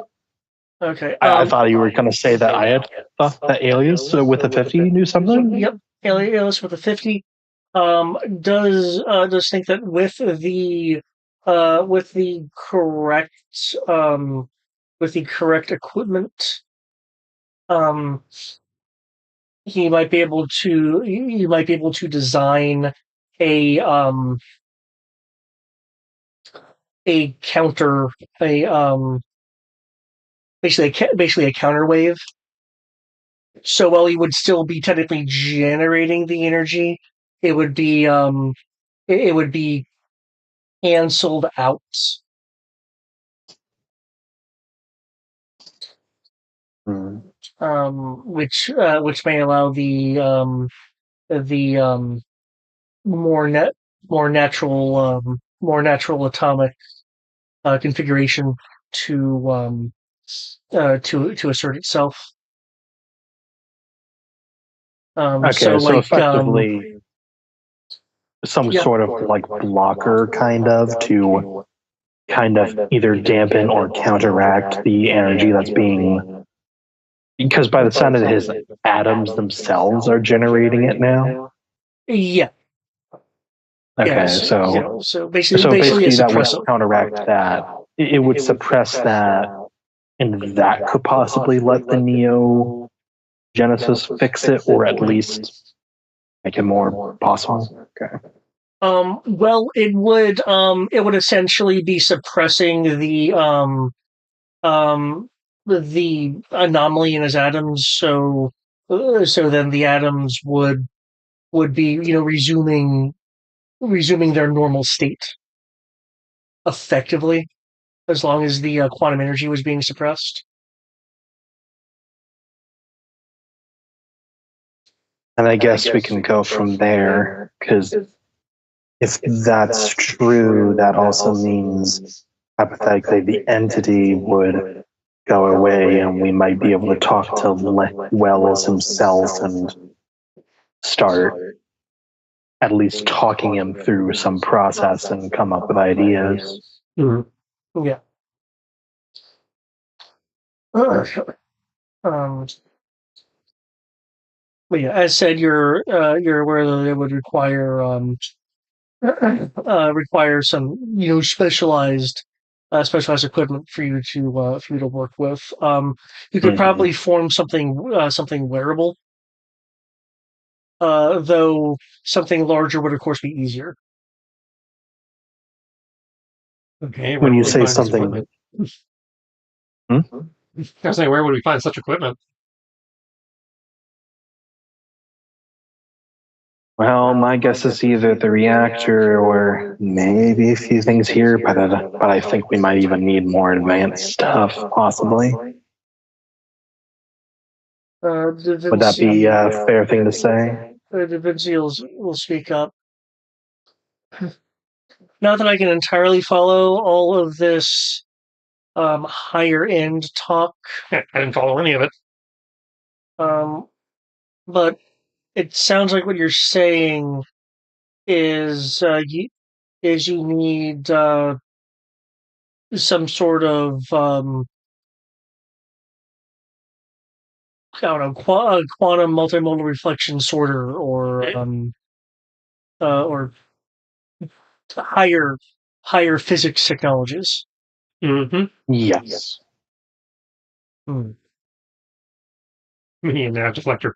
Okay. I thought you were going to say that I had thought that Alias with a 50 knew something. Yep. Elias with a 50 does think that with the correct equipment, um, he might be able to design a um a counter a basically a counter wave. So while he would still be technically generating the energy, it would be it would be canceled out, Hmm. which may allow the more net more natural atomic configuration to to assert itself. So Okay, so like effectively, some yeah. sort of like blocker, kind of either dampen or counteract the energy that's being. Because by the sound of it, his atoms themselves are generating it now. Yeah. Okay, So so basically a basically that would suppressor. counteract that. It would suppress that, and that could possibly let the Neo Genesis fix it, or at least make it more possible. Okay. Well, it would essentially be suppressing um the anomaly in his atoms. So then the atoms would be resuming their normal state effectively, as long as the quantum energy was being suppressed. And I guess we can go from there, because if that's true, that also means hypothetically the entity would go away and we might be able to talk to Wells himself and start at least talking him through some process and come up with ideas. Mm-hmm. Yeah. Um, but yeah, as said, you're aware that it would require require some specialized equipment for you to work with. You could Mhm. probably form something wearable, though something larger would of course be easier. Okay, where When would you we say find this something, equipment? hmm? I was saying, where would we find such equipment? Well, my guess is either the reactor or maybe a few things here, but I think we might even need more advanced stuff, possibly. Da Would that be a Vinci, fair thing to say? Da Vinci will speak up. Not that I can entirely follow all of this higher end talk, I didn't follow any of it. um, but it sounds like what you're saying is you need some sort of I don't know quantum multimodal reflection sorter or higher physics technologies. Mm-hmm. Yes. Hmm. Me and now deflector.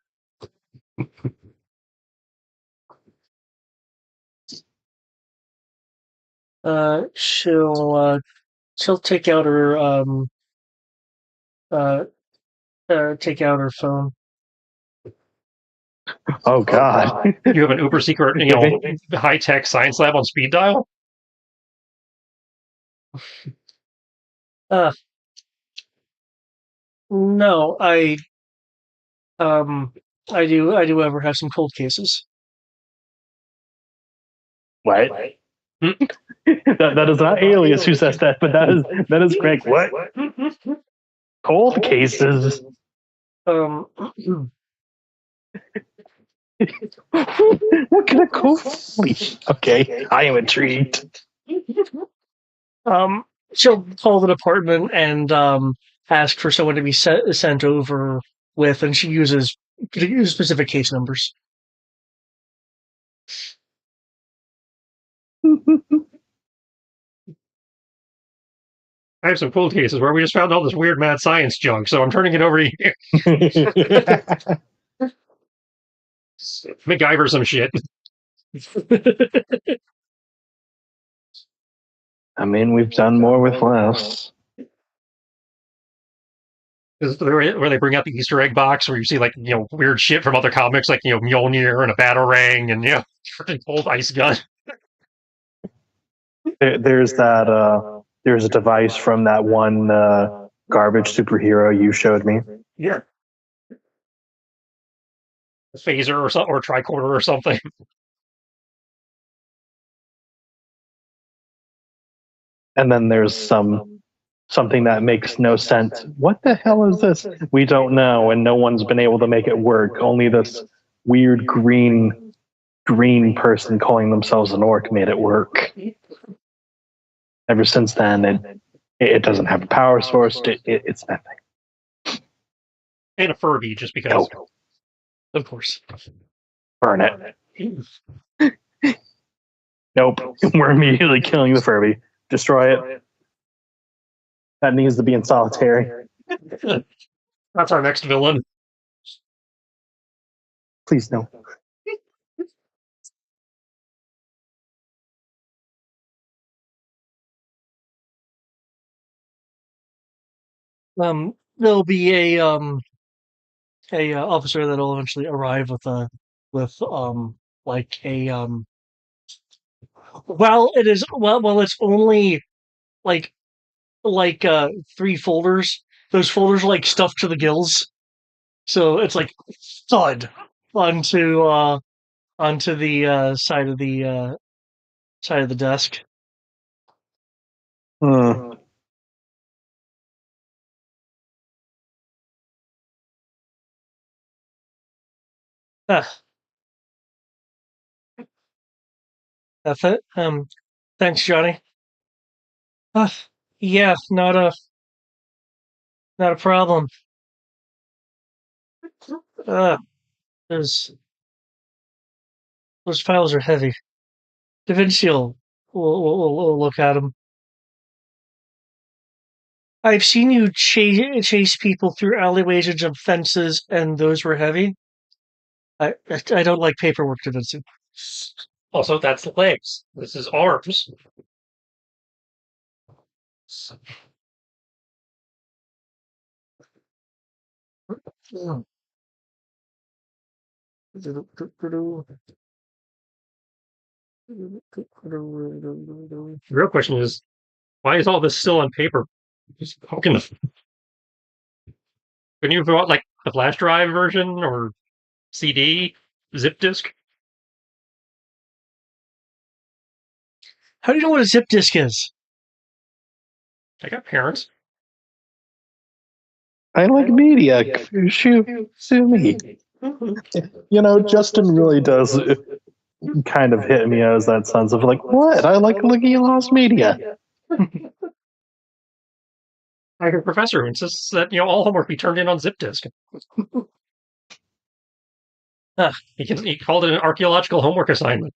She'll take out her uh, take out her phone. Oh God. You have an uber secret, high tech science lab on speed dial. Uh, no, um I do ever have some cold cases. What? That is not Alias who says that, but that is Greg. What? Cold cases? Um, What can a ghost be? Okay, I am intrigued. She'll call the department and ask for someone to be sent over with, and she uses specific case numbers. I have some cold cases where we just found all this weird mad science junk, so I'm turning it over to you. MacGyver some shit. I mean, we've done more with less. Where they bring out the Easter egg box where you see weird shit from other comics like Mjolnir and a Batarang and freaking old ice gun. There's that. There's a device from that one garbage superhero you showed me. Yeah. A phaser or something, or a tricorder or something. And then there's something that makes no sense. What the hell is this? We don't know, and no one's been able to make it work. Only this weird green person calling themselves an orc made it work. Ever since then, it doesn't have a power source. It's nothing. And a Furby, just because. No. Of course. Burn it. Nope. We're immediately killing the Furby. Destroy it. That needs to be in solitary. That's our next villain. Please no. There'll be a officer that'll eventually arrive with like a well it's only like three folders. Those folders are like stuffed to the gills, so it's like thud onto the side of the desk. Hmm. Ah, that's it. Thanks, Johnny. Uh, yeah, not a problem. Uh, those those files are heavy. Da Vinci will look at them. I've seen you chase people through alleyways and jump fences, and those were heavy. I don't like paperwork, Da Vinci. Also, that's legs. This is arms. The real question is, why is all this still on paper? Just poking the. Couldn't you bought like the flash drive version or CD, zip disk? How do you know what a zip disk is? I got parents. I like media. Sue me. You know, Justin really does kind of hit me as that sense of like, what? I like looking at lost media. I have a professor who insists that all homework be turned in on zip disk. He called it an archaeological homework assignment.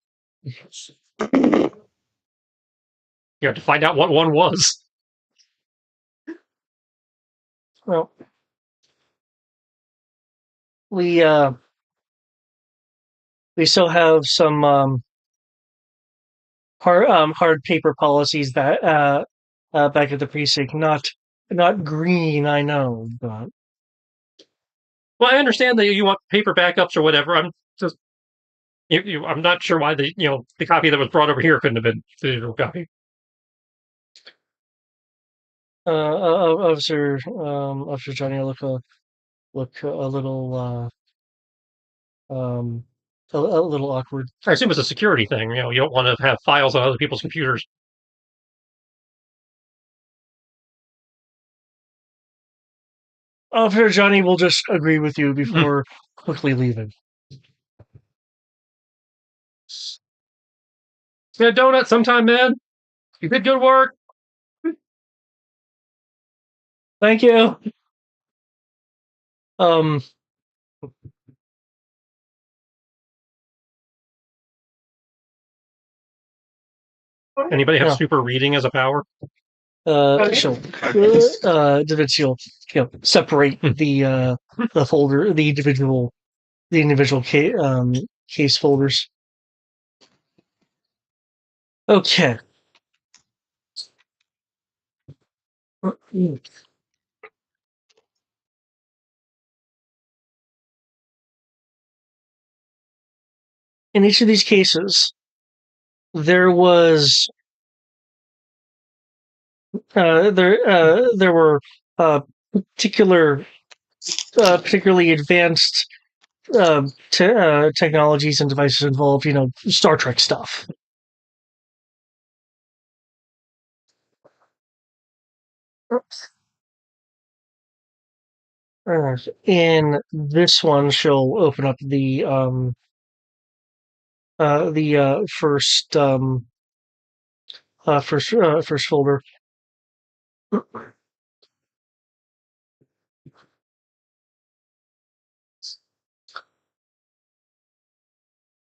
You have to find out what one was. Well, we uh we still have some hard paper policies that back at the precinct. Not green, I know, but Well, I understand that you want paper backups or whatever. I'm just, I'm not sure why the copy that was brought over here couldn't have been the digital copy. Officer Johnny look a little a little awkward. I assume it's a security thing. You don't want to have files on other people's computers. Officer Johnny will just agree with you before quickly leaving. me a donut sometime, man. You did good work. Thank you. Anybody have No. super reading as a power? She'll Da Vinci will separate the folder, the individual case folders. Okay. In each of these cases, there was there were particularly advanced technologies and devices involved. Star Trek stuff. In this one, she'll open up the first folder.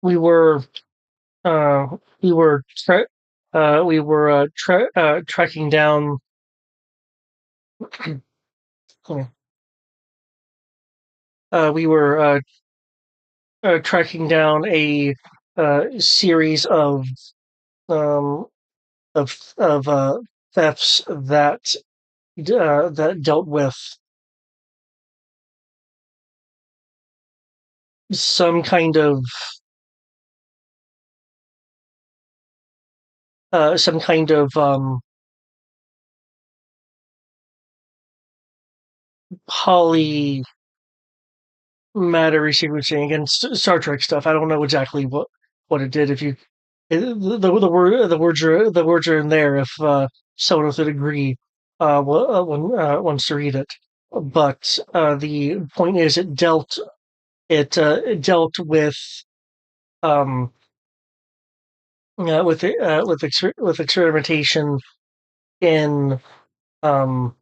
We were we were tracking down. We were tracking down a series um, of thefts that dealt with some kind of poly matter resequencing against Star Trek stuff. I don't know exactly what it did. If you the words are in there. If someone would agree, wants to read it. But the point is, it dealt with um with experimentation in um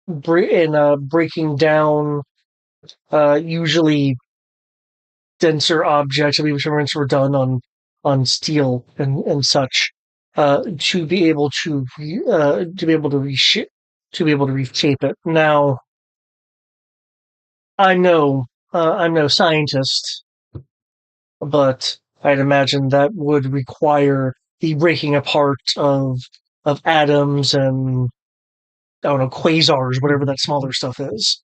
breaking down usually denser objects. I believe experiments were done on steel and such to be able to reshape it. Now, I'm no scientist, but I'd imagine that would require the breaking apart of atoms and I don't know, quasars, whatever that smaller stuff is.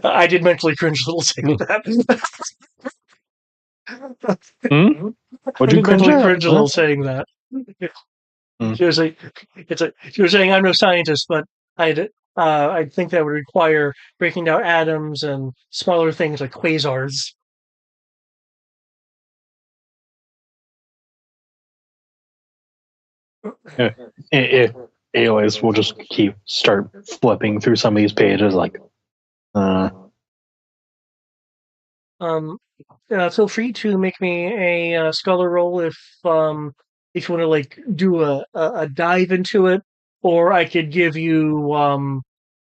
I did mentally cringe a little saying that. Hmm? I Would you did cringe mentally at? cringe a little saying that. She was like, she was saying I'm no scientist, but I think that would require breaking down atoms and smaller things like quasars. Yeah. Anyways, we'll just start flipping through some of these pages like Um, feel free to make me a scholar roll if you want to like do a dive into it, or I could give you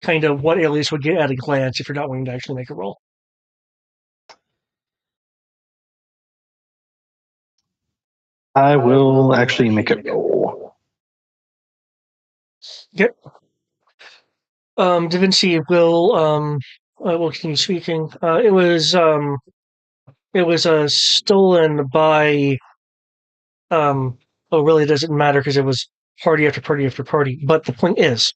kind of what Alias would get at a glance if you're not willing to actually make a roll. I will actually make it roll. Yep. Da Vinci will continue speaking. It was stolen by oh really it doesn't matter because it was party after party after party. But the point is,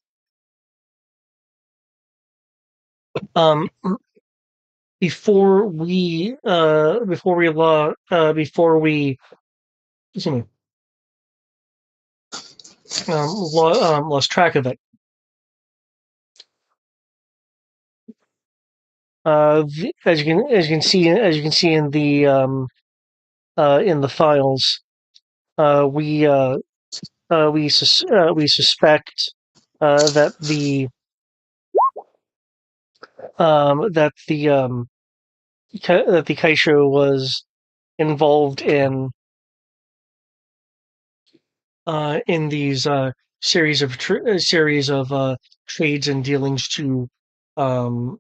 um before we excuse me, lost track of it. As you can see in the files, we suspect that the that the Kaisho was involved in these series of trades and dealings um,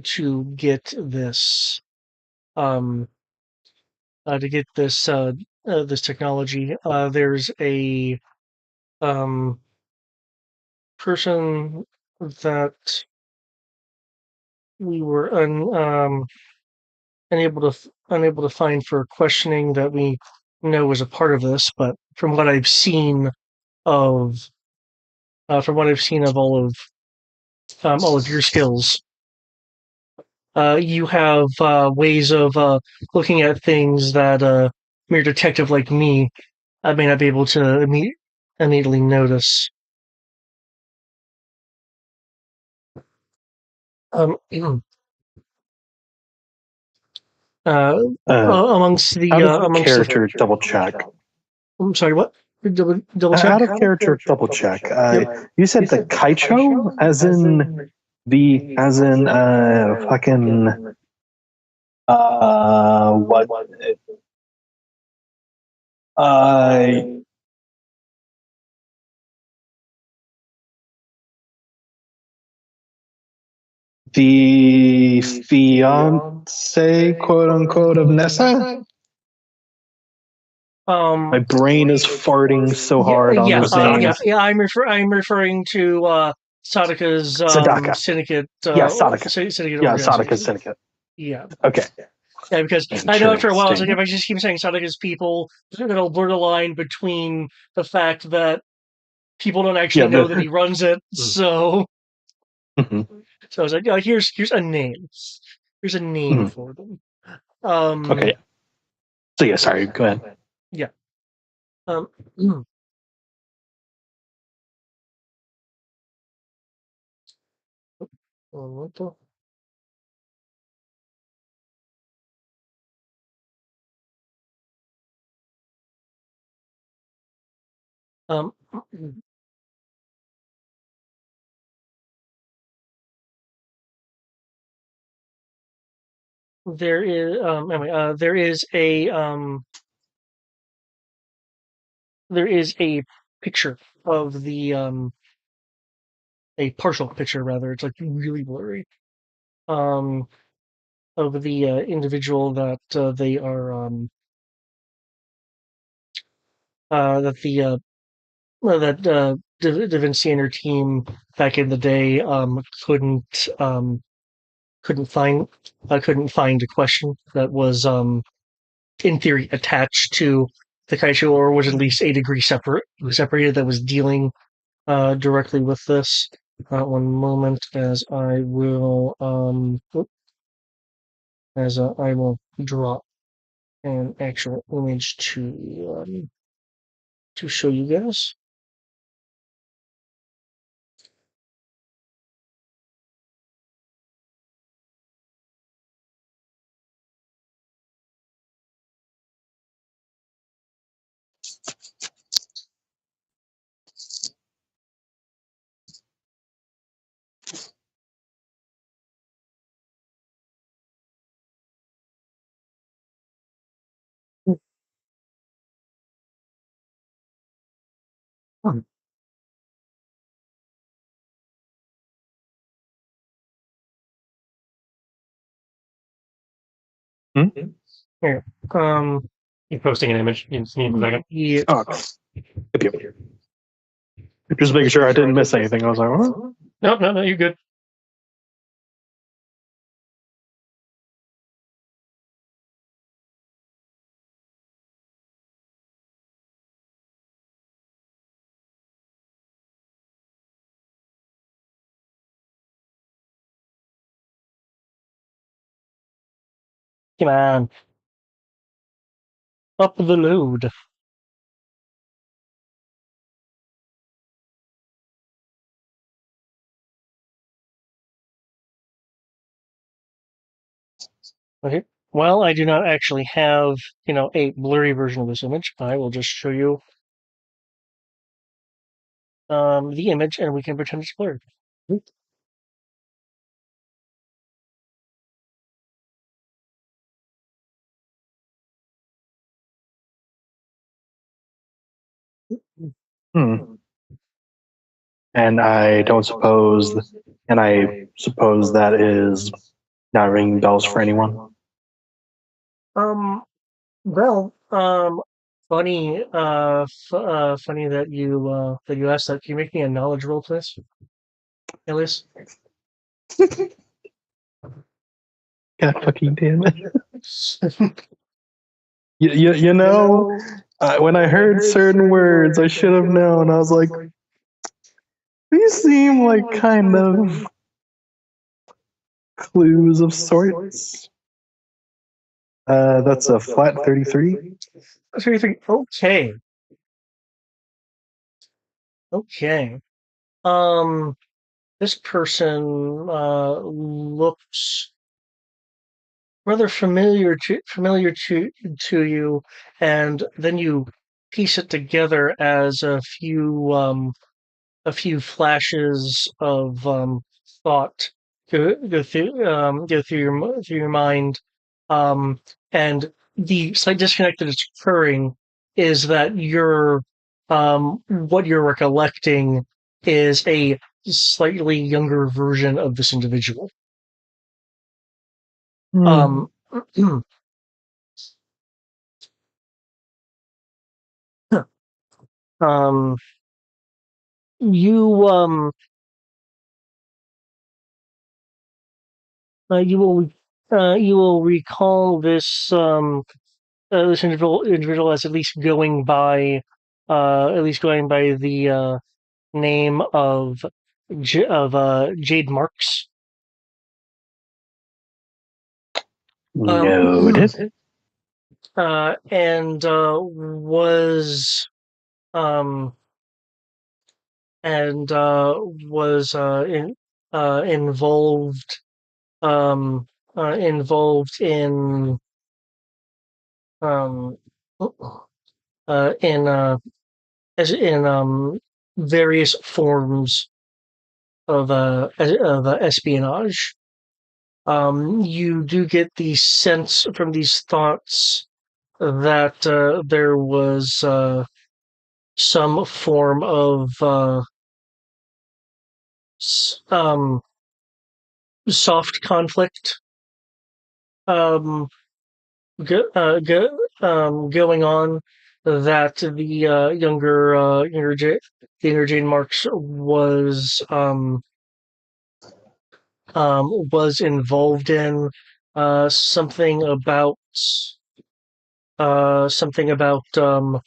to get this um, to get this technology. There's a um, person that we were unable to find for questioning that we know was a part of this, but of from what I've seen of all of your skills, you have ways of looking at things that a mere detective like me I may not be able to immediately notice. Um, uh, amongst the Out of amongst the. character, double check. I'm sorry, what? Double check. Out of character, double check. Yep. You said the Kaicho, as in fucking what uh the fiance, quote unquote, of Nessa. My brain is farting so hard on his name. I'm referring to Sadaka's Sadaka. syndicate. Yeah, Sadaka. Syndicate Yeah, Sadaka organization. Syndicate. Yeah. Okay. Yeah, because I know after a while, it's like if I just keep saying Sadaka's people, it'll blur the line between the fact that people don't actually know that he runs it. So, so I was like, oh, here's a name. Here's a name for them. Okay. So yeah, sorry. Go ahead. Yeah. What the? Um, there is anyway, there is a picture of the a partial picture rather. It's like really blurry. Um, of the individual that they are that the that Da Vinci and her team back in the day couldn't find couldn't find a question that was in theory attached to the Kaiju, or was at least a degree separated, that was dealing directly with this. One moment, as I will I will drop an actual image to show you guys. Hmm. Here, You're posting an image. You just need a second. yeah. Oh, just making sure I didn't miss anything. I was like, what? No, you're good. Come on, up the load. Okay. Well, I do not actually have, a blurry version of this image. I will just show you the image, and we can pretend it's blurred. Hmm. And I suppose that is not ringing bells for anyone. Um, well, funny that you asked that. Can you make me a knowledge roll, please, Elias? God fucking damn it! You You know, know, when I when I heard heard certain certain words, I words, I should have should have known. I known. was I was like, like, these these seem seem like like kind kind of of clues of clues of sorts. sorts. That's a That's a flat flat 33. 33. So you think, okay, okay. Um, this person looks rather familiar to you, and then you piece it together as a few flashes of thought go through through your mind, um, and the slight disconnect that is occurring is that what you're recollecting is a slightly younger version of this individual. Hmm. Um, um, you you will you will recall this individual as at least going by the name of Jade Marks. Um, Noted. and um was involved involved um in as in various forms of espionage. You do get the sense from these thoughts that there was some form of soft conflict um, go, go, going on that the younger Jane Marks was involved in. Uh, something about something about um,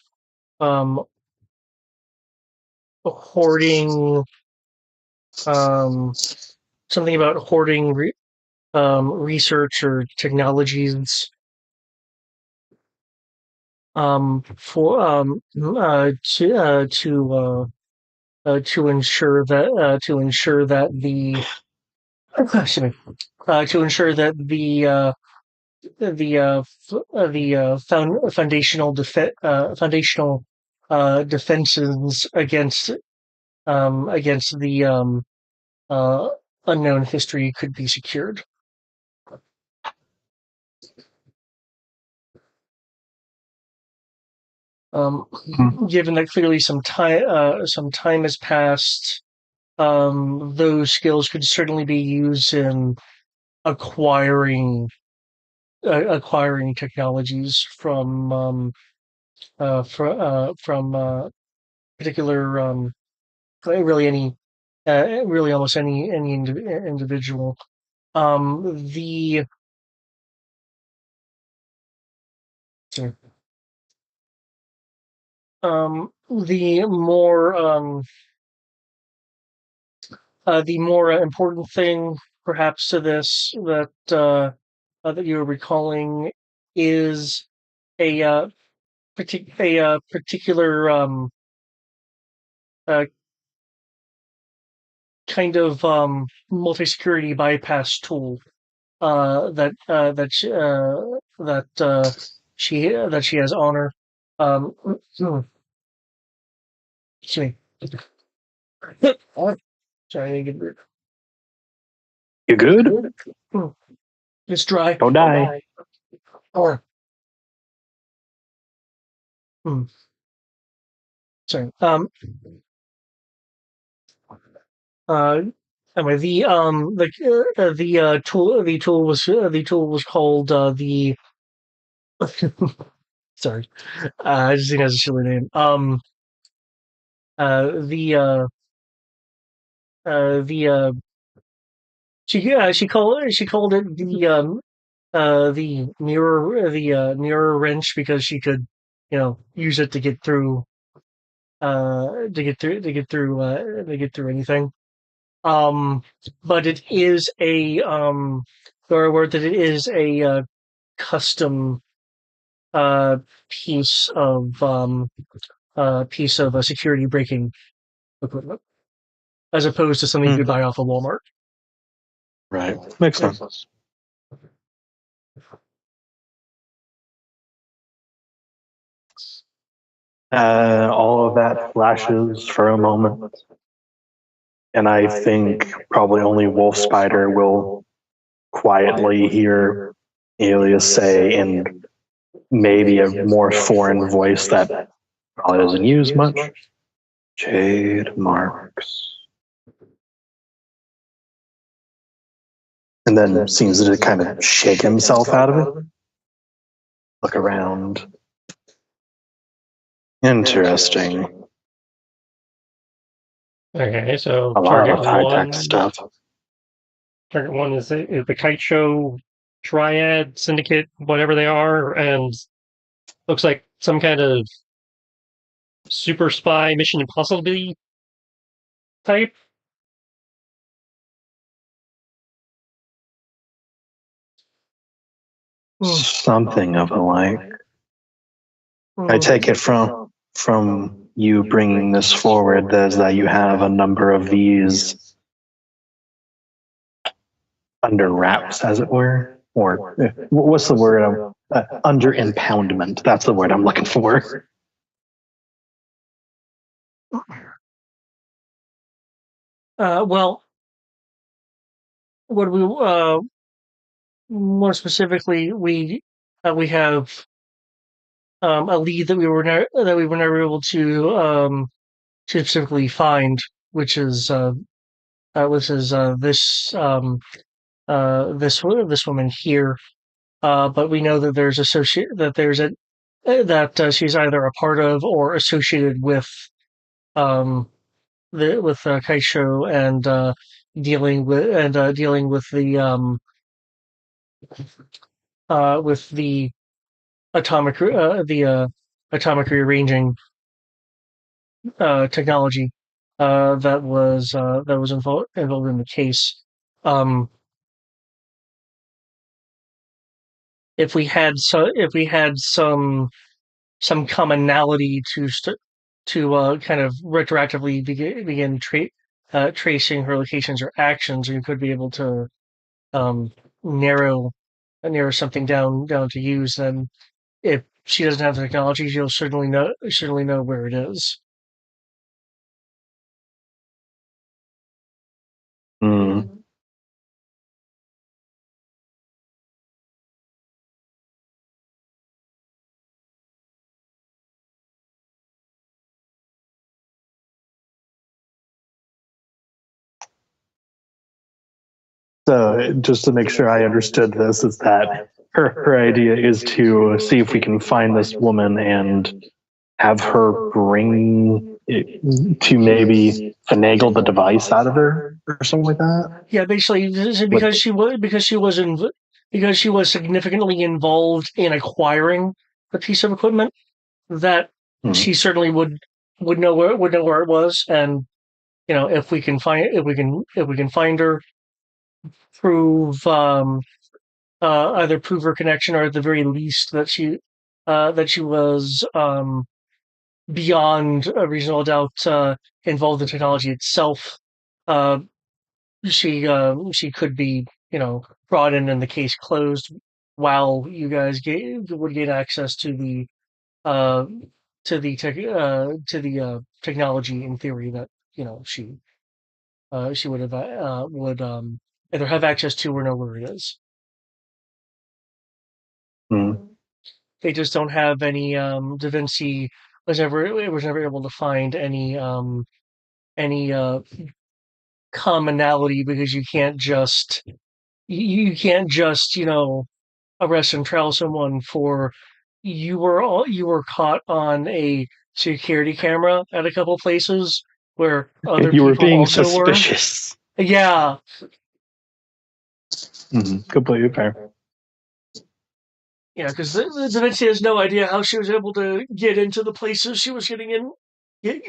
hoarding um, something about hoarding research or technologies for to ensure that the excuse me, to ensure that foundational defenses against the uh, unknown history could be secured. Um, Hmm. given that clearly some time has passed, those skills could certainly be used in acquiring acquiring technologies from particular really any really almost any individual. The sorry. The more the more important thing, perhaps, to this that you're recalling is a particular uh, kind of multi-security bypass tool that she has on her. Um, excuse me. Sorry, I get weird. You good? It's dry. Don't die. Oh, hmm. Sorry. Anyway, the tool was called the. Sorry, I just think it has a silly name. The the she called it the wrench because she could, use it to get through to get through anything. Um, but it is a or word that it is a custom uh piece of security breaking equipment as opposed to something you could Hmm. buy off of Walmart. Right. Makes Yeah. sense. All of that flashes for a moment, and I think probably only Wolf Spider will quietly hear Alias say in maybe a more foreign voice that probably doesn't use much. Jade marks. And then seems to kind of shake himself out of it. Look around. Interesting. Okay, so A lot of high tech stuff. Target one is the Kite Show Triad Syndicate, whatever they are, and looks like some kind of super spy Mission Impossible type. Something of the like. I Mm. take it from you bringing this forward as that you have a number of these under wraps, as it were, or what's the word? Under impoundment. That's the word I'm looking for. Well, what we more specifically, we have a lead that we were never able to specifically find, which is this woman here. But we know that she's either a part of or associated with um Kaisho and dealing with the atomic rearranging technology that was involved in the case. Um, if we had some commonality to kind of retroactively begin tracing her locations or actions, we could be able to um, narrow something down to use. Then, if she doesn't have the technology, she'll certainly know where it is. Mm. So just to make sure I understood this, is that her idea is to see if we can find this woman and have her bring it to maybe finagle the device out of her or something like that. Yeah, basically, because she was significantly involved in acquiring the piece of equipment, that Hmm. she certainly would know where it was. And if we can find her, prove either prove her connection, or at the very least that she was beyond a reasonable doubt involved in technology itself. Uh, she could be, brought in and the case closed, while you guys would gain access uh to the technology, in theory, that she would either have access to or know where it is. Hmm. They just don't have any Da Vinci was never able to find any commonality because you can't just arrest and trial someone for you were caught on a security camera at a couple places where other You were people being also were. suspicious. Yeah, Completely fair. yeah, because the Da Vinci has no idea how she was able to get into the places she was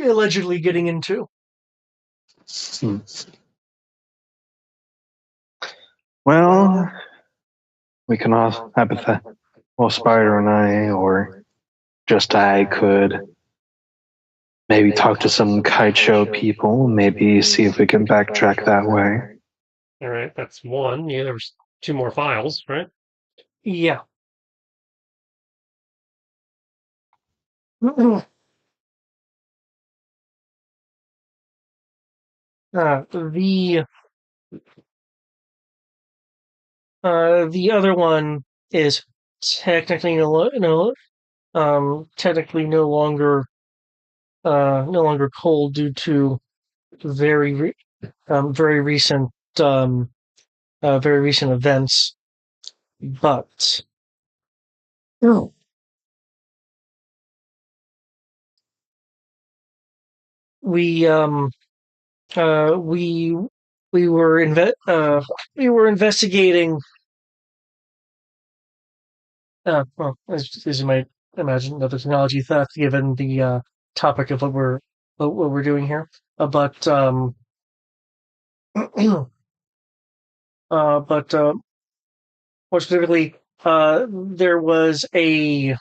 allegedly getting into. Hmm. Well, we can all well, Spider and I, or just I, could maybe talk to some kite show people, maybe see if we can backtrack that way. All right, that's one. Yeah, there's two more files, right? Yeah. uh, the the other one is technically technically no longer cold due to very re- very recent um, very recent events, but oh, we uh, we we were investigating. Well, as you might imagine, another technology theft, given the topic of what we're doing here. But but more specifically, there was a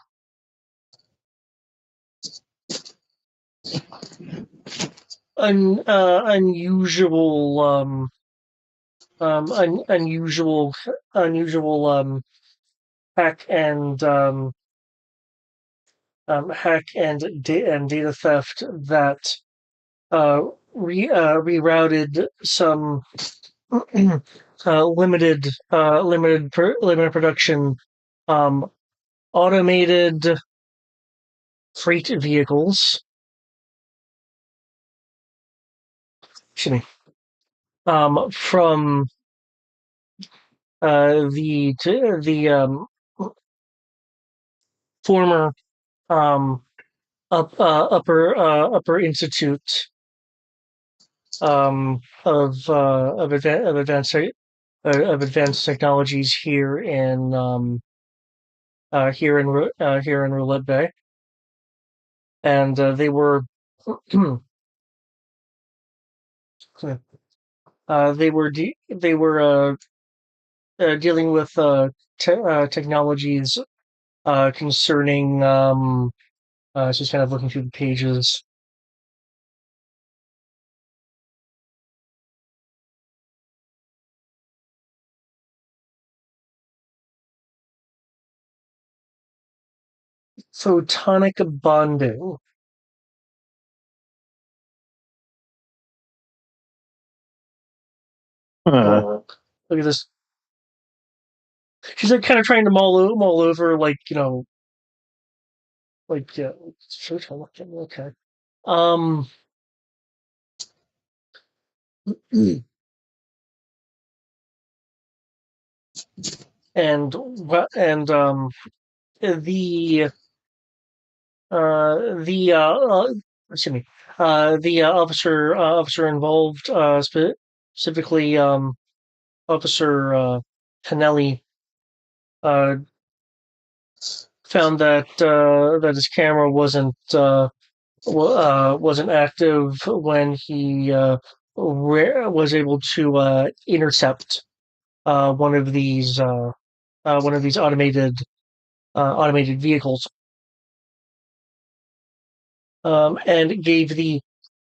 unusual unusual hack and data theft that rerouted some limited production um, automated freight vehicles. Excuse me. From the former um, upper institute of advanced technologies here in Roulette Bay, and they were they were dealing with technologies concerning just kind of looking through the pages. Photonic bonding. Uh, Oh, look at this. She's like kind of trying to mull over, like, like, yeah, photonic. Okay. Um, and the the excuse me, the officer involved, specifically Officer Kennelly, uh, found that his camera wasn't active when he was able to intercept one of these automated vehicles, and gave the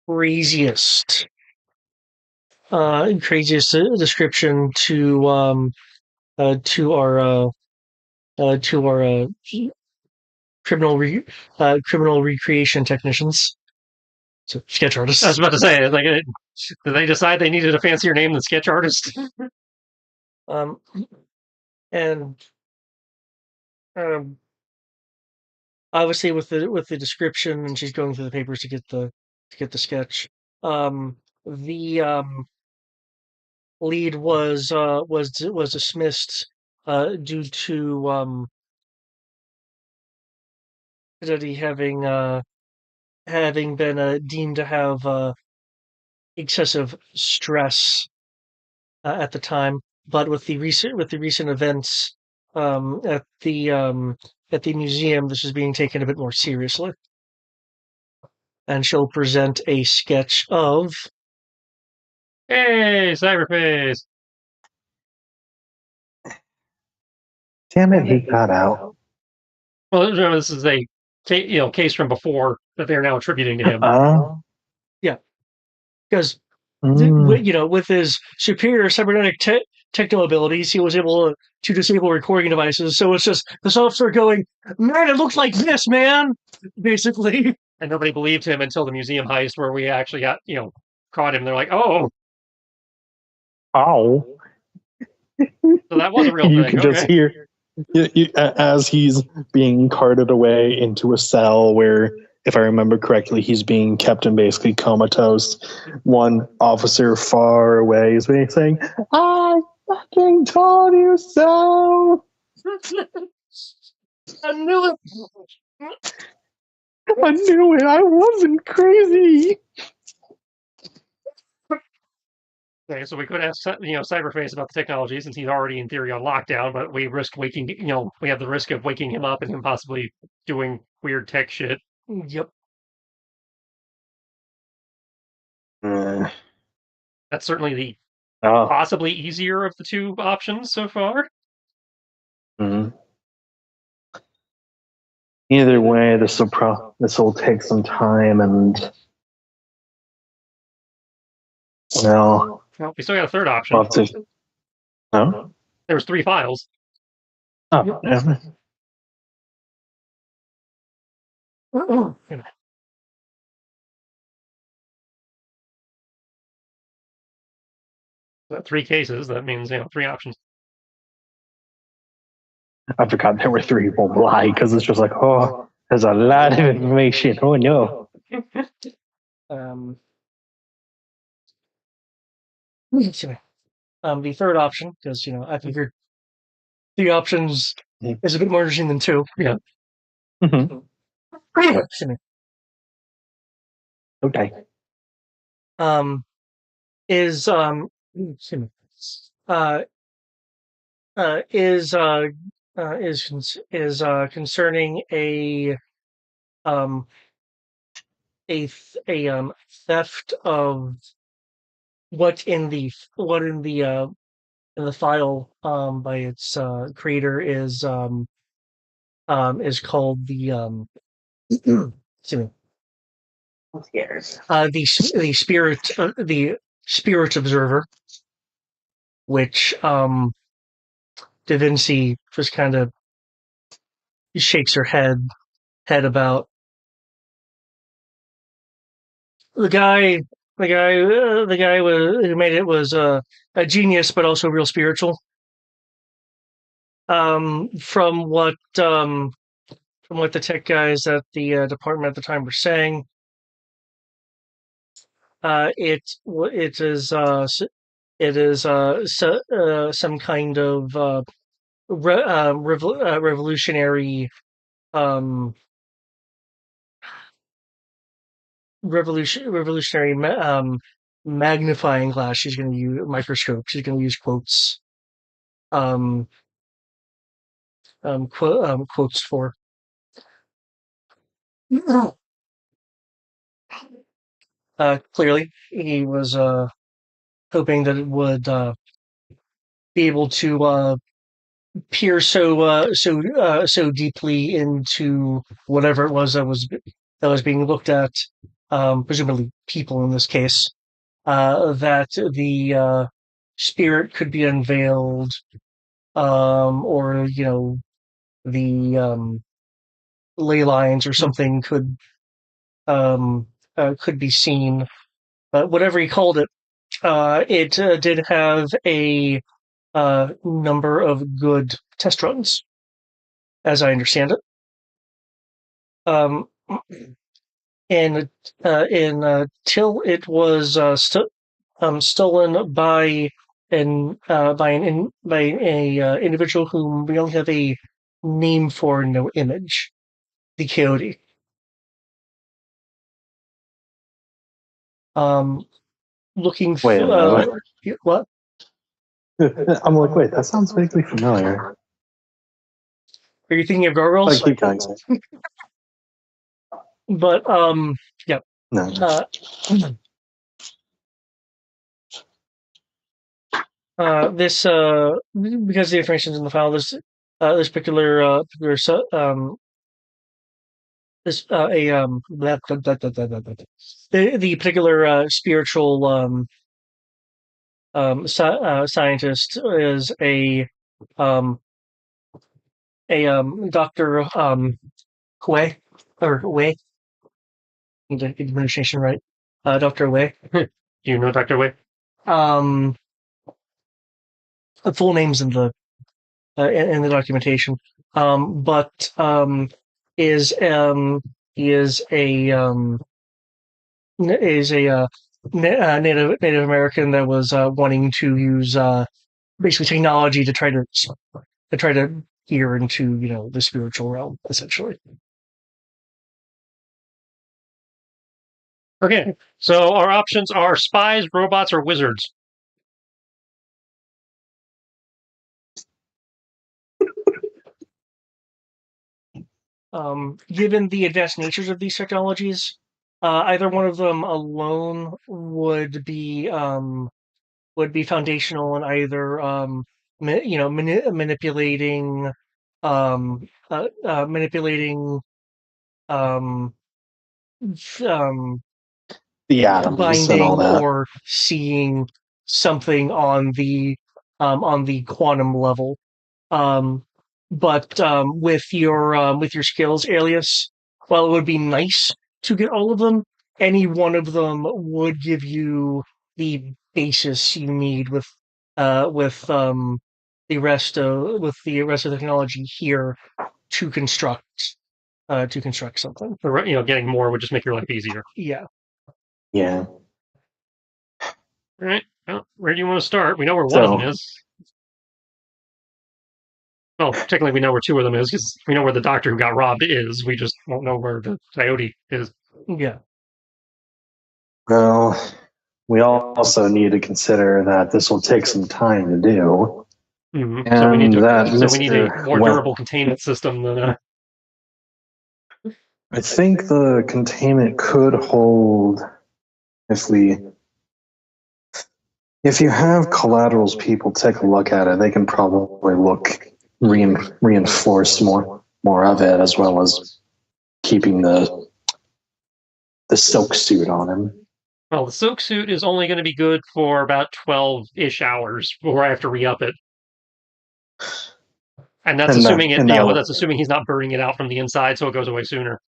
craziest craziest description to our criminal recreation technicians, so sketch I was artists. about to say, like, did they decide they needed a fancier name than sketch artist? Um, and um, obviously with the description, and she's going through the papers to get the sketch. The lead was dismissed due to Daddy having been deemed to have excessive stress at the time. But with the recent events um, at the um, at the museum, this is being taken a bit more seriously. And she'll present a sketch of. Hey, cyberface. Damn it, he got out. Well, remember, this is a case from before that they're now attributing to him. Yeah, because Mm. with his superior cybernetic techno abilities, he was able to disable recording devices. So it's just this officer going, "Man, it looks like this, man." Basically, And nobody believed him until the museum heist, where we actually got caught him. They're like, "Oh, Ow. so that was a real You thing." can just Okay. hear as he's being carted away into a cell where, if I remember correctly, he's being kept in basically comatose. One officer far away is saying, "I fucking told you so. I knew it. I knew it. I wasn't crazy." Okay, so we could ask Cyberface about the technology since he's already in theory on lockdown, but we risk waking we have the risk of waking him up and him possibly doing weird tech shit. Yep. That's certainly the Oh. possibly easier of the two options so far. Mhm. Either way, this will take some time, and well, Well, we still got a third option. we'll have to. No. There was 3 files. Oh, yeah. So 3 cases. That means 3 options. I forgot there were three. Won't lie, because it's just like, oh, there's a lot of information. Oh no. Um, the third option, because I figured 3 options is a bit more interesting than 2. Yeah. Mm-hmm. Excuse me. Okay. Is excuse me. Uh, is concerning um a theft of in the file by its creator is called the excuse me I'm scared. the spirit observer, which Da Vinci just kind of shakes her head about. The guy who made it was a genius, but also real spiritual. Um, from what um, from what the tech guys at the department at the time were saying, it is some kind of revolutionary um, revolutionary magnifying glass. She's going to use microscope. She's going to use quotes. Um, quotes for. Clearly, he was hoping that it would be able to peer so deeply into whatever it was that was being looked at, presumably people in this case, that the spirit could be unveiled, or the ley lines or something could be seen. Whatever he called it, it did have a number of good test runs, as I understand it. um, and till it was stolen by a individual whom we only have a name for, no image, the Coyote. Looking Wait a minute. what? I'm like, wait, that sounds vaguely familiar. Are you thinking of But gargoyles? keep going. But yeah. No. This because the information is in the file, this this a the particular spiritual scientist is um a Doctor Hui, or Wei. Need to get the pronunciation right. Doctor Wei. Do you know Dr. Wei? The full names in the documentation. But is he is a Native American that was wanting to use basically technology to try to peer into, the spiritual realm, essentially. Okay, so our options are spies, robots, or wizards. Given the advanced natures of these technologies, either one of them alone would be foundational in either manipulating manipulating um, um, The atoms and all binding that. or seeing something on the quantum level. Um, but with your skills, Alias, while it would be nice to get all of them, any one of them would give you the basis you need with the rest of the technology here to construct something. Getting more would just make your life easier. Yeah. Yeah. All right. Well, where do you want to start? We know where one of them is. Well, technically, we know where two of them is because we know where the doctor who got robbed is. We just won't know where the coyote is. Yeah. Well, we also need to consider that this will take some time to do. Mm-hmm. And so we need a more durable containment system than I think the containment could hold if you have Collateral's people take a look at it, they can probably reinforce more of it, as well as keeping the silk suit on him. Well, the silk suit is only going to be good for about 12-ish hours before I have to re-up it. And that's assuming that's assuming he's not burning it out from the inside, so it goes away sooner.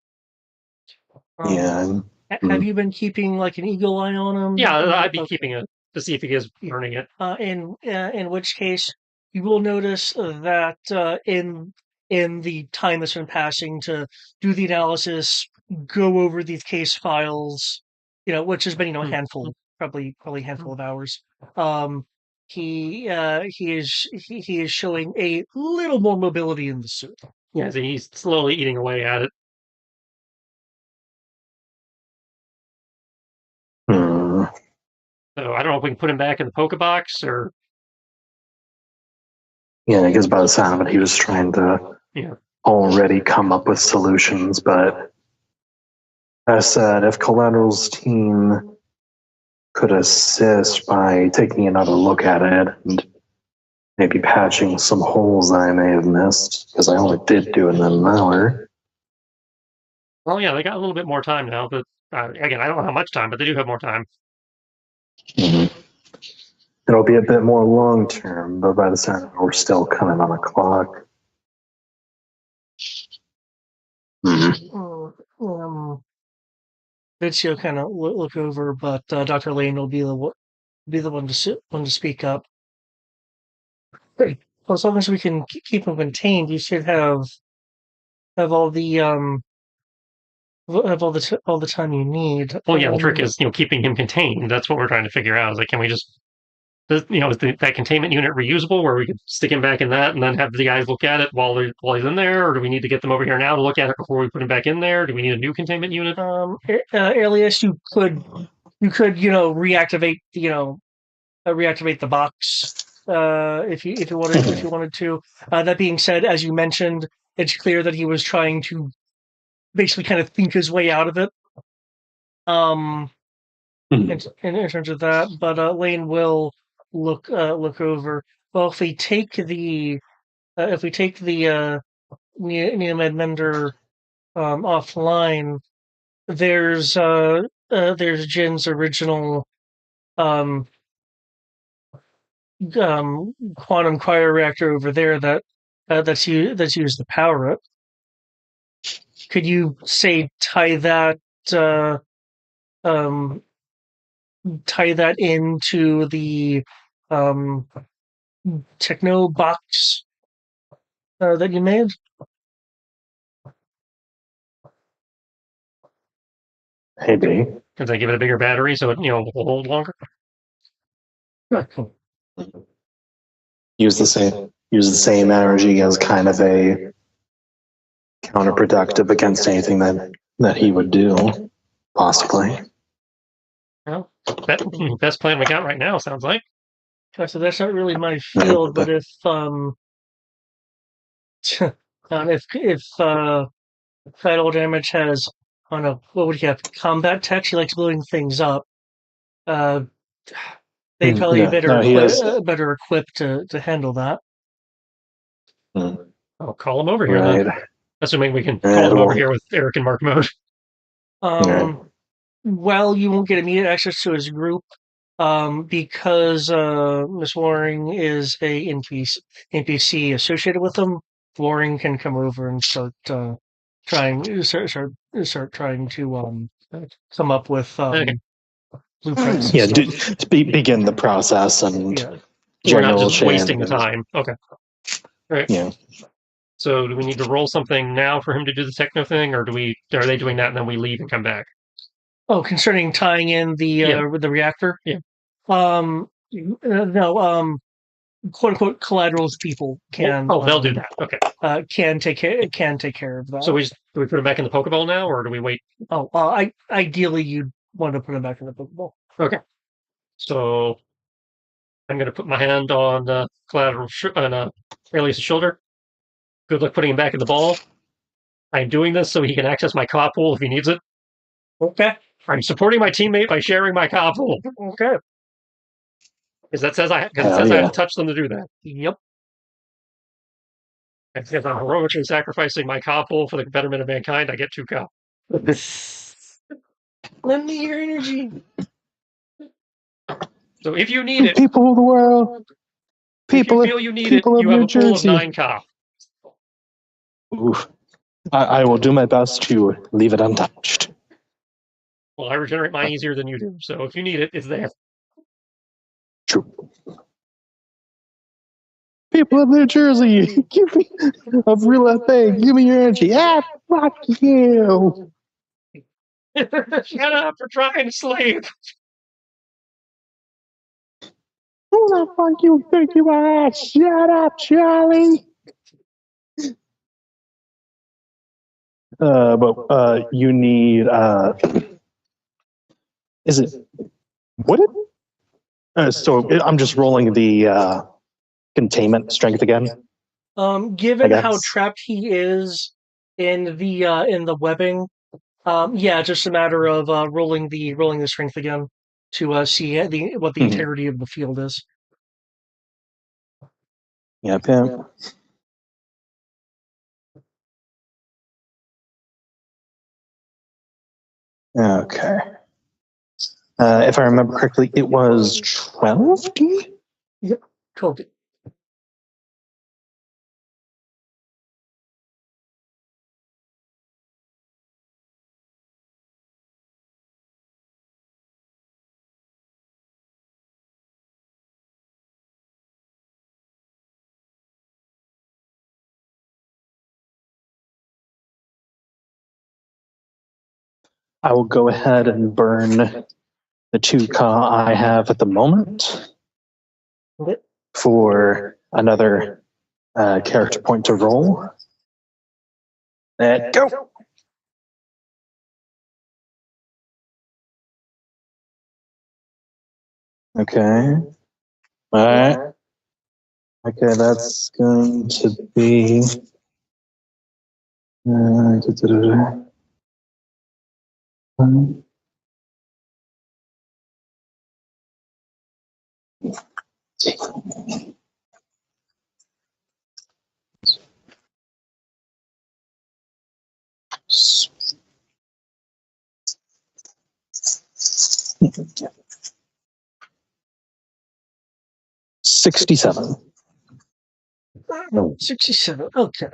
Yeah. Have you been keeping like an eagle eye on him? Yeah, I'd be keeping it to see if he is burning it. In which case, you will notice that in the time that's been passing to do the analysis, go over these case files, which has been a handful, probably a handful of hours. He is showing a little more mobility in the suit. Yeah, so he's slowly eating away at it. So I don't know if we can put him back in the Pokebox or. Yeah, I guess by the sound of it, he was trying to already come up with solutions. But as I said, if Collateral's team could assist by taking another look at it and maybe patching some holes I may have missed, because I only did do it in an hour. Well, yeah, they got a little bit more time now, but again, I don't know how much time, but they do have more time. Mm-hmm. It'll be a bit more long term, but by the time we're still kind of on a clock. Mm-hmm. Vizio kind of look over, but Dr. Lane will be the one to speak up. Great. Well, as long as we can keep them contained, you should have all the have all the time you need. Well, yeah, the trick is keeping him contained. That's what we're trying to figure out. Is like, can we just is that containment unit reusable where we could stick him back in that and then have the guys look at it while he's in there, or do we need to get them over here now to look at it before we put him back in there? Do we need a new containment unit? Alias, you could reactivate reactivate the box if you wanted to. That being said, as you mentioned, it's clear that he was trying to basically kind of think his way out of it. In terms of that, but Lane will look over. Well, if we take the Neomed Mender offline, there's Jin's original um, quantum cryoreactor over there that's used to power it. Could you say uh, um, tie that into the um, techno box that you made? Maybe. Because I give it a bigger battery so it will hold longer. Use the same energy as kind of a counterproductive against anything that he would do, possibly. Well, best plan we got right now, sounds like. So that's not really my field, but if fatal damage has, I don't know, what would he have? Combat tech. He likes blowing things up. They'd probably be better equipped to handle that. I'll call him over here then. Assuming we can call him over here with Eric and Mark mode. Well, you won't get immediate access to his group because Miss Waring is a NPC associated with him. Waring can come over and start trying to come up with blueprints. Yeah, begin the process and we're not just wasting the time. Okay. All right. Yeah. So do we need to roll something now for him to do the techno thing, or are they doing that and then we leave and come back? Oh, concerning tying in the reactor? Yeah. No, quote unquote collaterals people can. Oh, they'll do that. Okay. Can take care of that. So do we put him back in the Pokeball now, or do we wait? Oh, ideally you'd want to put him back in the Pokeball. Okay. So I'm going to put my hand on collateral on Alias's shoulder. Good luck putting him back in the ball. I'm doing this so he can access my cop pool if he needs it. Okay. I'm supporting my teammate by sharing my cop pool. Okay. Because it says I have to touch them to do that. Yep. And because I'm heroically sacrificing my cop pool for the betterment of mankind, I get 2 cop. Lend me your energy. So if you need it, people of the world, if you feel you need it, you have a pool of 9 cop. Oof. I will do my best to leave it untouched. Well, I regenerate mine easier than you do, so if you need it, it's there. True. People of New Jersey, give me of Roulette Bay, give me your energy. Ah, fuck you! Shut up! We're trying to sleep. Who the fuck you think you are? Shut up, Charlie. But you need is it would it? So I'm just rolling the containment strength again. Given how trapped he is in the webbing, just a matter of rolling the strength again to see what the integrity of the field is. Yep. Okay. If I remember correctly, it was 12D? Yep, 12D. I will go ahead and burn the 2 Ka I have at the moment for another character point to roll. And go! Okay. Alright. Okay, that's going to be... 67. 67. Okay.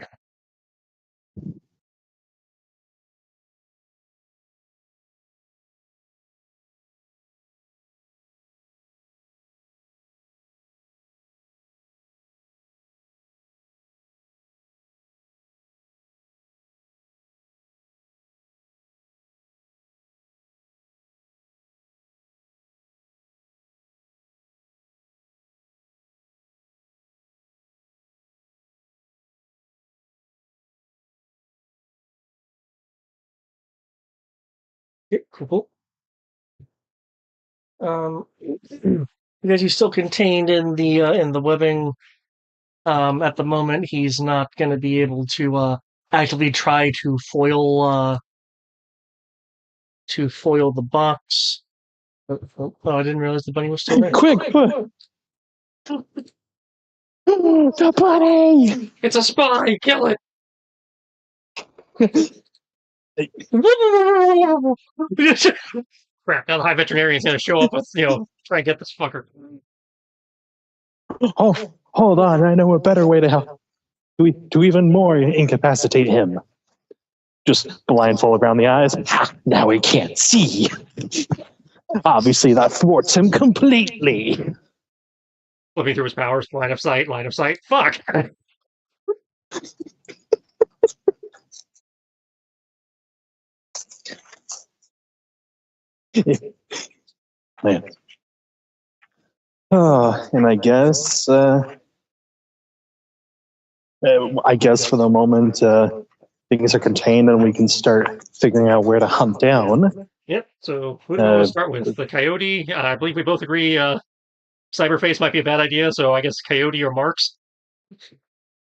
Okay, cool. Because he's still contained in the webbing. At the moment, he's not going to be able to actively try to foil the box. Oh, I didn't realize the bunny was still there. Quick! The bunny! It's a spy! Kill it! Crap, now the high veterinarian's gonna show up with, try and get this fucker. Oh, hold on, I know a better way to help. To even more incapacitate him. Just blindfold around the eyes. Now he can't see. Obviously, that thwarts him completely. Looking through his powers, line of sight, fuck! Man. Oh, and I guess for the moment, things are contained and we can start figuring out where to hunt down. Yep, so who do we want to start with? The Coyote? I believe we both agree Cyberface might be a bad idea, so I guess Coyote or Marks?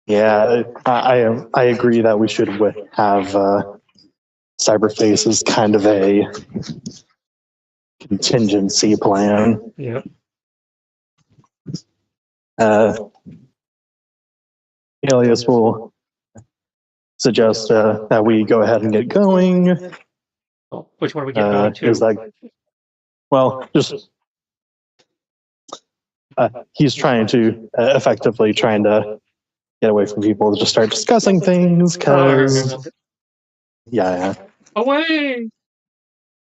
Yeah, I agree that we should have Cyberface as kind of a contingency plan. Yep. Alias will suggest that we go ahead and get going. Oh, which one are we getting going to? Is that, well, just he's trying to effectively trying to get away from people to just start discussing things because yeah. Away.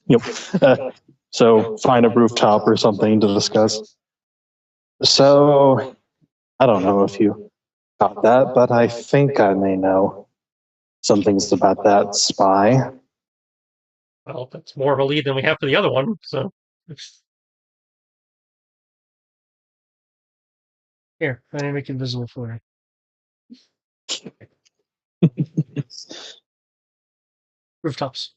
Yep. So find a rooftop or something to discuss. So I don't know if you got that, but I think I may know some things about that spy. Well, that's more of a lead than we have for the other one, so. Here, I need to make it visible for you. Rooftops.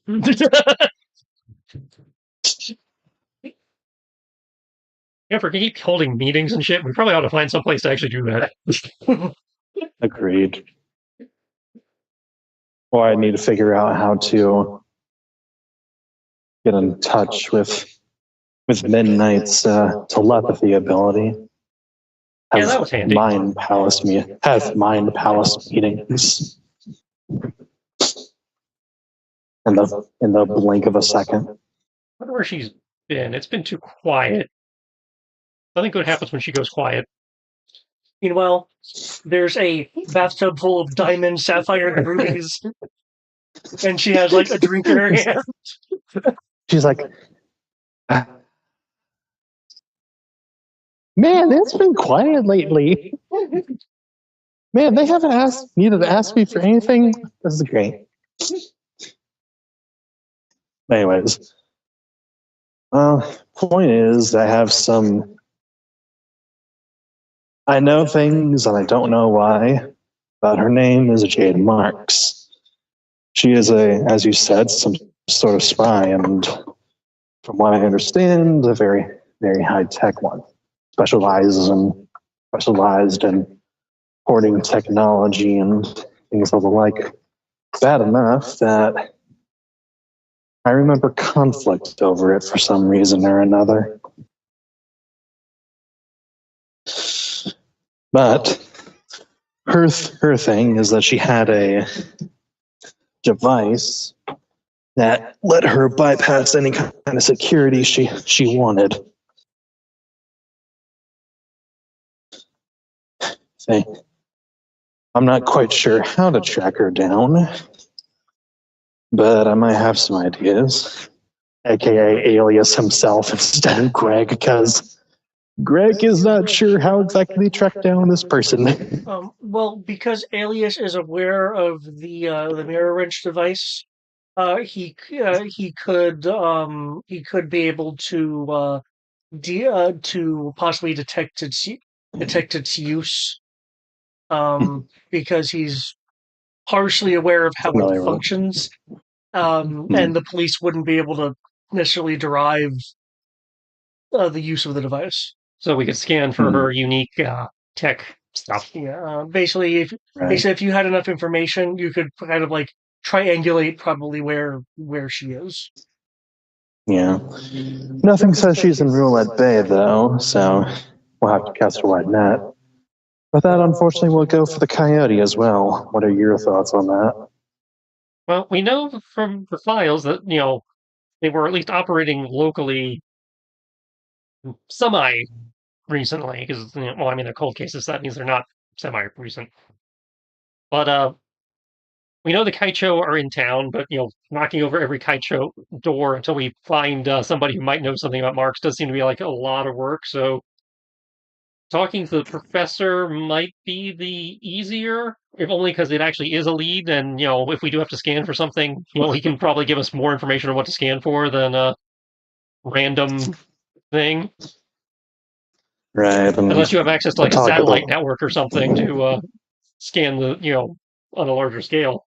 Yeah, if we're gonna keep holding meetings and shit, we probably ought to find some place to actually do that. Agreed. Or I need to figure out how to get in touch with Midnight's telepathy ability. Yeah, that was handy. Have mind palace meetings. In the blink of a second. I wonder where she's been. It's been too quiet. Nothing good happens when she goes quiet. Meanwhile, there's a bathtub full of diamonds, sapphire, and rubies, and she has like a drink in her hand. She's like, man, it's been quiet lately. Man, they haven't needed to ask me for anything. This is great. Anyways, point is, I know things and I don't know why, but her name is Jade Marks. She is as you said, some sort of spy, and from what I understand, a very, very high tech one. Specialized in hoarding technology and things of the like. Bad enough that I remember conflict over it for some reason or another. But her thing is that she had a device that let her bypass any kind of security she wanted. I'm not quite sure how to track her down, but I might have some ideas. AKA Alias himself instead of Greg, because Greg is not sure how exactly to track down this person. Well, because Alias is aware of the mirror wrench device, he could be able to to possibly detect its use, because he's partially aware of how it Familiar with it. functions, and the police wouldn't be able to necessarily derive the use of the device. So we could scan for her unique tech stuff. Yeah, basically, if you had enough information, you could kind of like triangulate probably where she is. Yeah. Nothing says she's in Roulette Bay, though, so we'll have to cast a wide net. But that, unfortunately, will go for the Coyote as well. What are your thoughts on that? Well, we know from the files that, they were at least operating locally semi recently, because, well, I mean, they're cold cases, so that means they're not semi recent. But we know the Kaicho are in town, but, knocking over every Kaicho door until we find somebody who might know something about Marks does seem to be like a lot of work. So talking to the professor might be the easier, if only because it actually is a lead. And, if we do have to scan for something, he can probably give us more information on what to scan for than a random thing. Right. Unless you have access to like a satellite network or something to scan on a larger scale.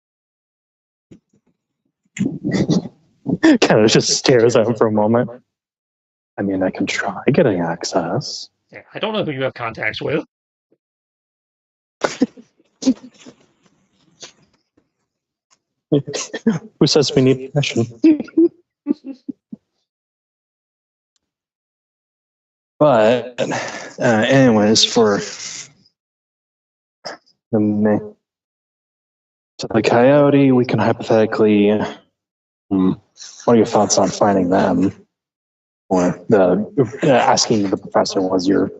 Kind of just stares at him for a moment. I mean, I can try getting access. Yeah, I don't know who you have contacts with. Who says we need permission? But, anyways, for the Coyote, we can hypothetically. What are your thoughts on finding them? Or asking the professor was your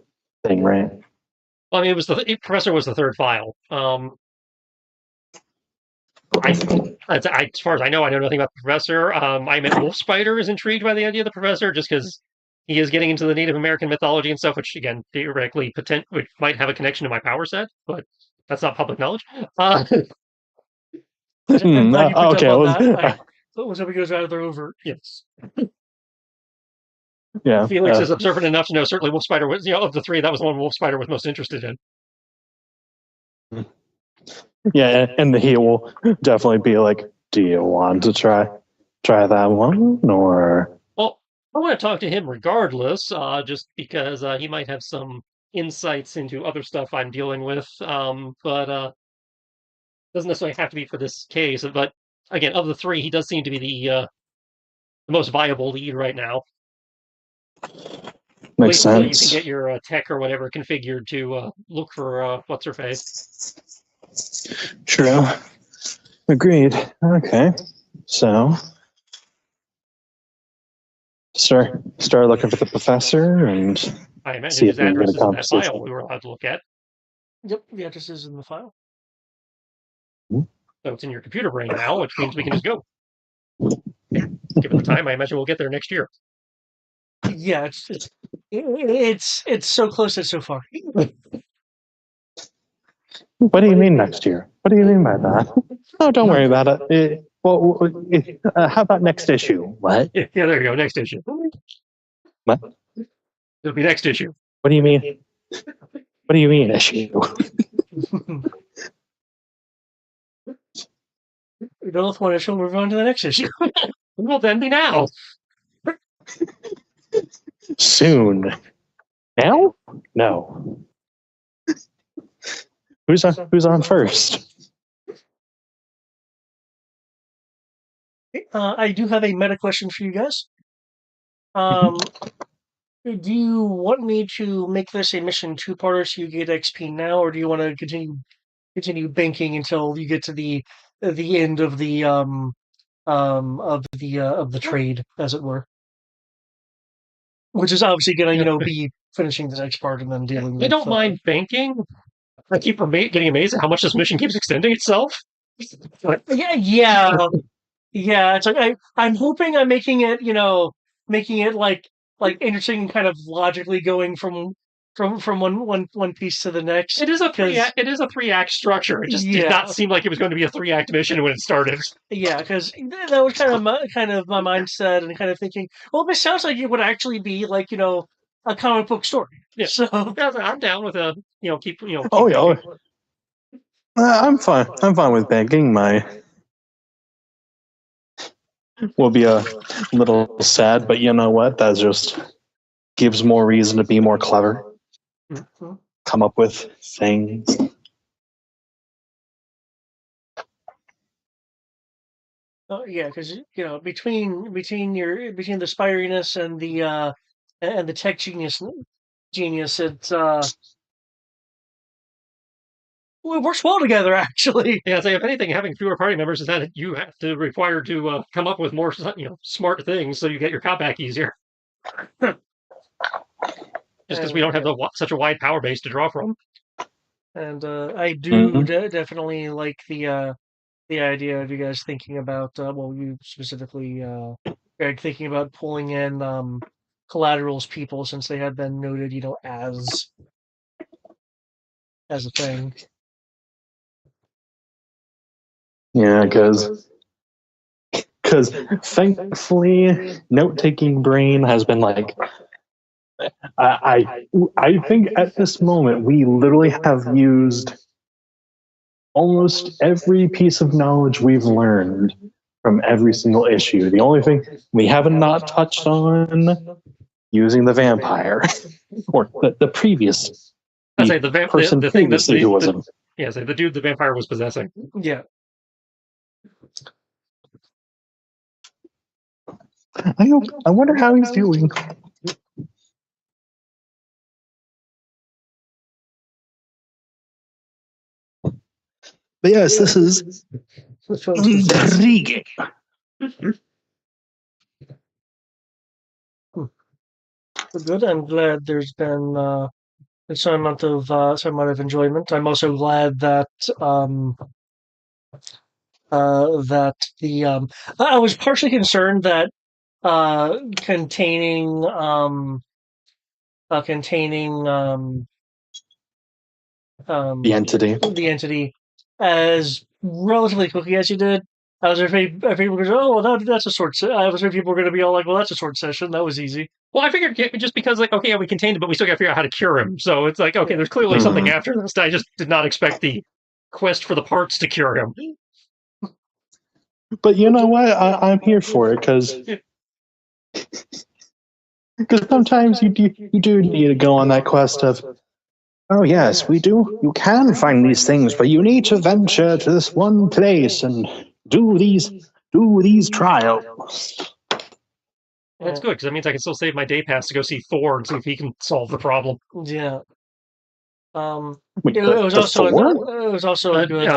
thing, right? Well, I mean, the professor was the third file. As far as I know nothing about the professor. I met Wolf Spider is intrigued by the idea of the professor, just because he is getting into the Native American mythology and stuff, which again theoretically which might have a connection to my power set, but that's not public knowledge. Okay. Was it because either over? Yes. Yeah. Felix is observant enough to know certainly Wolf Spider was, of the three, that was the one Wolf Spider was most interested in. Yeah, and he will definitely be like, "Do you want to try that one?" Or, well, I want to talk to him regardless, just because he might have some insights into other stuff I'm dealing with. But doesn't necessarily have to be for this case. But again, of the three, he does seem to be the most viable lead right now. Makes sense. You can get your tech or whatever configured to look for what's her face. True. Agreed. Okay. So start looking for the professor and I imagine see his if we can address get is a in that file conversation. we were allowed to look at. Yep, the address is in the file. So it's in your computer brain now, which means we can just go. Given the time, I imagine we'll get there next year. Yeah, it's so close and so far. What do you mean next year? What do you mean by that? Oh, don't worry about it. Well, how about next issue? What? Yeah, there you go. Next issue. What? It'll be next issue. What do you mean? What do you mean issue? We both want to move on to the next issue. Well, then be now. Soon. Now? No. Who's on first? I do have a meta question for you guys. Do you want me to make this a mission two-parter so you get XP now, or do you want to continue banking until you get to the end of the of the trade, as it were? Which is obviously going to be finishing the next part and then dealing with. I don't mind banking. I keep getting amazed at how much this mission keeps extending itself. Yeah. It's like I'm hoping I'm making it, making it like interesting and kind of logically going from one piece to the next. It is a three-act structure. It just did not seem like it was going to be a three-act mission when it started. Yeah, because that was kind of my mindset and kind of thinking, well, this sounds like it would actually be like a comic book story. Yeah. So I'm down with keep. Oh yeah. I'm fine. I'm fine with banking. Will be a little sad, but you know what? That just gives more reason to be more clever. Mm-hmm. Come up with things. Oh yeah, because between the spiriness and the tech genius, it works well together, actually. Yeah, so if anything, having fewer party members is that you have to require to come up with more smart things so you get your cop back easier. Just because we don't have such a wide power base to draw from. And I do definitely like the idea of you guys thinking about you specifically Greg, thinking about pulling in collateral's people since they have been noted as a thing. Yeah, because thankfully note-taking brain has been like, I think at this moment we literally have used almost every piece of knowledge we've learned from every single issue. The only thing we haven't not touched on using the vampire or the previous person the thing previously who was in. Yeah, the dude the vampire was possessing. Yeah. I wonder how he's doing. But yes, this is intriguing. Good. I'm glad there's been some amount of enjoyment. I'm also glad that I was partially concerned that containing the entity as relatively quickly as you did. I was afraid people were going to go, oh, well, that's a short session. I was afraid people were going to be all like, well, that's a short session. That was easy. Well, I figured just because, we contained it, but we still got to figure out how to cure him. So it's like, okay, there's clearly something after this. I just did not expect the quest for the parts to cure him. But you know what? I'm here for it because sometimes you do need to go on that quest of, oh yes, we do. You can find these things, but you need to venture to this one place and do these trials. That's good because that means I can still save my day pass to go see Thor and see if he can solve the problem. Yeah. Wait, it was also a good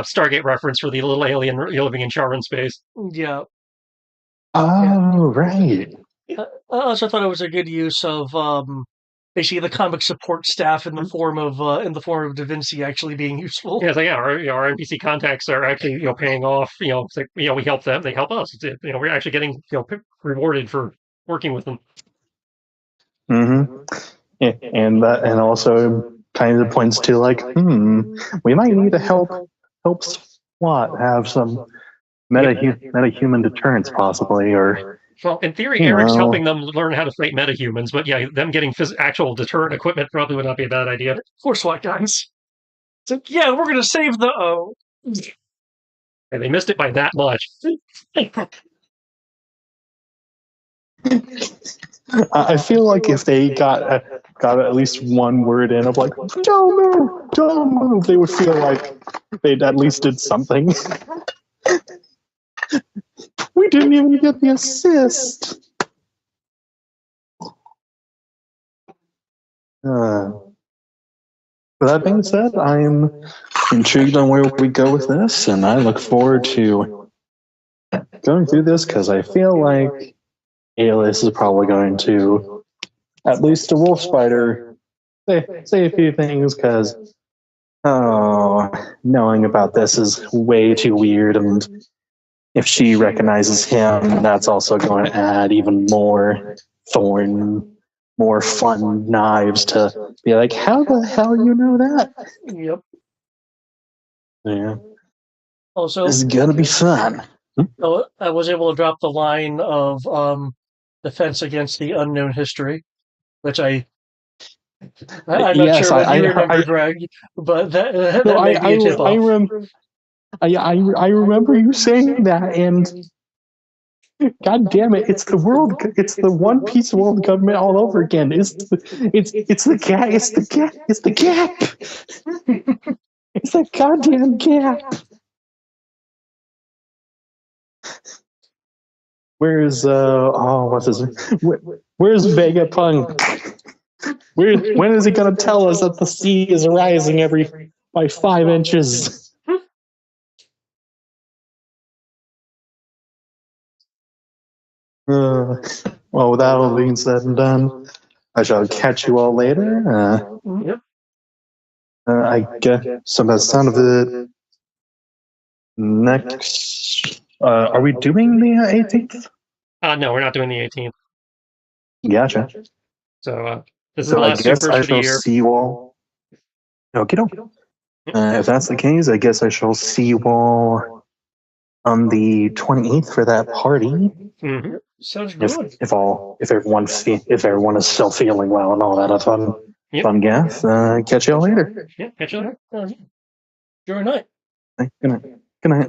Stargate reference for the little alien living in Charon space. Yeah. Oh, right. I also thought it was a good use of basically the comic support staff in the form of Da Vinci actually being useful. Yeah, our NPC contacts are actually paying off. It's like, we help them, they help us. We're actually getting rewarded for working with them. Mm-hmm. Yeah, and also kind of points to like, we might need to help SWAT have some meta-human deterrence, possibly, or Well, in theory, you Eric's know. helping them learn how to fight metahumans, but yeah, them getting actual deterrent equipment probably would not be a bad idea. Force SWAT guys. So yeah, we're gonna save the. And they missed it by that much. I feel like if they got at least one word in of like don't move, they would feel like they'd at least did something. We didn't even get the assist. With that being said, I'm intrigued on where we go with this, and I look forward to going through this because I feel like Alias is probably going to, at least to Wolf Spider, say a few things because, knowing about this is way too weird, and if she recognizes him, that's also going to add even more more fun knives to be like, how the hell you know that? Yep. Yeah. Also, This is gonna be fun. I was able to drop the line of defense against the unknown history, which I'm not Yes, sure what you remember, I Greg, but that no, may be a tip off. I remember you saying that, and God damn it, it's the One Piece world government all over again. It's the gap. It's the gap. It's the gap. It's that goddamn gap. Where's what's his where's Vegapunk? When is he gonna tell us that the sea is rising by 5 inches? Well, with that all being said and done, I shall catch you all later. Yep. I guess so. By the sound of it, next, are we doing the 18th? No, we're not doing the 18th. Gotcha. So this is So the I last guess supers I for the shall year. see you all. Okie doke. If that's the case, I guess I shall see you all on the 28th for that party. Mm-hmm. Sounds good. If everyone is still feeling well and all that fun gaff. Catch y'all later. Yeah, catch you later. Enjoy your night. Good night. Good night.